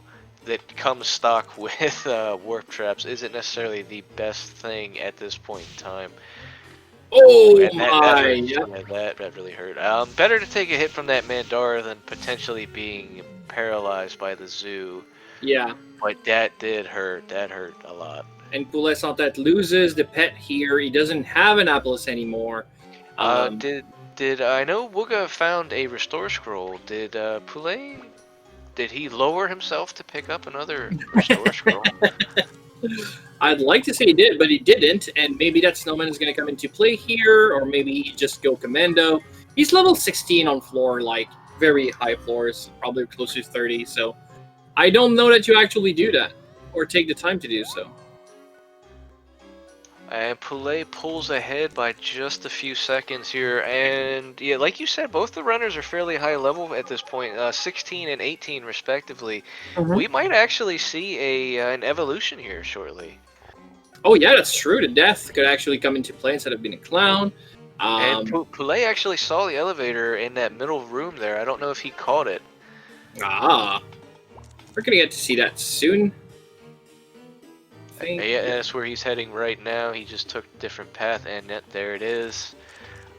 that comes stock with warp traps, isn't necessarily the best thing at this point in time. Oh And my! Yep. Yeah, that really hurt. Better to take a hit from that Mandara than potentially being paralyzed by the zoo. Yeah. But that did hurt. That hurt a lot. And PouletSansTete loses the pet here. He doesn't have Annapolis anymore. Did I know Wugga found a restore scroll? Did Poulet? Did he lower himself to pick up another restore scroll? I'd like to say he did, but he didn't. And maybe that snowman is going to come into play here, or maybe he just go commando. He's level 16 on floor, like very high floors, probably close to 30. So I don't know that you actually do that or take the time to do so. And Poulet pulls ahead by just a few seconds here. And yeah, like you said, both the runners are fairly high level at this point, 16 and 18 respectively. Mm-hmm. We might actually see an evolution here shortly. Oh yeah, that's true. The death could actually come into play instead of being a clown. And Poulet actually saw the elevator in that middle room there. I don't know if he caught it. We're gonna get to see that soon. Yeah, that's where he's heading right now. He just took a different path, and there it is.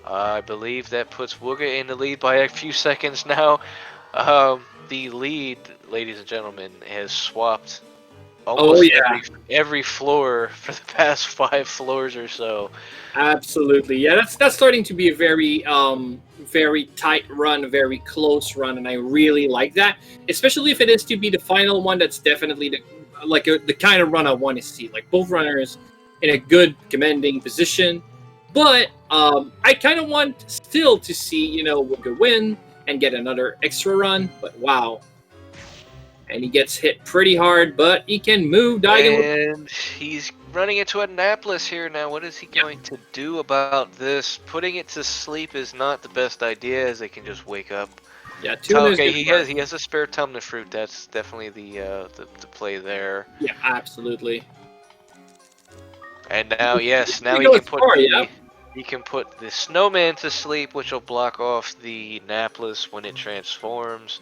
I believe that puts Wugga in the lead by a few seconds now. The lead, ladies and gentlemen, has swapped almost every floor for the past 5 floors or so. Absolutely, yeah. That's starting to be a very very tight run, very close run, and I really like that. Especially if it is to be the final one. That's definitely the kind of run I want to see. Like both runners in a good commanding position. But I kind of want still to see Wugga win and get another extra run. But wow. And he gets hit pretty hard, but he can move diagonally. And he's running into Annapolis here now. What is he going to do about this? Putting it to sleep is not the best idea, as they can just wake up. Yeah, okay, he has a spare Tumna fruit. That's definitely the play there. Yeah, absolutely. And now, yes, now he can put the snowman to sleep, which will block off the Annapolis when it transforms.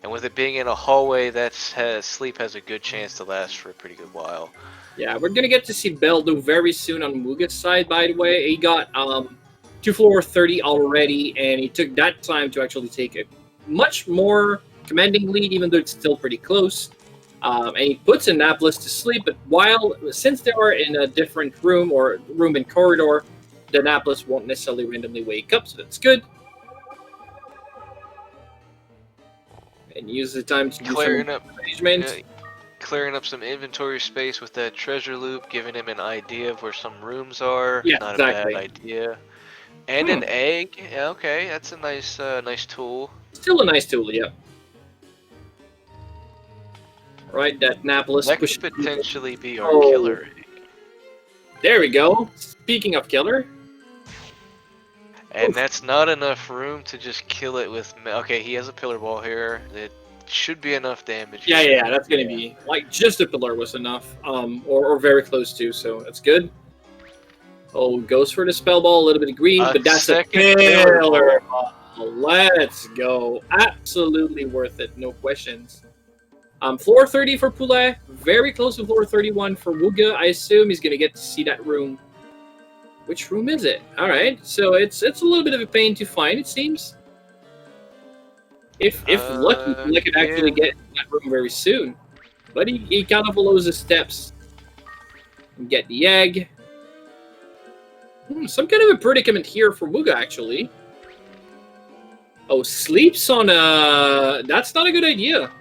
And with it being in a hallway, sleep has a good chance to last for a pretty good while. Yeah, we're gonna get to see Beldo very soon on Wugga's side. By the way, he got to floor 30 already, and he took that time to actually take a much more commanding lead, even though it's still pretty close. And he puts Annapolis to sleep. But since they are in a different room or room and corridor, the Annapolis won't necessarily randomly wake up, so that's good. And use the time to do some management. Clearing up some inventory space with that treasure loop, giving him an idea of where some rooms are. Yeah, not exactly. a bad idea. And an egg. Yeah, okay, that's a nice tool. Still a nice tool, yeah. Right, that Annapolis that could potentially be our killer egg. There we go. Speaking of killer. And that's not enough room to just kill it with... Okay, he has a pillar ball here. It should be enough damage. Yeah, that's going to be... Like, just a pillar was enough. Or very close to, so that's good. Oh, goes for the spell ball, a little bit of green, but that's a pillar ball. Let's go. Absolutely worth it, no questions. Floor 30 for Poulet. Very close to floor 31 for Wugga. I assume he's going to get to see that room. Which room is it? All right, so it's a little bit of a pain to find, it seems. If lucky, Poulet could actually get that room very soon. But he kind of follows the steps and get the egg. Some kind of a predicament here for Wugga, actually. Oh, sleeps on a... That's not a good idea.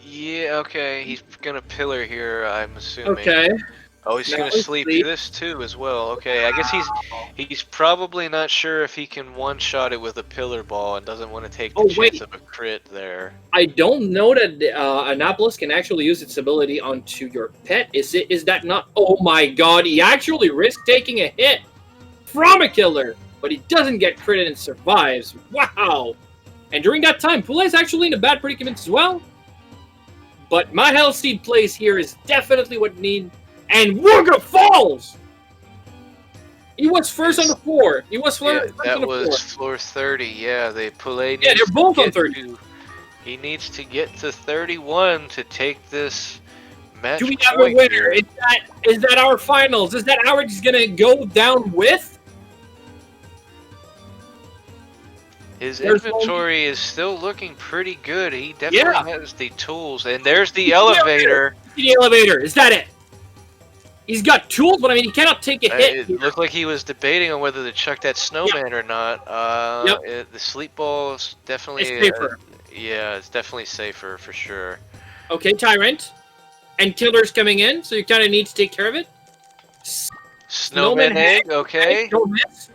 Yeah, okay, he's gonna pillar here, I'm assuming. Okay. Oh, he's Now gonna he's sleep sleep. this too as well. Okay, I guess he's probably not sure if he can one-shot it with a pillar ball and doesn't want to take the Oh, chance wait. of a crit there. I don't know that Annapolis can actually use its ability onto your pet. Is that not? Oh my god, he actually risked taking a hit from a killer, but he doesn't get critted and survives. Wow. And during that time, Poulet's actually in a bad predicament as well. But my Hell Seed plays here is definitely what need. And Wugga falls! He was first on the floor. He was first Yeah, on the floor. that was floor 30. Yeah, Poulet Yeah, needs they're both to on get 30. he needs to get to 31 to take this match Do we have a point winner? here. Is that our finals? Is that how it's gonna go down with? His There's inventory is still looking pretty good. He definitely has the tools. And there's the elevator. The elevator. Is that it? He's got tools, but I mean, he cannot take a hit. It looked like he was debating on whether to chuck that snowman or not. The sleep ball is definitely It's safer. yeah, it's definitely safer for sure. Okay, Tyrant. And Killer's coming in, so you kind of need to take care of it. Snowman egg, okay. Don't miss.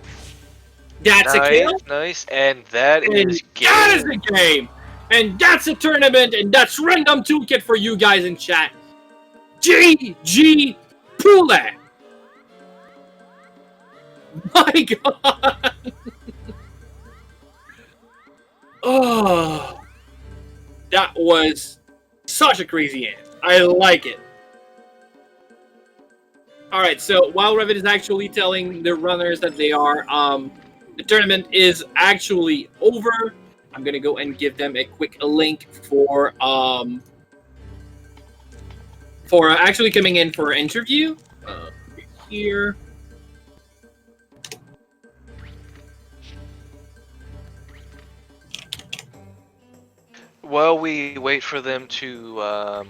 That's nice, a kill. nice, and that And is game. that is the game. And that's a tournament, and that's Random Toolkit for you guys in chat. GG Poulet. My god. Oh. That was such a crazy end. I like it. Alright, so while Revit is actually telling the runners that they are, the tournament is actually over. I'm gonna go and give them a quick link for actually coming in for an interview. Here. While we wait for them to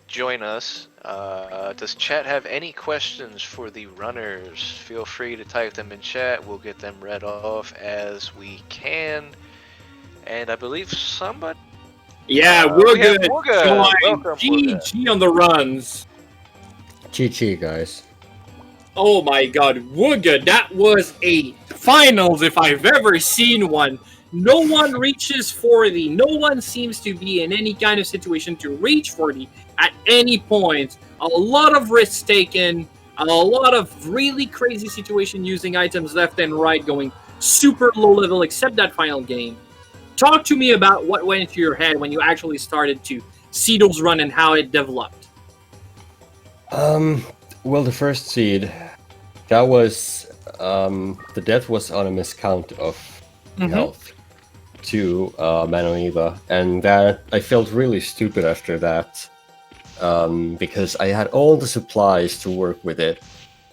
join us, does chat have any questions for the runners? Feel free to type them in chat. We'll get them read off as we can. And I believe somebody... Yeah, we're good. Wugga. Welcome, GG on the runs. GG, guys. Oh my god, Wugga, that was a finals if I've ever seen one. No one reaches 40. No one seems to be in any kind of situation to reach 40 at any point. A lot of risks taken, a lot of really crazy situation using items left and right, going super low level except that final game. Talk to me about what went into your head when you actually started to see those run and how it developed. Well, the first seed, that was, the death was on a miscount of health to Mano Eva, and that, I felt really stupid after that, because I had all the supplies to work with it,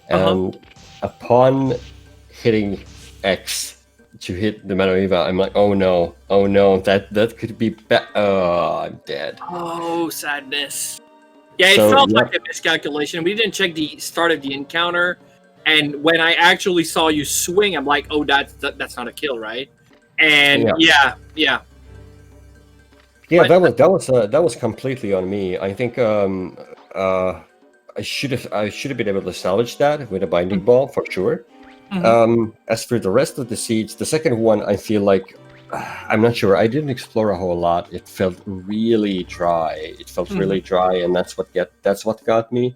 and upon hitting X to hit the Mano Eva, I'm like, oh no, that could be bad. Oh, I'm dead. Oh, sadness. Yeah, it felt like a miscalculation. We didn't check the start of the encounter, and when I actually saw you swing, I'm like, oh, that's not a kill, right? And yeah. That was completely on me. I think I should have been able to salvage that with a binding ball for sure. As for the rest of the seeds, the second one, I feel like I'm not sure. I didn't explore a whole lot. It felt really dry. Really dry, and that's what got me.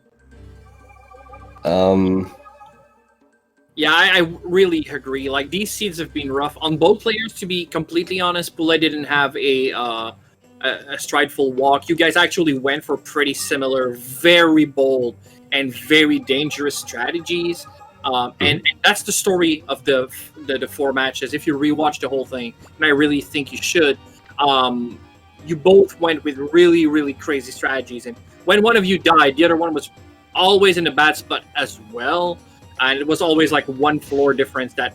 Yeah, I really agree. Like, these seeds have been rough on both players, to be completely honest. Poulet didn't have a strideful walk. You guys actually went for pretty similar, very bold, and very dangerous strategies. And that's the story of the 4 matches. If you rewatch the whole thing, and I really think you should, you both went with really, really crazy strategies. And when one of you died, the other one was always in a bad spot as well. And it was always like 1 floor difference that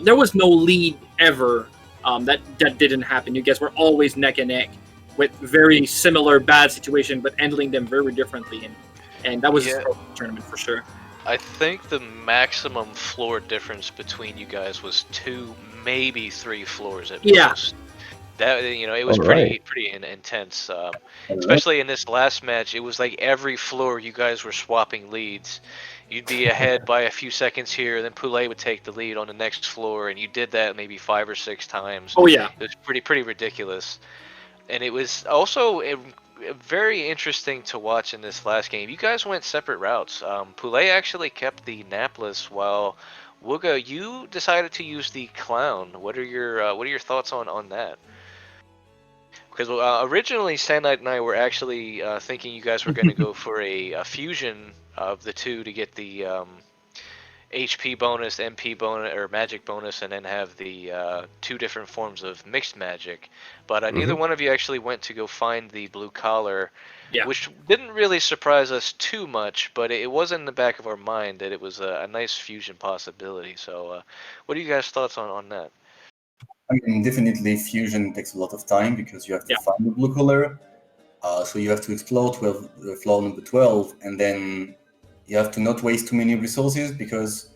there was no lead ever. That didn't happen. You guys were always neck and neck with very similar bad situation, but handling them very differently. And that was a tournament for sure. I think the maximum floor difference between you guys was 2, maybe 3 floors at most. That it was Alright. pretty intense. Especially in this last match, it was like every floor you guys were swapping leads. You'd be ahead by a few seconds here, then Poulet would take the lead on the next floor, and you did that maybe 5 or 6 times. Oh yeah. It was pretty ridiculous, and it was also very interesting to watch in this last game. You guys went separate routes. Poulet actually kept the napless, while Wugga, you decided to use the clown. What are your thoughts on that? Because originally, Sandlight and I were actually thinking you guys were going to go for a fusion of the two to get the HP bonus, MP bonus, or magic bonus, and then have the 2 different forms of mixed magic. But neither one of you actually went to go find the blue collar, which didn't really surprise us too much, but it was in the back of our mind that it was a nice fusion possibility. So what are you guys' thoughts on that? I mean, definitely fusion takes a lot of time because you have to find the blue color. So you have to explore floor number 12, and then you have to not waste too many resources, because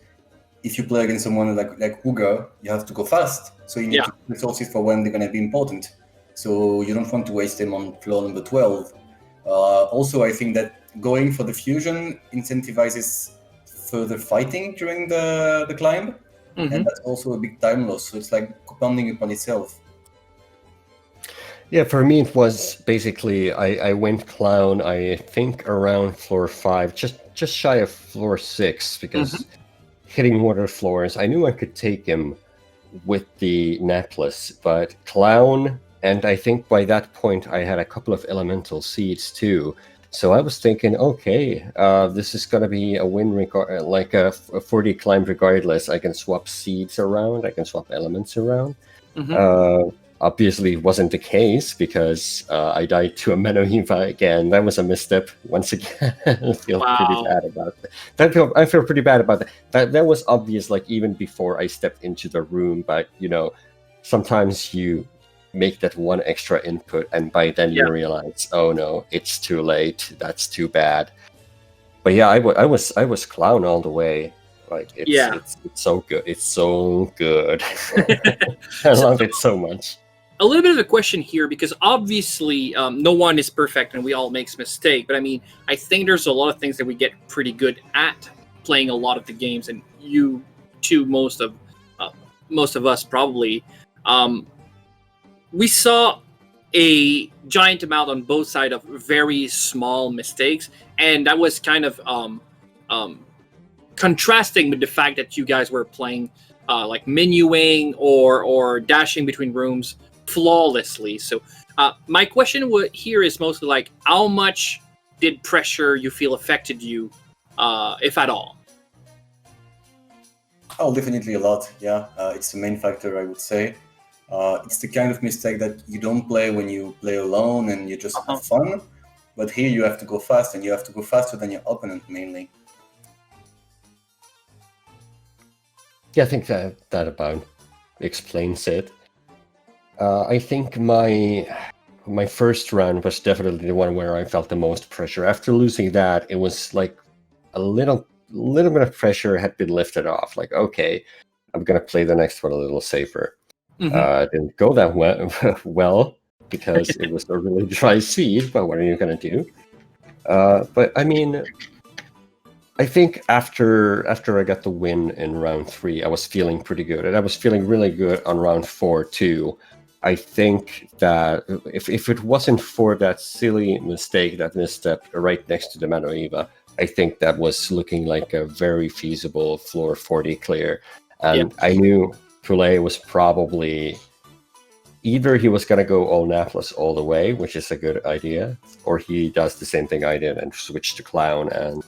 if you play against someone like Wugga, you have to go fast. So you need to resources for when they're going to be important. So you don't want to waste them on floor number 12. Also, I think that going for the fusion incentivizes further fighting during the climb. And that's also a big time loss. So it's like compounding upon itself. Yeah, for me it was basically I went clown, I think around floor 5, just shy of floor 6, because hitting water floors, I knew I could take him with the necklace, but clown, and I think by that point I had a couple of elemental seeds too. So I was thinking, okay, this is going to be a win, like a 40 climb regardless. I can swap seeds around, I can swap elements around. Obviously, it wasn't the case, because I died to a Menohiva again. That was a misstep once again. I feel pretty bad about that. I feel pretty bad about that. That was obvious, like even before I stepped into the room. But sometimes you make that one extra input, and by then you realize, oh no, it's too late. That's too bad. But yeah, I was clown all the way. Like it's so good. It's so good. I love it so much. A little bit of a question here, because obviously no one is perfect and we all make mistakes. But I mean, I think there's a lot of things that we get pretty good at playing a lot of the games, and you too, most of us probably. We saw a giant amount on both sides of very small mistakes, and that was kind of contrasting with the fact that you guys were playing like menuing or dashing between rooms flawlessly. So my question here is mostly like, how much did pressure you feel affected you, if at all? Oh, definitely a lot. Yeah, it's the main factor, I would say. It's the kind of mistake that you don't play when you play alone and you just have fun. But here you have to go fast, and you have to go faster than your opponent mainly. Yeah, I think that about explains it. I think my first round was definitely the one where I felt the most pressure. After losing that, it was like a little bit of pressure had been lifted off. Like, okay, I'm gonna play the next one a little safer. Didn't go that well because it was a really dry seed. But what are you gonna do? But I mean, I think after I got the win in round 3, I was feeling pretty good, and I was feeling really good on round 4 too. I think that if it wasn't for that silly mistake, that misstep right next to the Manoiva, I think that was looking like a very feasible floor 40 clear. And I knew Poulet was probably either he was going to go all Napless all the way, which is a good idea, or he does the same thing I did and switch to Clown. And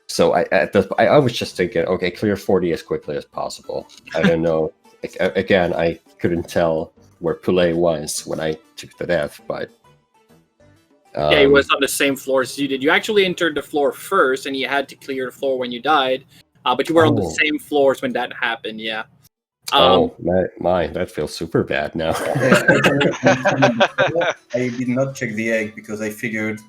so I was just thinking, okay, clear 40 as quickly as possible. I don't know. Again, I couldn't tell where Poulet was when I took the death, but yeah, he was on the same floor as you did. You actually entered the floor first, and you had to clear the floor when you died. But you were on the same floors when that happened. Yeah. Oh my, that feels super bad now. I did not check the egg because I figured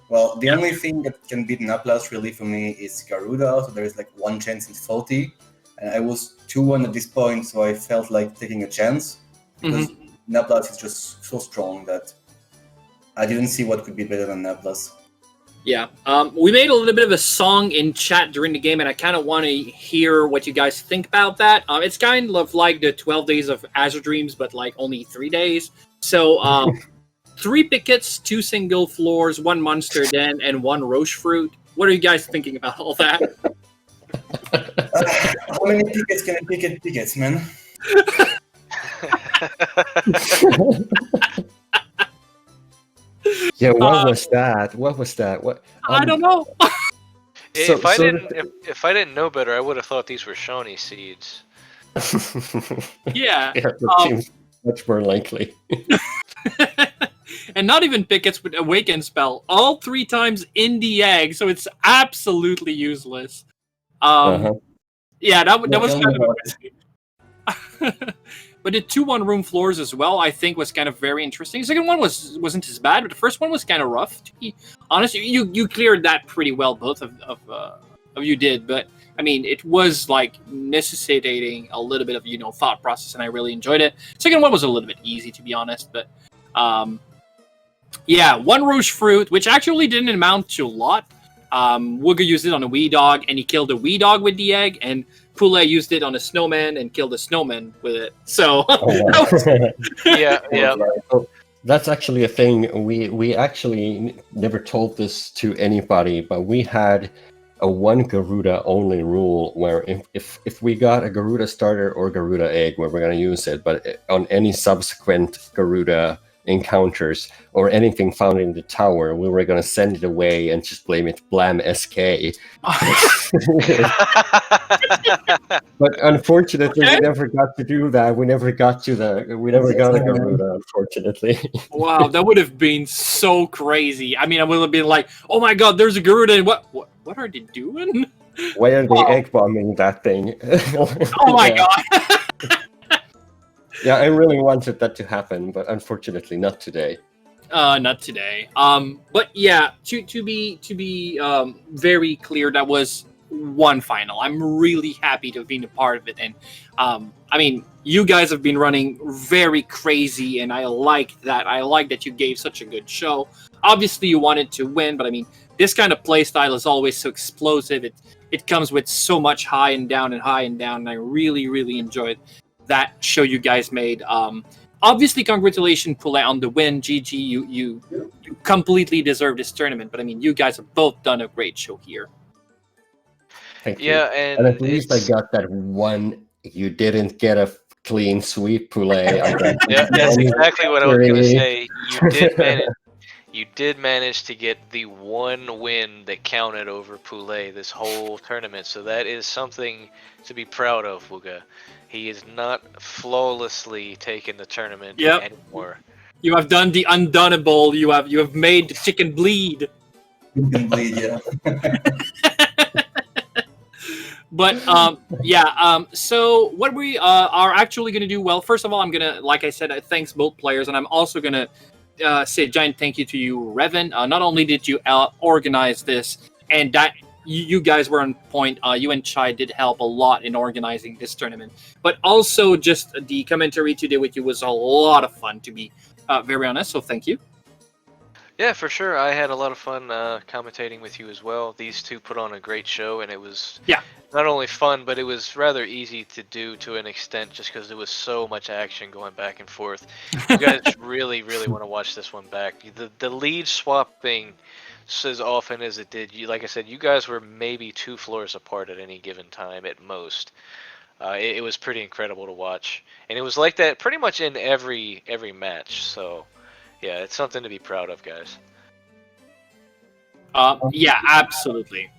Well, the only thing that can beat Naplas really for me is Garuda, so there is like 1 chance in 40. And I was 2-1 at this point, so I felt like taking a chance. Because Naplas is just so strong that I didn't see what could be better than Naplas. Yeah, we made a little bit of a song in chat during the game, and I kind of want to hear what you guys think about that. It's kind of like the 12 days of Azure Dreams, but like only 3 days. So 3 pickets, 2 single floors, 1 monster den, and 1 roche fruit. What are you guys thinking about all that? How many pickets can a pickets, man? Yeah, what was that? What was that? What? I don't know. If I didn't know better, I would have thought these were Shawnee seeds. Yeah. That seems much more likely. And not even pickets with Awaken spell. All 3 times in the egg, so it's absolutely useless. Yeah, that was kind of a But the 2-1 room floors as well, I think, was kind of very interesting. The second one wasn't as bad, but the first one was kind of rough. To be honest, you cleared that pretty well. Both of you did, but I mean, it was like necessitating a little bit of thought process, and I really enjoyed it. Second one was a little bit easy, to be honest, but yeah, 1 roche fruit, which actually didn't amount to a lot. Wugga used it on a wee dog, and he killed a wee dog with the egg, and Poulet used it on a snowman and killed a snowman with it. So Yeah. Oh, that's actually a thing. We actually never told this to anybody, but we had a 1 Garuda only rule where if we got a Garuda starter or Garuda egg, where we're going to use it, but on any subsequent Garuda encounters or anything found in the tower, we were going to send it away and just blame it Blam SK. But unfortunately, we never got to do that. We never got a Garuda, unfortunately. Wow, that would have been so crazy. I mean, I would have been like, "Oh my God, there's a Garuda! And what are they doing? Why are they egg bombing that thing?" Oh my God! Yeah, I really wanted that to happen, but unfortunately, not today. Not today. But yeah, to be very clear, that was 1 final. I'm really happy to have been a part of it, and I mean, you guys have been running very crazy, and I like that. I like that you gave such a good show. Obviously, you wanted to win, but I mean, this kind of play style is always so explosive. It comes with so much high and down and high and down, and I really enjoyed that show you guys made. Obviously, congratulations, Poulet, on the win. GG, you completely deserve this tournament. But I mean, you guys have both done a great show here. Thank you. Yeah, and at least I got that 1. You didn't get a clean sweep, Poulet. Yeah, that's exactly what I was gonna say. You did manage to get the 1 win that counted over Poulet this whole tournament, so that is something to be proud of, Wugga. He is not flawlessly taken the tournament anymore. You have done the undoneable. You have made the chicken bleed. Chicken bleed, yeah. But so what we are actually going to do, well, first of all, I'm going to, like I said, thanks both players, and I'm also going to say a giant thank you to you, Revan. Not only did you organize this, and that you guys were on point, you and Chai did help a lot in organizing this tournament, but also just the commentary today with you was a lot of fun, to be very honest, so thank you. Yeah, for sure. I had a lot of fun commentating with you as well. These two put on a great show, and it was not only fun, but it was rather easy to do to an extent, just because there was so much action going back and forth. You guys really want to watch this one back. The lead swapping as often as it did, like I said, you guys were maybe 2 floors apart at any given time at most. It was pretty incredible to watch, and it was like that pretty much in every match. So yeah, it's something to be proud of, guys. Yeah, absolutely.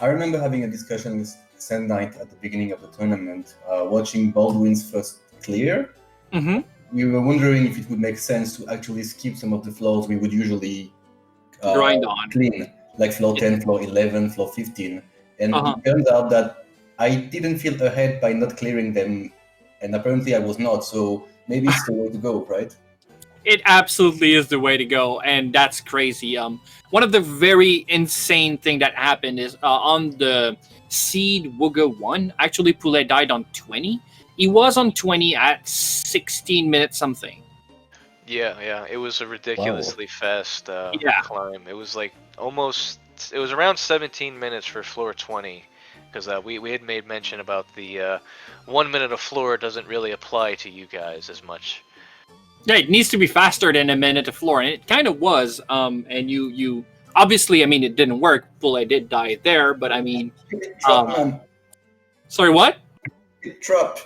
I remember having a discussion with Sand Knight at the beginning of the tournament, watching Baldwin's first clear. Mm-hmm. We were wondering if it would make sense to actually skip some of the floors we would usually grind on, clean, like floor 10, floor 11, floor 15. And it turns out that I didn't feel ahead by not clearing them, and apparently I was not, so maybe it's the way to go, right? It absolutely is the way to go, and that's crazy. One of the very insane thing that happened is on the seed Wugga 1, actually Poulet died on 20. He was on 20 at 16 minutes something. Yeah, it was a ridiculously fast Yeah. climb. It was like it was around 17 minutes for floor 20, because we had made mention about the 1 minute of floor doesn't really apply to you guys as much. Yeah, it needs to be faster than a minute to floor, and it kind of was. And you obviously, I mean, it didn't work. Poulet did die there, but I mean, Trap, man. sorry, what? Trap.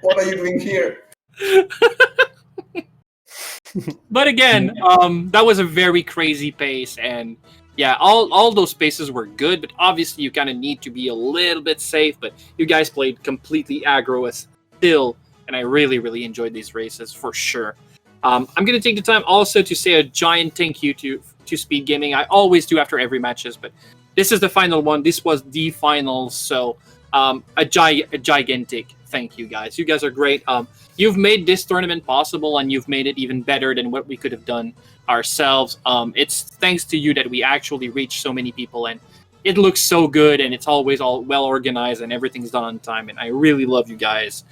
What are you doing here? But again, that was a very crazy pace, and yeah, all those paces were good, but obviously you kind of need to be a little bit safe. But you guys played completely aggro as still, and I really enjoyed these races for sure. I'm gonna take the time also to say a giant thank you to SpeedGaming. I always do after every matches, but this is the final one. This was the final, so a gigantic thank you, guys. You guys are great. You've made this tournament possible, and you've made it even better than what we could have done ourselves. It's thanks to you that we actually reach so many people, and it looks so good, and it's always all well organized, and everything's done on time. And I really love you guys.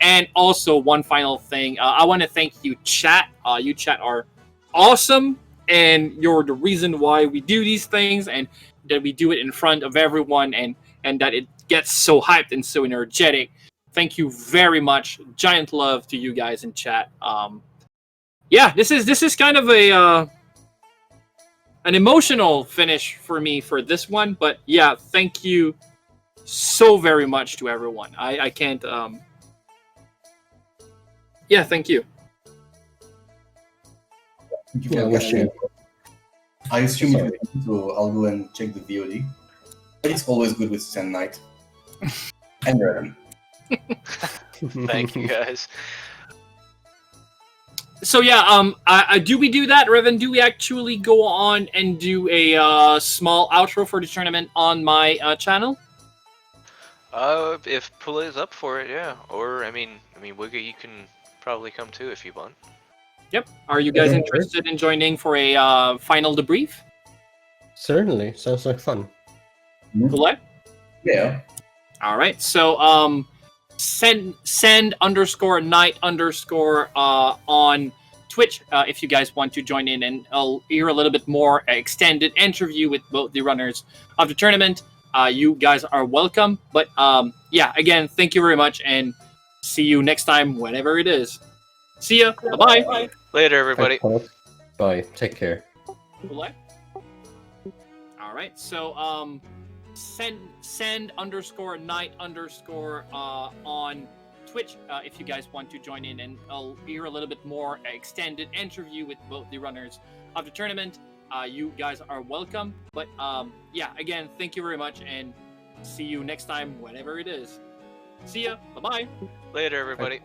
And also, one final thing, I want to thank you, chat. You chat are awesome, and you're the reason why we do these things, and that we do it in front of everyone, and that it gets so hyped and so energetic. Thank you very much. Giant love to you guys in chat. Yeah, this is kind of a an emotional finish for me for this one, but yeah, thank you so very much to everyone. I can't. Yeah, thank you. Yeah, I assume if you need to, I'll go and check the VOD. But it's always good with Sand Knight. And Revan. Thank you guys. So yeah, do we do that, Revan? Do we actually go on and do a small outro for the tournament on my channel? If Poulet's up for it, yeah. Or I mean, Wugga, you can probably come too if you want. Yep. Are you guys interested in joining for a final debrief? Certainly, sounds like fun. Poulet? Yeah. All right. So send _night_ on Twitch if you guys want to join in, and I'll hear a little bit more extended interview with both the runners of the tournament. You guys are welcome. But yeah, again, thank you very much, and see you next time, whenever it is. See ya. Bye-bye. Later, everybody. Bye. Take care. All right. So send _night_ on Twitch if you guys want to join in, and I'll hear a little bit more extended interview with both the runners of the tournament. You guys are welcome. But yeah, again, thank you very much, and see you next time, whenever it is. See ya. Bye-bye. Later, everybody.